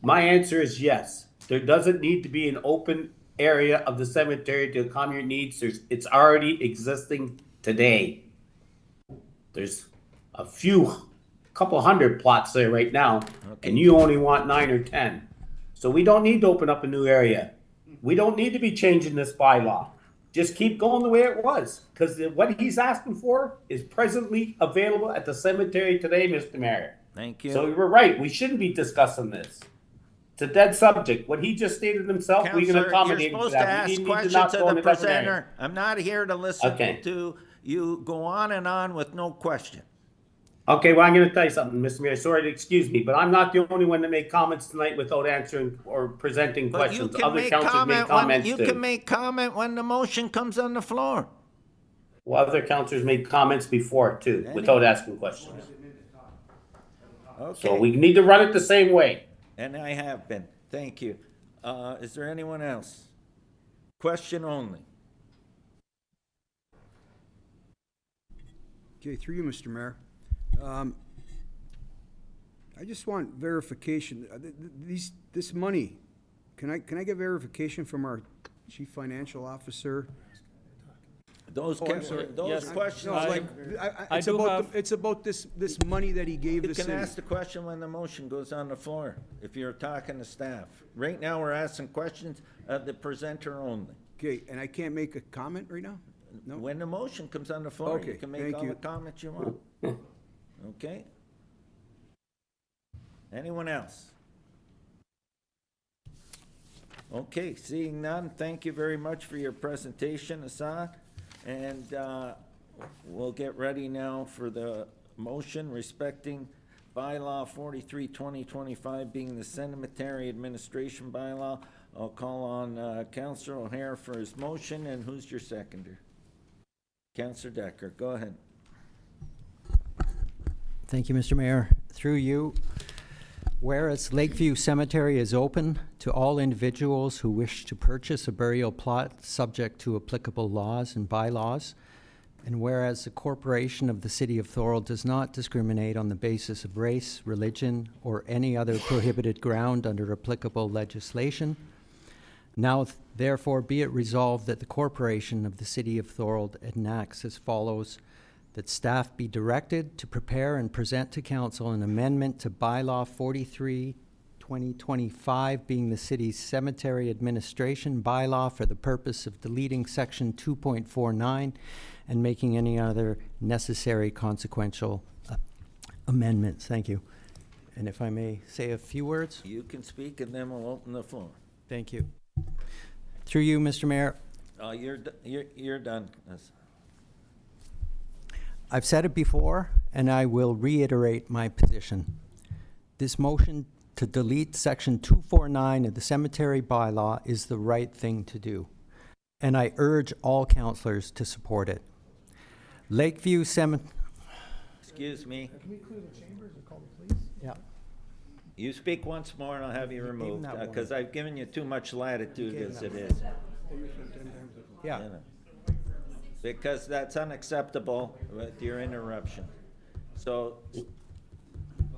My answer is yes. There doesn't need to be an open area of the cemetery to accommodate your needs. It's already existing today. There's a couple hundred plots there right now, and you only want 9 or 10. So we don't need to open up a new area. We don't need to be changing this bylaw. Just keep going the way it was, because what he's asking for is presently available at the cemetery today, Mr. Mayor. Thank you. So you were right. We shouldn't be discussing this. It's a dead subject. What he just stated himself, we can accommodate you're supposed that. to ask questions of the presenter. I'm not here to listen to you go on and on with no question. Okay, well, I'm going to tell you something, Mr. Mayor. Sorry to excuse me, but I'm not the only one that made comments tonight without answering or presenting questions. Other councilors made comments too. You can make comment when the motion comes on the floor. Well, other councilors made comments before too, without asking questions. Okay. So we need to run it the same way. And I have been. Thank you. Is there anyone else? Question only. Okay, through you, Mr. Mayor. I just want verification. This money, can I get verification from our chief financial officer? Those Oh, I'm sorry. those Yes. questions. No, like, I it's do about, have- it's about this money that he gave You the can city. ask the question when the motion goes on the floor, if you're talking to staff. Right now, we're asking questions of the presenter only. Okay, and I can't make a comment right now? No? When the motion comes on the floor, you Okay, can make thank all you. the comments you want. Okay? Anyone else? Okay, seeing none, thank you very much for your presentation, Assad. And we'll get ready now for the motion respecting bylaw 43/2025 being the cemetery administration bylaw. I'll call on Councillor O'Hare for his motion, and who's your seconder? Councillor Decker, go ahead. Thank you, Mr. Mayor. Through you, whereas Lakeview Cemetery is open to all individuals who wish to purchase a burial plot subject to applicable laws and bylaws, and whereas the corporation of the City of Thorold does not discriminate on the basis of race, religion, or any other prohibited ground under applicable legislation, now therefore be it resolved that the corporation of the City of Thorold enacts as follows: that staff be directed to prepare and present to council an amendment to bylaw 43/2025 being the city's cemetery administration bylaw for the purpose of deleting section 2.49 and making any other necessary consequential amendments. Thank you. And if I may say a few words? You can speak, and then we'll open the floor. Thank you. Through you, Mr. Mayor, You're done. I've said it before, and I will reiterate my position. This motion to delete section 249 of the cemetery bylaw is the right thing to do, and I urge all councillors to support it. Lakeview Cemetery. Excuse me. Can we clear the chambers or call the police? Yeah. You speak once more, and I'll have you Give him removed, that one. because I've given you too much latitude Gave him as that it one. is. Yeah. You know. Because that's unacceptable with your interruption. So, go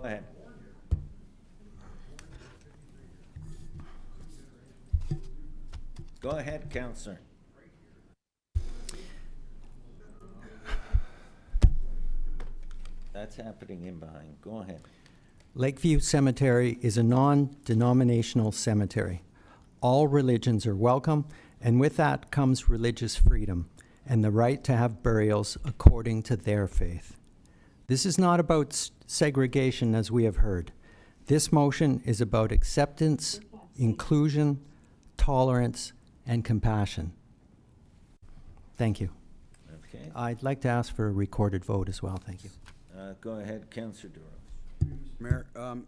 ahead. Go ahead, Counselor. That's happening in behind. Go ahead. Lakeview Cemetery is a non-denominational cemetery. All religions are welcome, and with that comes religious freedom and the right to have burials according to their faith. This is not about segregation, as we have heard. This motion is about acceptance, inclusion, tolerance, and compassion. Thank you. Okay. I'd like to ask for a recorded vote as well. Thank you. Go ahead, Councillor Thorold. Mayor,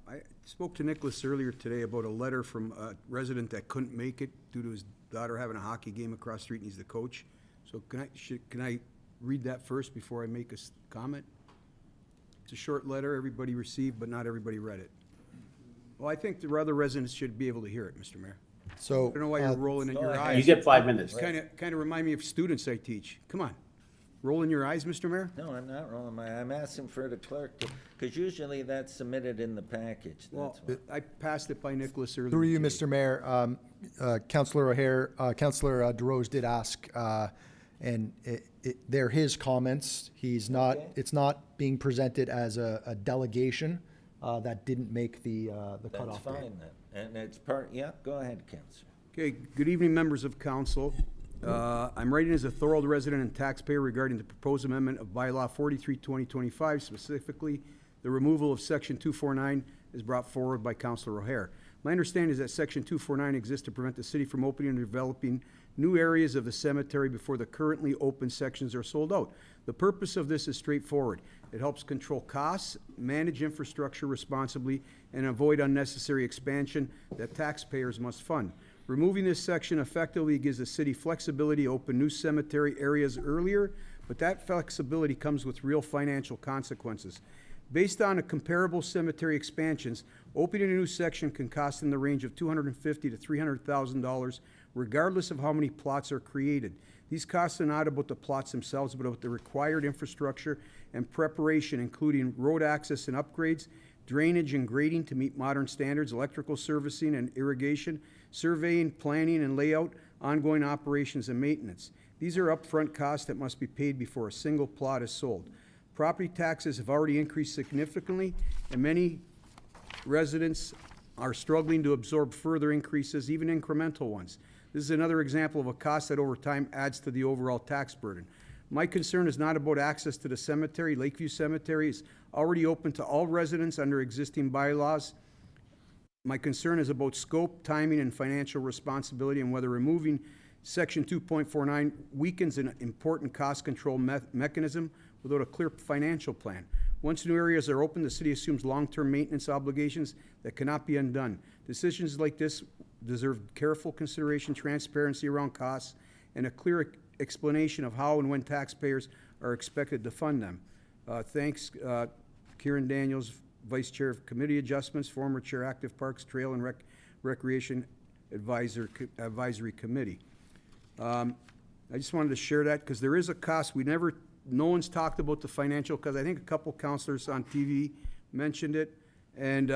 I spoke to Nicholas earlier today about a letter from a resident that couldn't make it due to his daughter having a hockey game across the street, and he's the coach. So can I read that first before I make a comment? It's a short letter everybody received, but not everybody read it. Well, I think the other residents should be able to hear it, Mr. Mayor. So, I don't know why you're rolling in go your ahead. eyes. You get 5 minutes. Kind of remind me of students I teach. Come on. Roll in your eyes, Mr. Mayor? No, I'm not rolling my, I'm asking for the clerk to, because usually that's submitted in the package. Well, That's why. I passed it by Nicholas earlier. through you, today. Mr. Mayor, Councillor O'Hare, Councillor DeRose did ask, and they're his comments. He's not, Okay. it's not being presented as a delegation that didn't make the That's cutoff date. fine then. And it's part, yeah, go ahead, Councillor. Okay, good evening, members of council. I'm writing as a Thorold resident and taxpayer regarding the proposed amendment of bylaw 43/2025, specifically the removal of section 249 is brought forward by Councilor O'Hare. My understanding is that section 249 exists to prevent the city from opening and developing new areas of the cemetery before the currently open sections are sold out. The purpose of this is straightforward. It helps control costs, manage infrastructure responsibly, and avoid unnecessary expansion that taxpayers must fund. Removing this section effectively gives the city flexibility to open new cemetery areas earlier, but that flexibility comes with real financial consequences. Based on a comparable cemetery expansions, opening a new section can cost in the range of $250,000 to $300,000, regardless of how many plots are created. These costs are not about the plots themselves, but about the required infrastructure and preparation, including road access and upgrades, drainage and grading to meet modern standards, electrical servicing and irrigation, surveying, planning and layout, ongoing operations and maintenance. These are upfront costs that must be paid before a single plot is sold. Property taxes have already increased significantly, and many residents are struggling to absorb further increases, even incremental ones. This is another example of a cost that over time adds to the overall tax burden. My concern is not about access to the cemetery. Lakeview Cemetery is already open to all residents under existing bylaws. My concern is about scope, timing, and financial responsibility, and whether removing Section 2.49 weakens an important cost control mechanism without a clear financial plan. Once new areas are open, the city assumes long-term maintenance obligations that cannot be undone. Decisions like this deserve careful consideration, transparency around costs, and a clear explanation of how and when taxpayers are expected to fund them. Thanks, Kieran Daniels, Vice Chair of Committee Adjustments, former Chair Active Parks, Trail and Recreation Advisory Committee. I just wanted to share that because there is a cost. No one's talked about the financial, because I think a couple councilors on TV mentioned it. And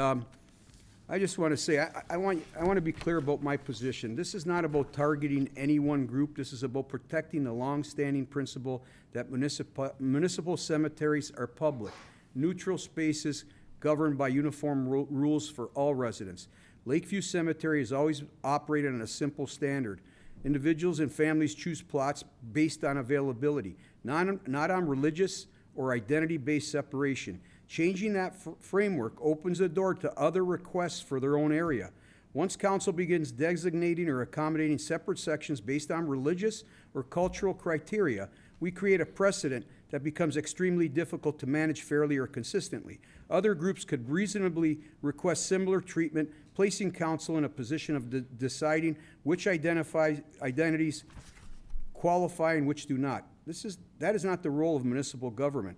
I just want to say, I want to be clear about my position. This is not about targeting any one group. This is about protecting the long-standing principle that municipal cemeteries are public, neutral spaces governed by uniform rules for all residents. Lakeview Cemetery has always operated on a simple standard. Individuals and families choose plots based on availability, not on religious or identity-based separation. Changing that framework opens the door to other requests for their own area. Once council begins designating or accommodating separate sections based on religious or cultural criteria, we create a precedent that becomes extremely difficult to manage fairly or consistently. Other groups could reasonably request similar treatment, placing council in a position of deciding which identities qualify and which do not. That is not the role of municipal government.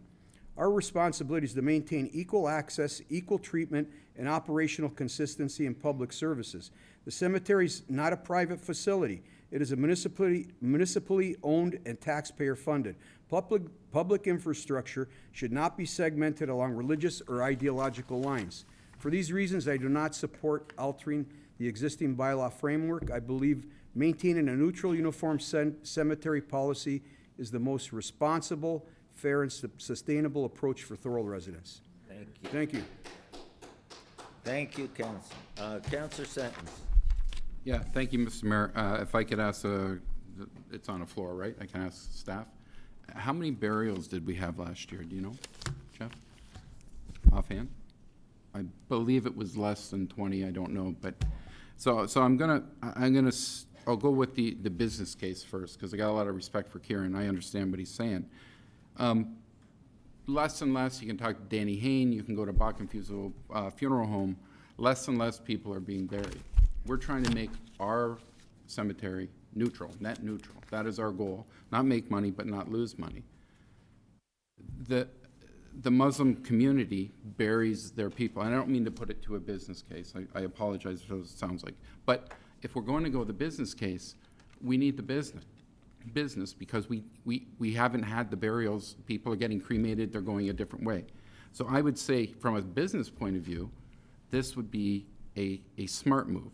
Our responsibility is to maintain equal access, equal treatment, and operational consistency in public services. The cemetery is not a private facility. It is a municipally owned and taxpayer funded. Public infrastructure should not be segmented along religious or ideological lines. For these reasons, I do not support altering the existing bylaw framework. I believe maintaining a neutral, uniform cemetery policy is the most responsible, fair, and sustainable approach for Thorold residents. Thank you. Thank you. Thank you, Council. Councilor Sentence. Yeah, thank you, Mr. Mayor. If I could ask, it's on the floor, right? I can ask staff. How many burials did we have last year? Do you know, Jeff? Offhand? I believe it was less than 20. I don't know, but so I'll go with the business case first, because I got a lot of respect for Kieran. I understand what he's saying. Less and less, you can talk to Danny Hain, you can go to Bockenfusel Funeral Home, less and less people are being buried. We're trying to make our cemetery neutral, net neutral. That is our goal. Not make money, but not lose money. The Muslim community buries their people, and I don't mean to put it to a business case. I apologize if it sounds like, but if we're going to go the business case, we need the business because we haven't had the burials. People are getting cremated, they're going a different way. So I would say from a business point of view, this would be a smart move.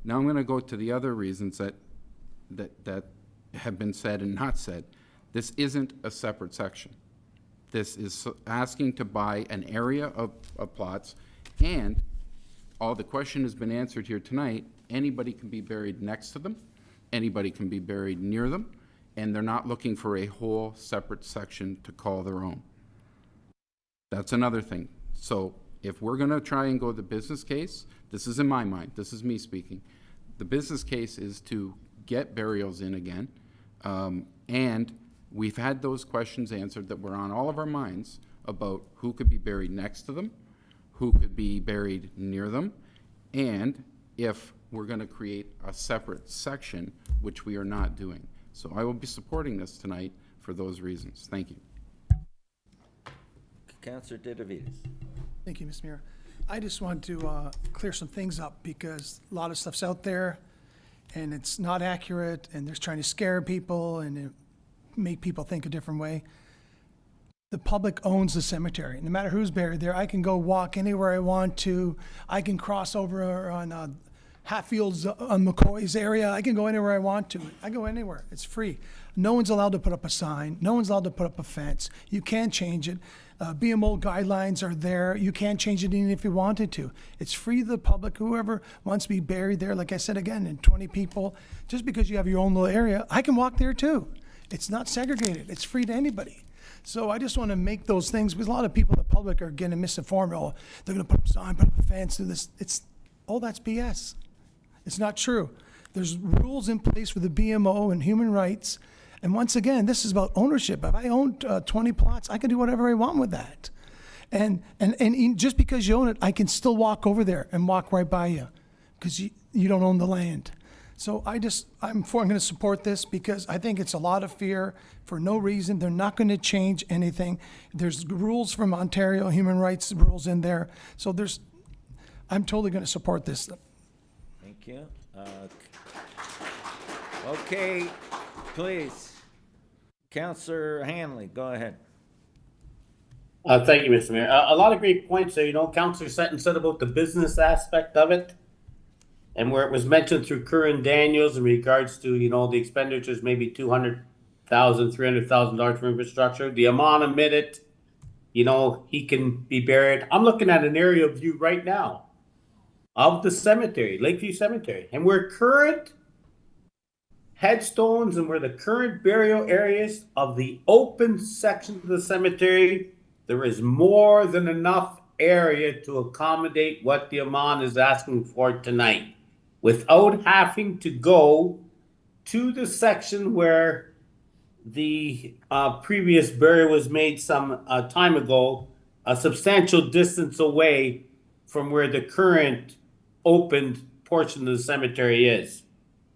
Now I'm going to go to the other reasons that have been said and not said. This isn't a separate section. This is asking to buy an area of plots, and all the question has been answered here tonight. Anybody can be buried next to them, anybody can be buried near them, and they're not looking for a whole separate section to call their own. That's another thing. So if we're gonna try and go the business case, this is in my mind, this is me speaking, the business case is to get burials in again, and we've had those questions answered that were on all of our minds about who could be buried next to them, who could be buried near them, and if we're going to create a separate section, which we are not doing. So I will be supporting this tonight for those reasons. Thank you. Councillor Ditavides. Thank you, Mr. Mayor. I just want to clear some things up because a lot of stuff's out there and it's not accurate and they're trying to scare people and make people think a different way. The public owns the cemetery. No matter who's buried there, I can go walk anywhere I want to. I can cross over on Hatfields on McCoy's area. I can go anywhere I want to. I go anywhere. It's free. No one's allowed to put up a sign. No one's allowed to put up a fence. You can't change it. BMO guidelines are there. You can't change it even if you wanted to. It's free to the public. Whoever wants to be buried there, like I said again, in 20 people, just because you have your own little area, I can walk there too. It's not segregated. It's free to anybody. So I just want to make those things, because a lot of people in the public are getting misinformed. Oh, they're going to put up a sign, put up a fence, do this. That's BS. It's not true. There's rules in place for the BMO and human rights. And once again, this is about ownership. If I own 20 plots, I can do whatever I want with that. And just because you own it, I can still walk over there and walk right by you because you don't own the land. So I'm going to support this because I think it's a lot of fear for no reason. They're not going to change anything. There's rules from Ontario, human rights rules in there. So I'm totally going to support this. Thank you. Okay, please. Councillor Hanley, go ahead. Thank you, Mr. Mayor. A lot of great points there. Councillor Sutton said about the business aspect of it. And where it was mentioned through Curran Daniels in regards to, the expenditures, maybe $200,000, $300,000 for infrastructure. The amount admitted, he can be buried. I'm looking at an aerial view right now of the cemetery, Lakeview Cemetery. And where current headstones and where the current burial areas of the open section of the cemetery, there is more than enough area to accommodate what the Amman is asking for tonight, without having to go to the section where the previous burial was made some time ago, a substantial distance away from where the current opened portion of the cemetery is.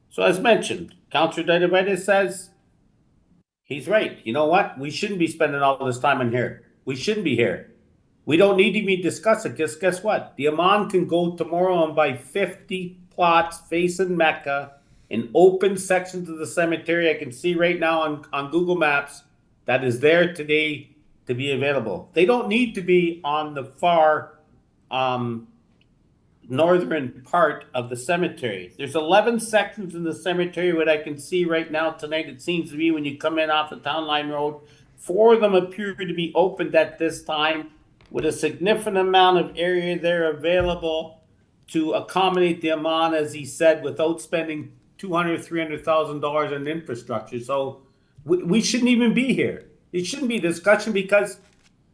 So as mentioned, Councillor Ditavides says he's right. You know what? We shouldn't be spending all this time in here. We shouldn't be here. We don't need to be discussing it. Guess what? The Amman can go tomorrow and buy 50 plots facing Mecca in open sections of the cemetery. I can see right now on Google Maps that is there today to be available. They don't need to be on the far northern part of the cemetery. There's 11 sections in the cemetery, what I can see right now tonight. It seems to be when you come in off the Town Line Road, 4 of them appear to be opened at this time with a significant amount of area there available to accommodate the Amman, as he said, without spending $200,000, $300,000 in infrastructure. So we shouldn't even be here. It shouldn't be a discussion because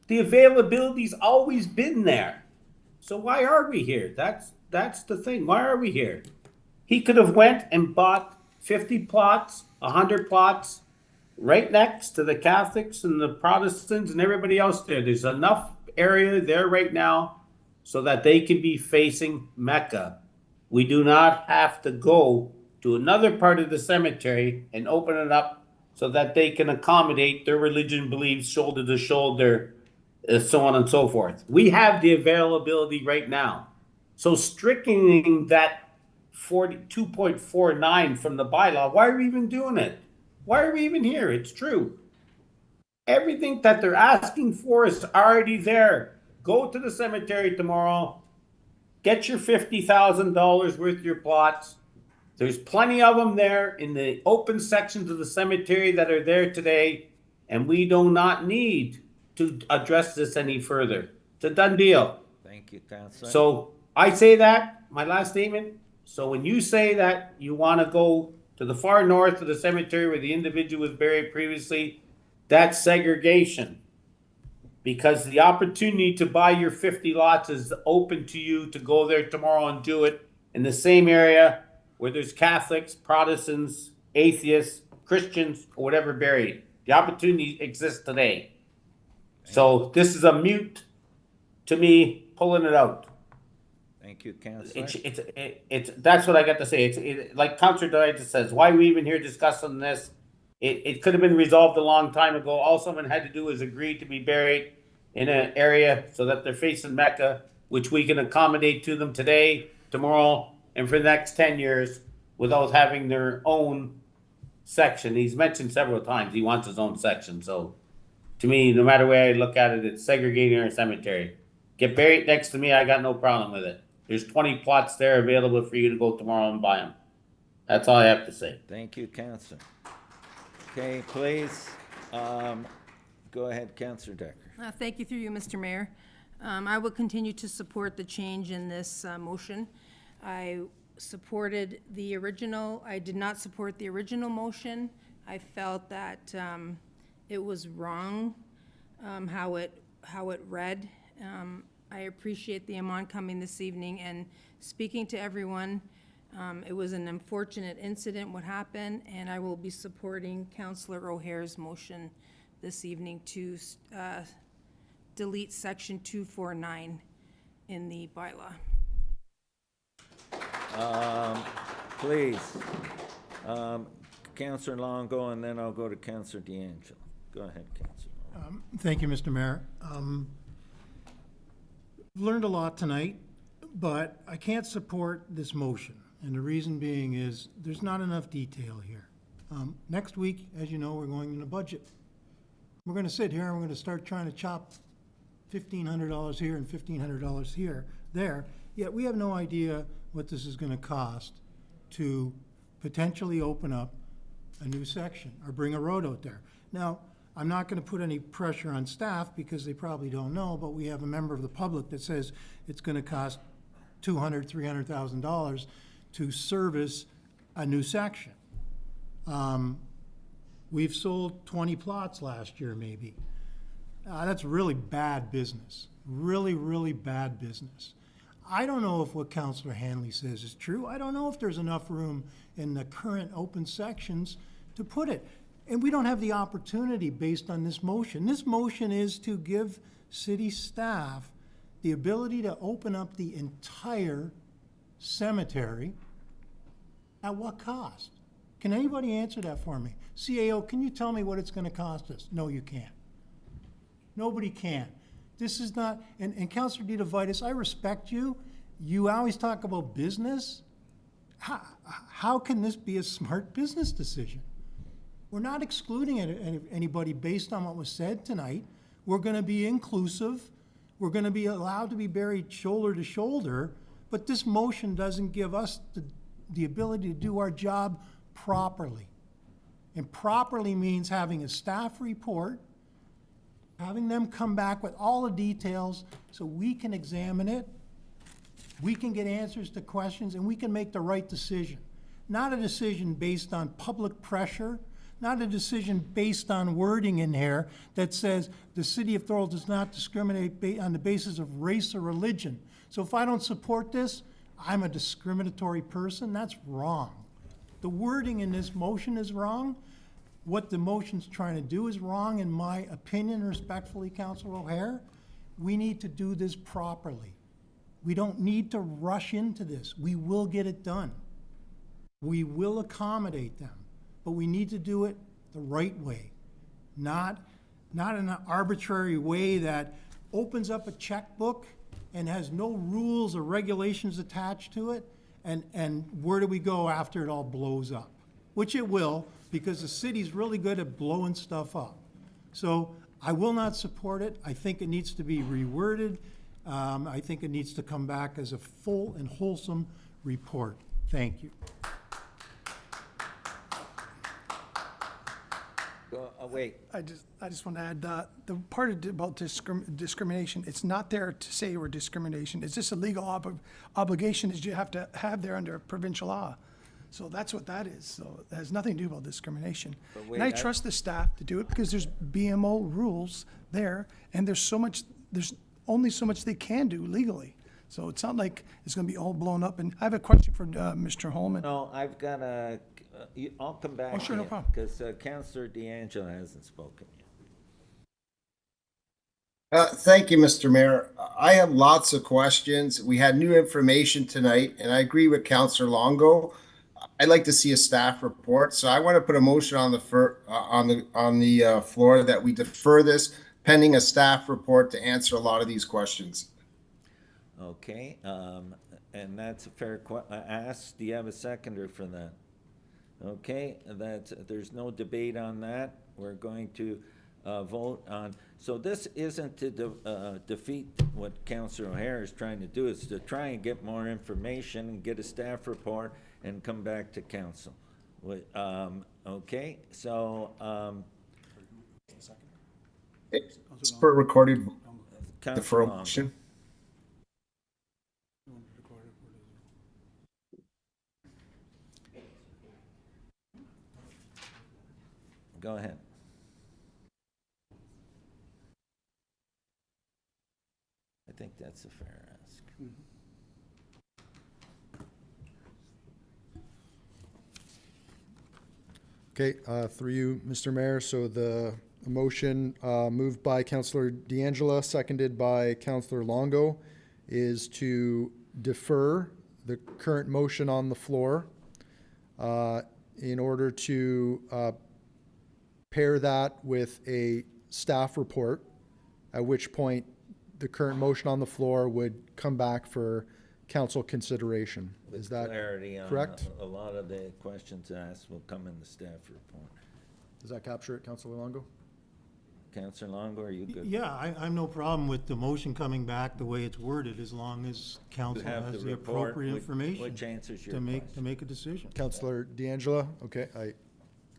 the availability's always been there. So why are we here? That's the thing. Why are we here? He could have went and bought 50 plots, 100 plots, right next to the Catholics and the Protestants and everybody else there. There's enough area there right now so that they can be facing Mecca. We do not have to go to another part of the cemetery and open it up so that they can accommodate their religion beliefs shoulder to shoulder, so on and so forth. We have the availability right now. So striking that 42.49 from the bylaw, why are we even doing it? Why are we even here? It's true. Everything that they're asking for is already there. Go to the cemetery tomorrow, get your $50,000 worth of your plots. There's plenty of them there in the open sections of the cemetery that are there today, and we do not need to address this any further. It's a done deal. Thank you, Councillor. So I say that, my last statement. So when you say that you want to go to the far north of the cemetery where the individual was buried previously, that's segregation. Because the opportunity to buy your 50 lots is open to you to go there tomorrow and do it in the same area where there's Catholics, Protestants, atheists, Christians, or whatever buried. The opportunity exists today. So this is a mute to me pulling it out. Thank you, Councillor. It's that's what I got to say. It's like Councillor Ditavides says, why are we even here discussing this? It could have been resolved a long time ago. All someone had to do was agree to be buried in an area so that they're facing Mecca, which we can accommodate to them today, tomorrow, and for the next 10 years without having their own section. He's mentioned several times he wants his own section. So to me, no matter way I look at it, it's segregating our cemetery. Get buried next to me, I got no problem with it. There's 20 plots there available for you to go tomorrow and buy them. That's all I have to say. Thank you, Councillor. Okay, please, go ahead, Councillor Decker. Thank you through you, Mr. Mayor. I will continue to support the change in this motion. I supported the original. I did not support the original motion. I felt that it was wrong how it read. I appreciate the Amon coming this evening and speaking to everyone. It was an unfortunate incident what happened, and I will be supporting Councillor O'Hare's motion this evening to delete section 249 in the bylaw. Please, Councillor Longo, and then I'll go to Councillor D'Angelo. Go ahead, Councillor. Thank you, Mr. Mayor. Learned a lot tonight, but I can't support this motion. And the reason being is there's not enough detail here. Next week, as you know, we're going into budget. We're going to sit here and we're going to start trying to chop $1,500 here and $1,500 there, yet we have no idea what this is going to cost to potentially open up a new section or bring a road out there. Now, I'm not going to put any pressure on staff because they probably don't know, but we have a member of the public that says it's going to cost $200,000, $300,000 to service a new section. We've sold 20 plots last year, maybe. That's really bad business. Really, really bad business. I don't know if what Councillor Hanley says is true. I don't know if there's enough room in the current open sections to put it. And we don't have the opportunity based on this motion. This motion is to give city staff the ability to open up the entire cemetery. At what cost? Can anybody answer that for me? CAO, can you tell me what it's going to cost us? No, you can't. Nobody can. This is not, and Councillor DeVitis, I respect you. You always talk about business. How can this be a smart business decision? We're not excluding anybody based on what was said tonight. We're going to be inclusive. We're going to be allowed to be buried shoulder to shoulder, but this motion doesn't give us the ability to do our job properly. And properly means having a staff report, having them come back with all the details so we can examine it, we can get answers to questions, and we can make the right decision. Not a decision based on public pressure, not a decision based on wording in here that says the city of Thorold does not discriminate on the basis of race or religion. So if I don't support this, I'm a discriminatory person. That's wrong. The wording in this motion is wrong. What the motion's trying to do is wrong, in my opinion, respectfully, Councillor O'Hare. We need to do this properly. We don't need to rush into this. We will get it done. We will accommodate them, but we need to do it the right way, not in an arbitrary way that opens up a checkbook and has no rules or regulations attached to it, and where do we go after it all blows up? Which it will, because the city's really good at blowing stuff up. So I will not support it. I think it needs to be reworded. I think it needs to come back as a full and wholesome report. Thank you. Wait. I just want to add that the part about discrimination, it's not there to say we're discrimination. It's just a legal obligation that you have to have there under provincial law. So that's what that is. So it has nothing to do about discrimination. Wait, And I trust the staff to do it because there's BMO rules there, and there's only so much they can do legally. So it's not like it's going to be all blown up. And I have a question for Mr. Holman. No, I've got a, I'll come back. Oh, sure, no problem. Because Councillor D'Angelo hasn't spoken yet. Thank you, Mr. Mayor. I have lots of questions. We had new information tonight, and I agree with Councillor Longo. I'd like to see a staff report, so I want to put a motion on the floor that we defer this pending a staff report to answer a lot of these questions. Okay, and that's a fair ask. Do you have a seconder for that? Okay, there's no debate on that. We're going to vote on, so this isn't to defeat what Councillor O'Hare is trying to do, it's to try and get more information and get a staff report and come back to council. Okay, so, It's per recorded Councillor deferral Longo. motion. Go ahead. I think that's a fair ask. Okay, through you, Mr. Mayor, so the motion moved by Councillor D'Angela, seconded by Councillor Longo, is to defer the current motion on the floor in order to pair that with a staff report, at which point the current motion on the floor would come back for council consideration. Is that Clarity on correct? a lot of the questions asked will come in the staff report. Does that capture it, Councillor Longo? Councillor Longo, are you good? Yeah, I'm no problem with the motion coming back the way it's worded, as long as You council have has the the report, appropriate information which answers your to question. make a decision. Councillor D'Angela, okay,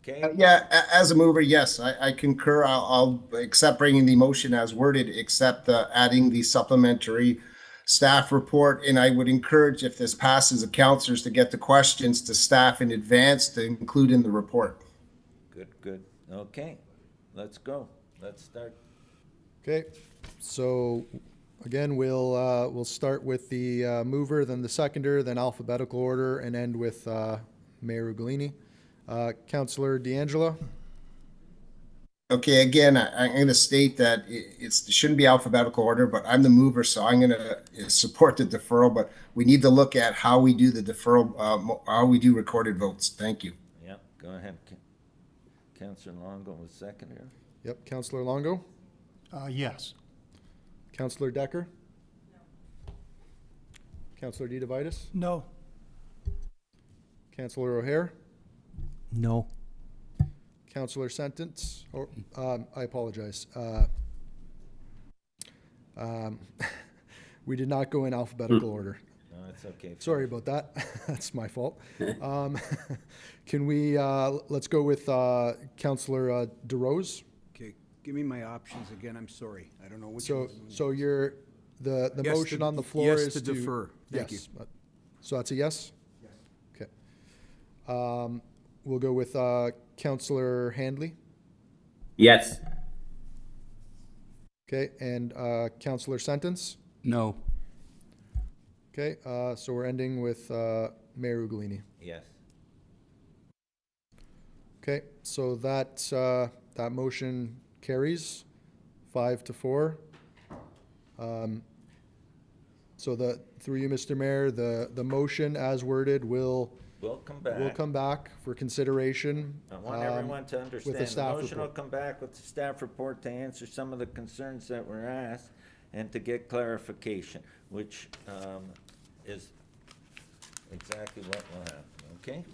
Okay, Yeah, as a mover, yes, I concur. I'll accept bringing the motion as worded, except adding the supplementary staff report. And I would encourage, if this passes, the councillors to get the questions to staff in advance to include in the report. good. Okay, let's go. Let's start. Okay, so again, we'll start with the mover, then the seconder, then alphabetical order, and end with Mayor Ugolini. Councillor D'Angela? Okay, again, I'm going to state that it shouldn't be alphabetical order, but I'm the mover, so I'm going to support the deferral. But we need to look at how we do the deferral, how we do recorded votes. Thank you. Yep, go ahead. Councillor Longo was seconder. Yep, Councillor Longo? Yes. Councillor Decker? No. Councillor DeVitis? No. Councillor O'Hare? No. Councillor Sentence? Or, I apologize. We did not go in alphabetical order. No, it's okay. Sorry about that. That's my fault. Can we, let's go with Councillor DeRose? Okay, give me my options again, I'm sorry. I don't know which So, one. so you're, the Yes motion to- on the floor yes is to defer. Thank you. Yes. So that's a yes? Yes. Okay. We'll go with Councillor Handley. Yes. Okay, and Councillor Sentence. No. Okay, so we're ending with Mayor Ugolini. Yes. Okay, so that that motion carries 5-4. So through you, Mr. Mayor, the motion as worded will come back for consideration. I want everyone to with a understand, the staff motion will report. come back with the staff report to answer some of the concerns that were asked and to get clarification, which is exactly what will happen, okay?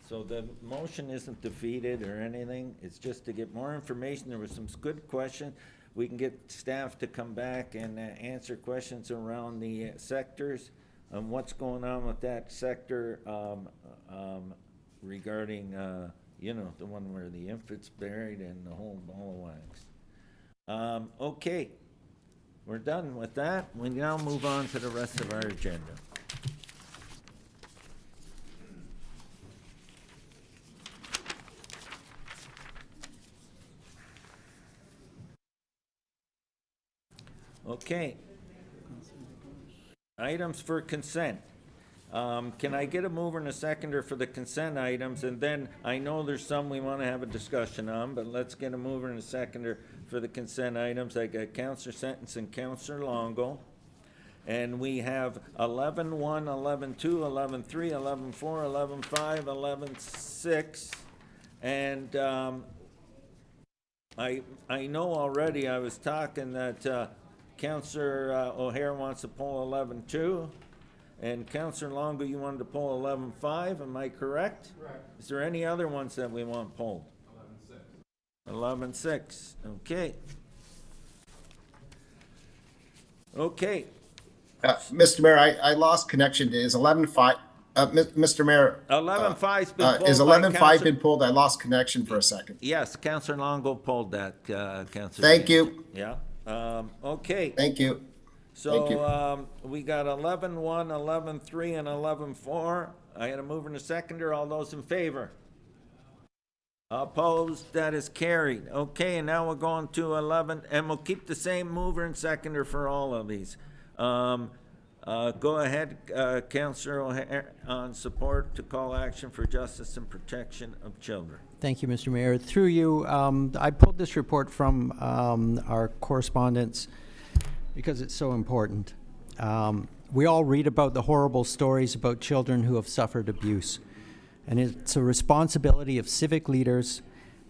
So the motion isn't defeated or anything, it's just to get more information. There were some good questions. We can get staff to come back and answer questions around the sectors and what's going on with that sector regarding, the one where the infant's buried and the whole ball of wax. Okay, we're done with that. We now move on to the rest of our agenda. Okay. Items for consent. Can I get a mover and a seconder for the consent items? And then I know there's some we want to have a discussion on, but let's get a mover and a seconder for the consent items. I got Councillor Sentence and Councillor Longo. And we have 11-1, 11-2, 11-3, 11-4, 11-5, 11-6, and I know already, I was talking that Councillor O'Hare wants to pull 11-2, and Councillor Longo, you wanted to pull 11-5, am I correct? Correct. Is there any other ones that we want pulled? 11-6, okay. Okay, Mr. Mayor, I lost connection. Is 11-5, Mr. Mayor? 11-5's been pulled Is by 11-5 Councillor- been pulled? I lost connection for a second. Yes, Councillor Longo pulled that, Councillor. Thank you. Yeah, okay. Thank you. Thank you. So, we got 11-1, 11-3, and 11-4. I had a mover and a seconder. All those in favor? Opposed? That is carried. Okay, and now we're going to 11, and we'll keep the same mover and seconder for all of these. Go ahead, Councillor O'Hare, on support to call action for justice and protection of children. Thank you, Mr. Mayor. Through you, I pulled this report from our correspondence because it's so important. We all read about the horrible stories about children who have suffered abuse. And it's a responsibility of civic leaders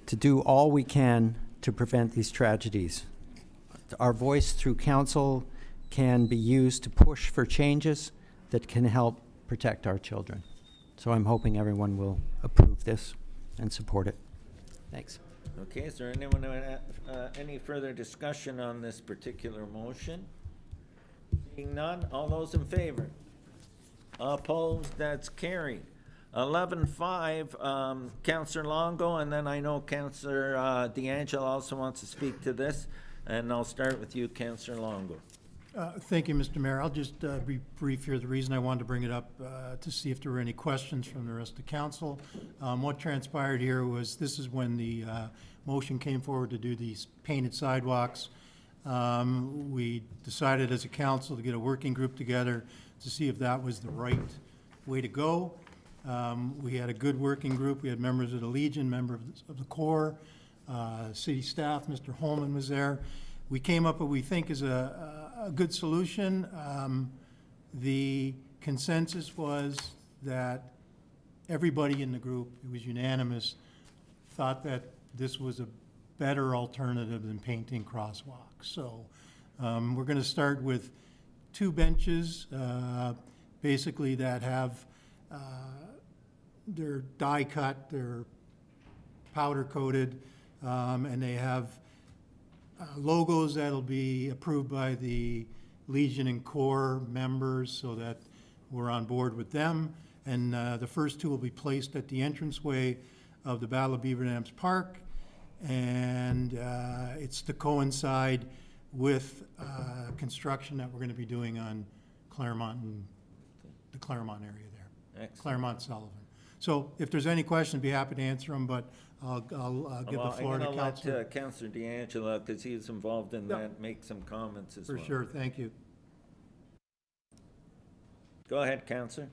to do all we can to prevent these tragedies. Our voice through council can be used to push for changes that can help protect our children. So I'm hoping everyone will approve this and support it. Thanks. Okay, is there anyone, any further discussion on this particular motion? Seeing none, all those in favor? Opposed, that's carried. 11-5, Councillor Longo, and then I know Councillor D'Angelo also wants to speak to this, and I'll start with you, Councillor Longo. Thank you, Mr. Mayor. I'll just be brief here. The reason I wanted to bring it up to see if there were any questions from the rest of the council. What transpired here was this is when the motion came forward to do these painted sidewalks. We decided as a council to get a working group together to see if that was the right way to go. We had a good working group. We had members of the Legion, members of the Corps, city staff. Mr. Holman was there. We came up with what we think is a good solution. The consensus was that everybody in the group, it was unanimous, thought that this was a better alternative than painting crosswalks. So we're going to start with 2 benches, basically that have they're die cut, they're powder coated, and they have logos that'll be approved by the Legion and Corps members so that we're on board with them. And the first 2 will be placed at the entranceway of the Battle of Beaver Dams Park. And it's to coincide with construction that we're going to be doing on Claremont and the Claremont area there. Excellent. Claremont Sullivan. So if there's any questions, I'd be happy to answer them, but I'll give the floor to Councilor. I'm going to let Councilor D'Angelo, because he's involved in that, make some comments as well. For sure, thank you. Go ahead, Councilor.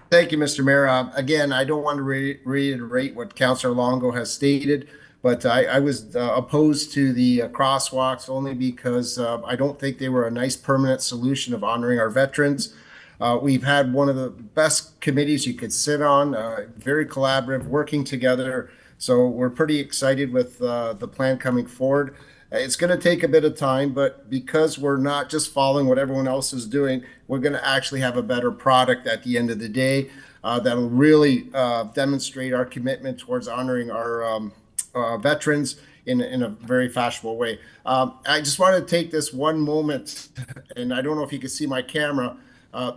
Thank you, Mr. Mayor. Again, I don't want to reiterate what Councillor Longo has stated, but I was opposed to the crosswalks only because I don't think they were a nice permanent solution of honoring our veterans. We've had one of the best committees you could sit on, very collaborative, working together. So we're pretty excited with the plan coming forward. It's going to take a bit of time, but because we're not just following what everyone else is doing, we're going to actually have a better product at the end of the day that'll really demonstrate our commitment towards honoring our veterans in a very fashionable way. I just want to take this one moment, and I don't know if you can see my camera.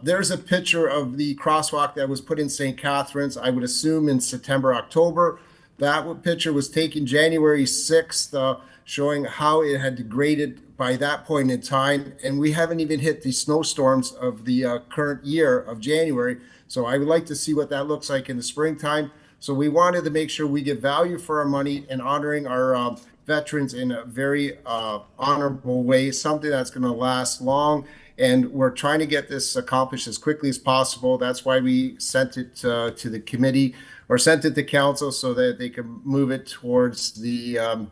There's a picture of the crosswalk that was put in St. Catharines, I would assume in September, October. That picture was taken January 6th, showing how it had degraded by that point in time. And we haven't even hit the snowstorms of the current year of January. So I would like to see what that looks like in the springtime. So we wanted to make sure we get value for our money and honoring our veterans in a very honorable way, something that's going to last long. And we're trying to get this accomplished as quickly as possible. That's why we sent it to the committee or sent it to council so that they can move it towards the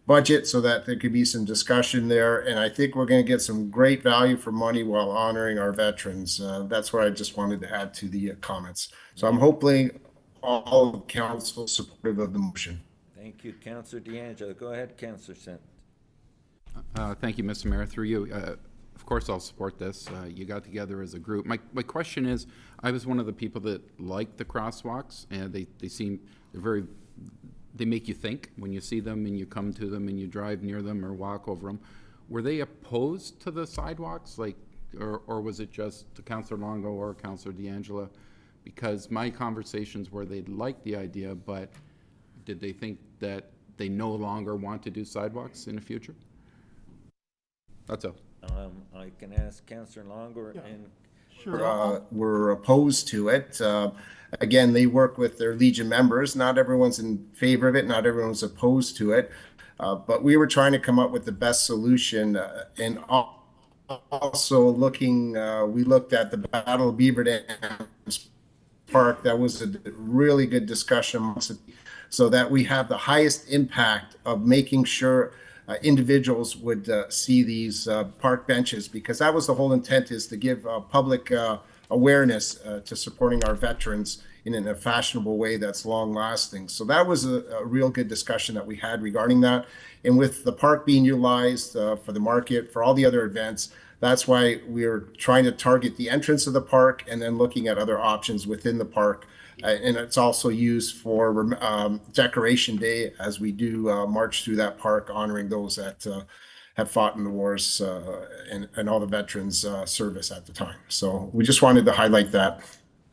budget so that there could be some discussion there. And I think we're going to get some great value for money while honoring our veterans. That's what I just wanted to add to the comments. So I'm hoping all of council supportive of the motion. Thank you, Councillor D'Angelo. Go ahead, Councillor Sent. Thank you, Mr. Mayor. Through you, of course, I'll support this. You got together as a group. My question is, I was one of the people that like the crosswalks, and they make you think when you see them and you come to them and you drive near them or walk over them. Were they opposed to the sidewalks, or was it just Councillor Longo or Councillor D'Angelo? Because my conversations were they liked the idea, but did they think that they no longer want to do sidewalks in the future? That's all. I can ask Councillor Longo and Sure. Were opposed to it. Again, they work with their Legion members. Not everyone's in favor of it. Not everyone's opposed to it. But we were trying to come up with the best solution. And also we looked at the Battle of Beaver Dams Park. That was a really good discussion so that we have the highest impact of making sure individuals would see these park benches, because that was the whole intent, is to give public awareness to supporting our veterans in a fashionable way that's long lasting. So that was a real good discussion that we had regarding that. And with the park being utilized for the market, for all the other events, that's why we're trying to target the entrance of the park and then looking at other options within the park. And it's also used for Decoration Day, as we do march through that park, honoring those that have fought in the wars and all the veterans service at the time. So we just wanted to highlight that.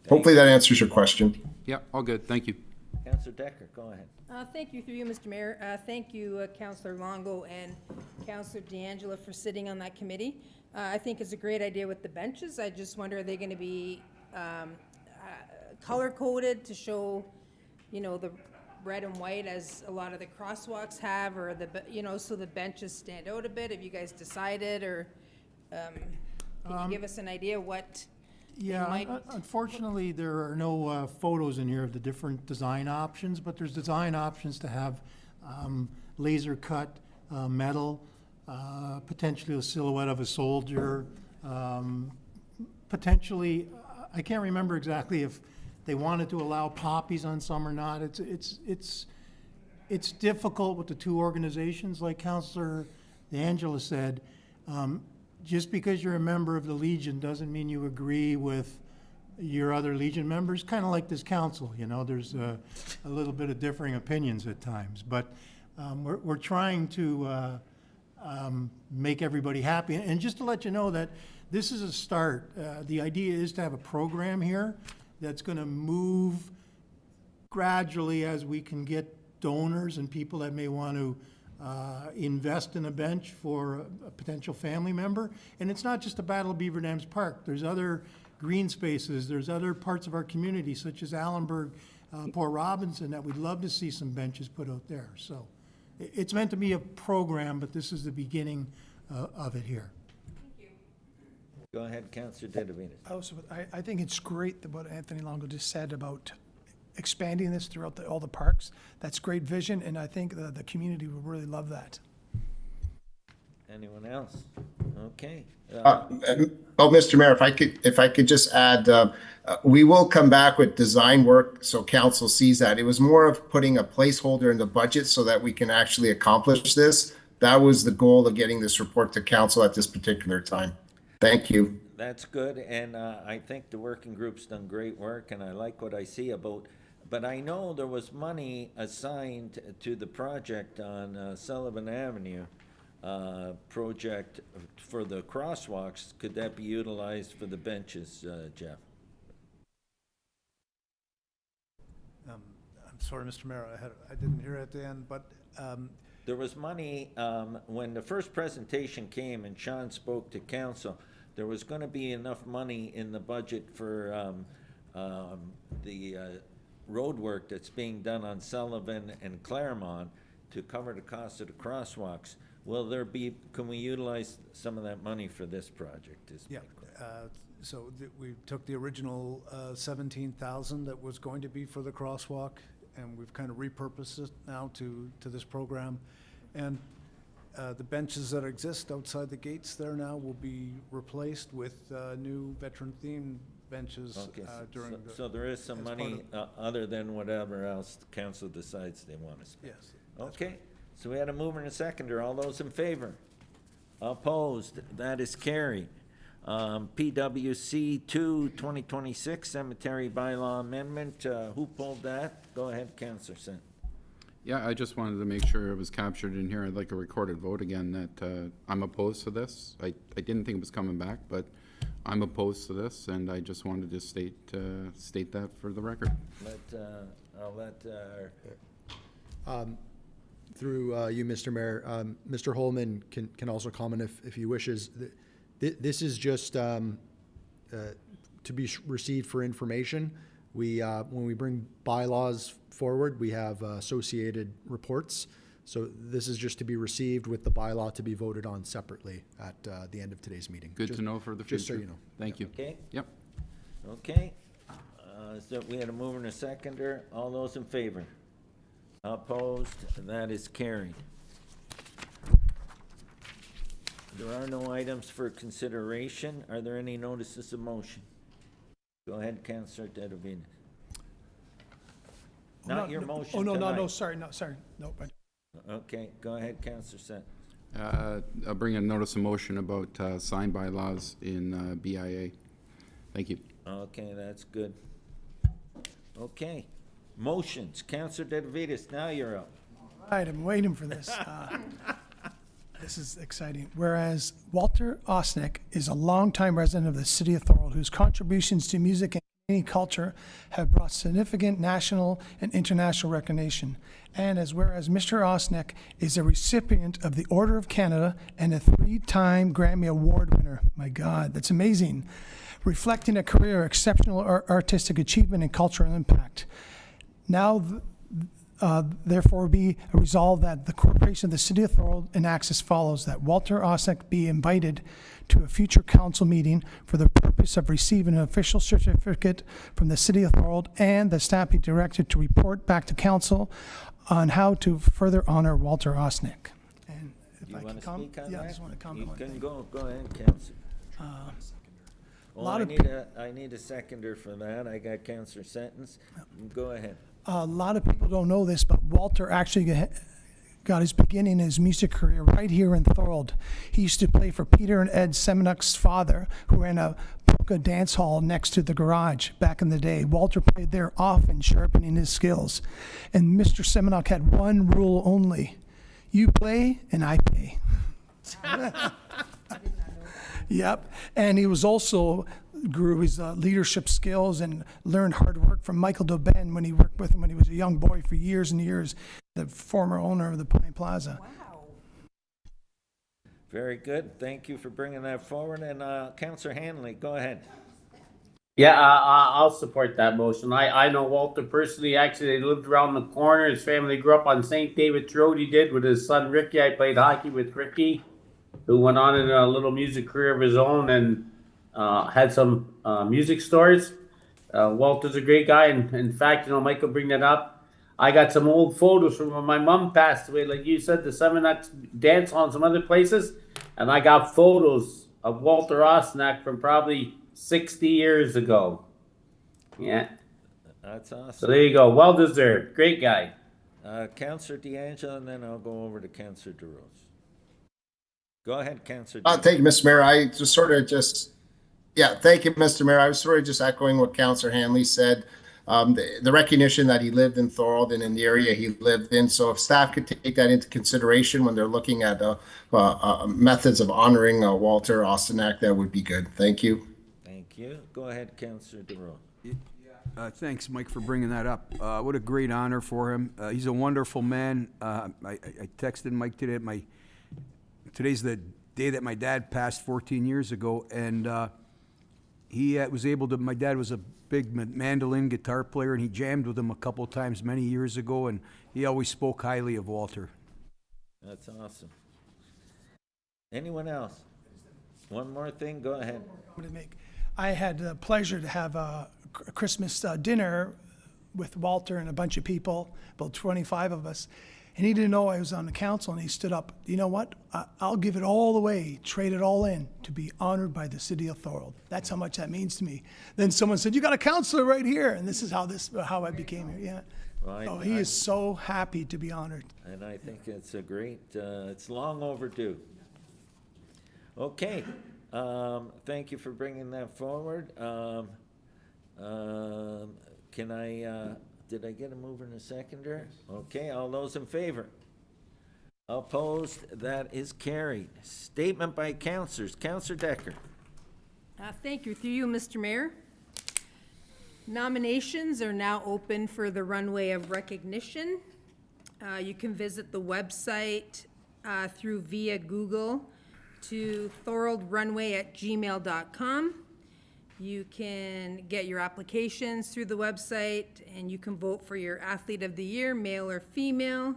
Hopefully that answers your question. Yeah, all good. Thank you. Councillor Decker, go ahead. Thank you, through you, Mr. Mayor. Thank you, Councillor Longo and Councillor D'Angelo, for sitting on that committee. I think it's a great idea with the benches. I just wonder, are they going to be color-coded to show, the red and white as a lot of the crosswalks have, or so the benches stand out a bit? Have you guys decided, or can you give us an idea what? Yeah, unfortunately, there are no photos in here of the different design options, but there's design options to have laser cut metal, potentially a silhouette of a soldier, potentially, I can't remember exactly if they wanted to allow poppies on some or not. It's difficult with the two organizations, like Councillor D'Angelo said. Just because you're a member of the Legion doesn't mean you agree with your other Legion members, kind of like this council, there's a little bit of differing opinions at times. But we're trying to make everybody happy. And just to let you know that this is a start. The idea is to have a program here that's going to move gradually as we can get donors and people that may want to invest in a bench for a potential family member. And it's not just the Battle of Beaver Dams Park. There's other green spaces. There's other parts of our community, such as Allenburg, Port Robinson, that we'd love to see some benches put out there. So it's meant to be a program, but this is the beginning of it here. Go ahead, Councillor Dedevitas. I think it's great what Anthony Longo just said about expanding this throughout all the parks. That's great vision, and I think the community will really love that. Anyone else? Okay. Mr. Mayor, if I could just add, we will come back with design work so council sees that. It was more of putting a placeholder in the budget so that we can actually accomplish this. That was the goal of getting this report to council at this particular time. Thank you. That's good, and I think the working group's done great work, and I like what I see about, but I know there was money assigned to the project on Sullivan Avenue, project for the crosswalks. Could that be utilized for the benches, Jeff? I'm sorry, Mr. Mayor, I didn't hear at the end, but there was money, when the first presentation came and Sean spoke to council, there was going to be enough money in the budget for the road work that's being done on Sullivan and Claremont to cover the cost of the crosswalks. Will there be, can we utilize some of that money for this project? Yeah, so we took the original 17,000 that was going to be for the crosswalk, and we've kind of repurposed it now to this program. And The benches that exist outside the gates there now will be replaced with new veteran-themed benches Okay, during the... so there is some as part money of- other than whatever else the council decides they want to spend. Yes. Okay, so we had a mover and a seconder. All those in favor? Opposed? That is carried. PWC 2, 2026 Cemetery Bylaw Amendment. Who pulled that? Go ahead, Councillor Sen. Yeah, I just wanted to make sure it was captured in here. I'd like a recorded vote again that I'm opposed to this. I didn't think it was coming back, but I'm opposed to this, and I just wanted to state that for the record. I'll let, Through you, Mr. Mayor, Mr. Holman can also comment if he wishes. This is just to be received for information. When we bring bylaws forward, we have associated reports. So this is just to be received with the bylaw to be voted on separately at the end of today's meeting. Good to know for the future. Just so you know. Thank you. okay, Yep. okay. So we had a mover and a seconder. All those in favor? Opposed? That is carried. There are no items for consideration. Are there any notices of motion? Go ahead, Councillor Dedevides. Not your motion Oh, no, tonight. sorry, no, but Okay, go ahead, Councillor Sen. I'll bring a notice of motion about signed bylaws in BIA. Thank you. Okay, that's good. Okay, motions. Councillor Dedevides, now you're up. right, I'm waiting for this. This is exciting. Whereas Walter Osnick is a longtime resident of the city of Thorold, whose contributions to music and Canadian culture have brought significant national and international recognition. And whereas Mr. Osnick is a recipient of the Order of Canada and a 3-time Grammy Award winner. My God, that's amazing. Reflecting a career of exceptional artistic achievement and cultural impact. Now, therefore be resolved that the Corporation of the City of Thorold enacts as follows, that Walter Osnick be invited to a future council meeting for the purpose of receiving an official certificate from the City of Thorold, and the staff be directed to report back to council on how to further honor Walter Osnick. And if You I want can to comment? speak on Yeah, that? I just want to comment You one can thing. go ahead, Councillor. Oh, lot I of need a seconder for that. I got Councillor Sentence. Go ahead. A lot of people don't know this, but Walter actually got his beginning in his music career right here in Thorold. He used to play for Peter and Ed Semenuk's father, who ran a polka dance hall next to the garage back in the day. Walter played there often, sharpening his skills. And Mr. Semenuk had one rule only: you play and I pay. Yep, and he was also grew his leadership skills and learned hard work from Michael Doben when he worked with him when he was a young boy for years and years, the former owner of the Pine Plaza. Wow. Very good. Thank you for bringing that forward. And Councillor Hanley, go ahead. Yeah, I'll support that motion. I know Walter personally. Actually, they lived around the corner. His family grew up on St. David's Road. He did with his son Ricky. I played hockey with Ricky, who went on in a little music career of his own and had some music stores. Walter's a great guy. And in fact, Michael bring that up. I got some old photos from when my mom passed away. Like you said, the Semenuk dance hall and some other places. And I got photos of Walter Osnick from probably 60 years ago. Yeah. That's awesome. So there you go. Well deserved. Great guy. Councillor D'Angelo, and then I'll go over to Councillor DeRose. Go ahead, Councillor. Thank you, Mr. Mayor. I just thank you, Mr. Mayor. I was sort of just echoing what Councillor Hanley said. The recognition that he lived in Thorold and in the area he lived in. So if staff could take that into consideration when they're looking at methods of honoring Walter Osnick, that would be good. Thank you. Thank you. Go ahead, Councillor DeRose. Thanks, Mike, for bringing that up. What a great honor for him. He's a wonderful man. I texted Mike today. Today's the day that my dad passed 14 years ago, and he was able to. My dad was a big mandolin guitar player, and he jammed with him a couple times many years ago, and he always spoke highly of Walter. That's awesome. Anyone else? One more thing, go ahead. I had the pleasure to have a Christmas dinner with Walter and a bunch of people, about 25 of us. And he didn't know I was on the council, and he stood up. You know what? I'll give it all away, trade it all in to be honored by the city of Thorold. That's how much that means to me. Then someone said, "You got a counselor right here," and this is how I became here. Yeah. Well, Oh, he is so happy to be honored. And I think it's a great, it's long overdue. Okay, thank you for bringing that forward. Can I, did I get a mover and a seconder? Okay, all those in favor? Opposed? That is carried. Statement by councilors. Councilor Decker. Thank you. Through you, Mr. Mayor. Nominations are now open for the Runway of Recognition. You can visit the website through via Google to thoroldrunway@gmail.com. You can get your applications through the website, and you can vote for your Athlete of the Year, male or female.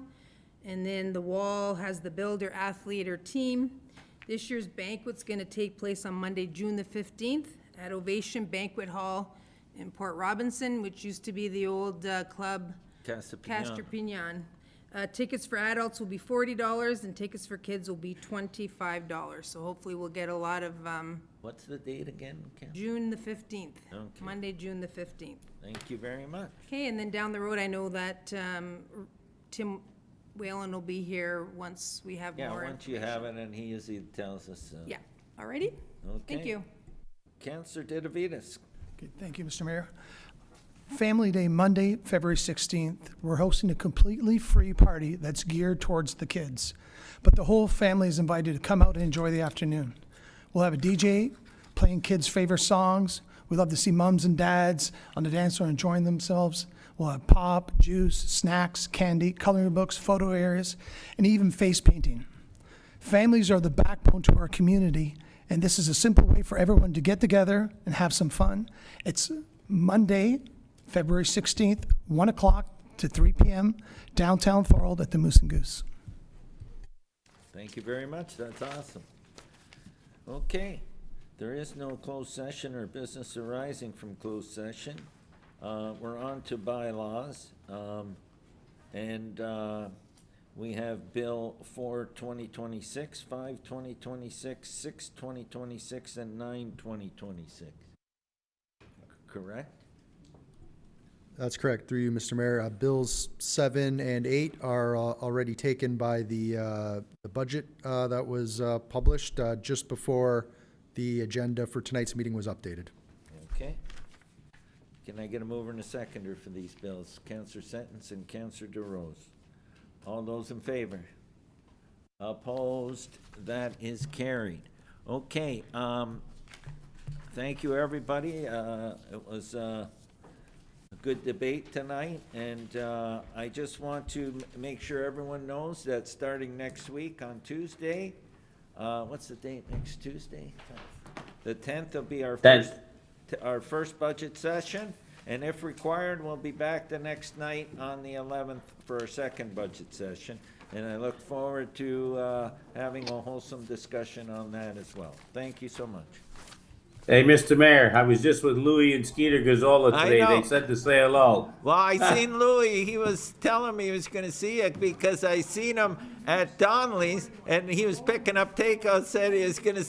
And then the wall has the builder, athlete, or team. This year's banquet's going to take place on Monday, June the 15th at Ovation Banquet Hall in Port Robinson, which used to be the old club Castor Pignon. Tickets for adults will be $40, and tickets for kids will be $25. So hopefully we'll get a lot of, What's the date again, Ken? June the 15th. Okay. Monday, June the 15th. Thank you very much. Okay, and then down the road, I know that Tim Whalen will be here once we have Yeah, more once you information. have it, and he usually tells us. Yeah, all righty? Thank Okay. you. Councilor Ditavitas. Okay, thank you, Mr. Mayor. Family Day, Monday, February 16th. We're hosting a completely free party that's geared towards the kids. But the whole family is invited to come out and enjoy the afternoon. We'll have a DJ playing kids' favorite songs. We love to see moms and dads on the dance floor enjoying themselves. We'll have pop, juice, snacks, candy, coloring books, photo areas, and even face painting. Families are the backbone to our community, and this is a simple way for everyone to get together and have some fun. It's Monday, February 16th, 1 o'clock to 3 p.m., downtown Thorold at the Moose and Goose. Thank you very much. That's awesome. Okay, there is no closed session or business arising from closed session. We're on to bylaws. And we have Bill 4, 2026, 5, 2026, 6, 2026, and 9, 2026. Correct? That's correct, through you, Mr. Mayor. Bills 7 and 8 are already taken by the budget that was published just before the agenda for tonight's meeting was updated. Okay. Can I get a mover and a seconder for these bills? Councillor Sentence and Councillor DeRose. All those in favor? Opposed? That is carried. Okay, thank you, everybody. It was a good debate tonight, and I just want to make sure everyone knows that starting next week on Tuesday, what's the date next Tuesday? The 10th will be our first budget session, and if required, we'll be back the next night on the 11th for our second budget session. And I look forward to having a wholesome discussion on that as well. Thank you so much. Hey, Mr. Mayor, I was just with Louis and Skeeter Gazzola I today. know. They said to say hello. Well, I seen Louis. He was telling me he was going to see it because I seen him at Donnelly's, and he was picking up takeout. Said he was going to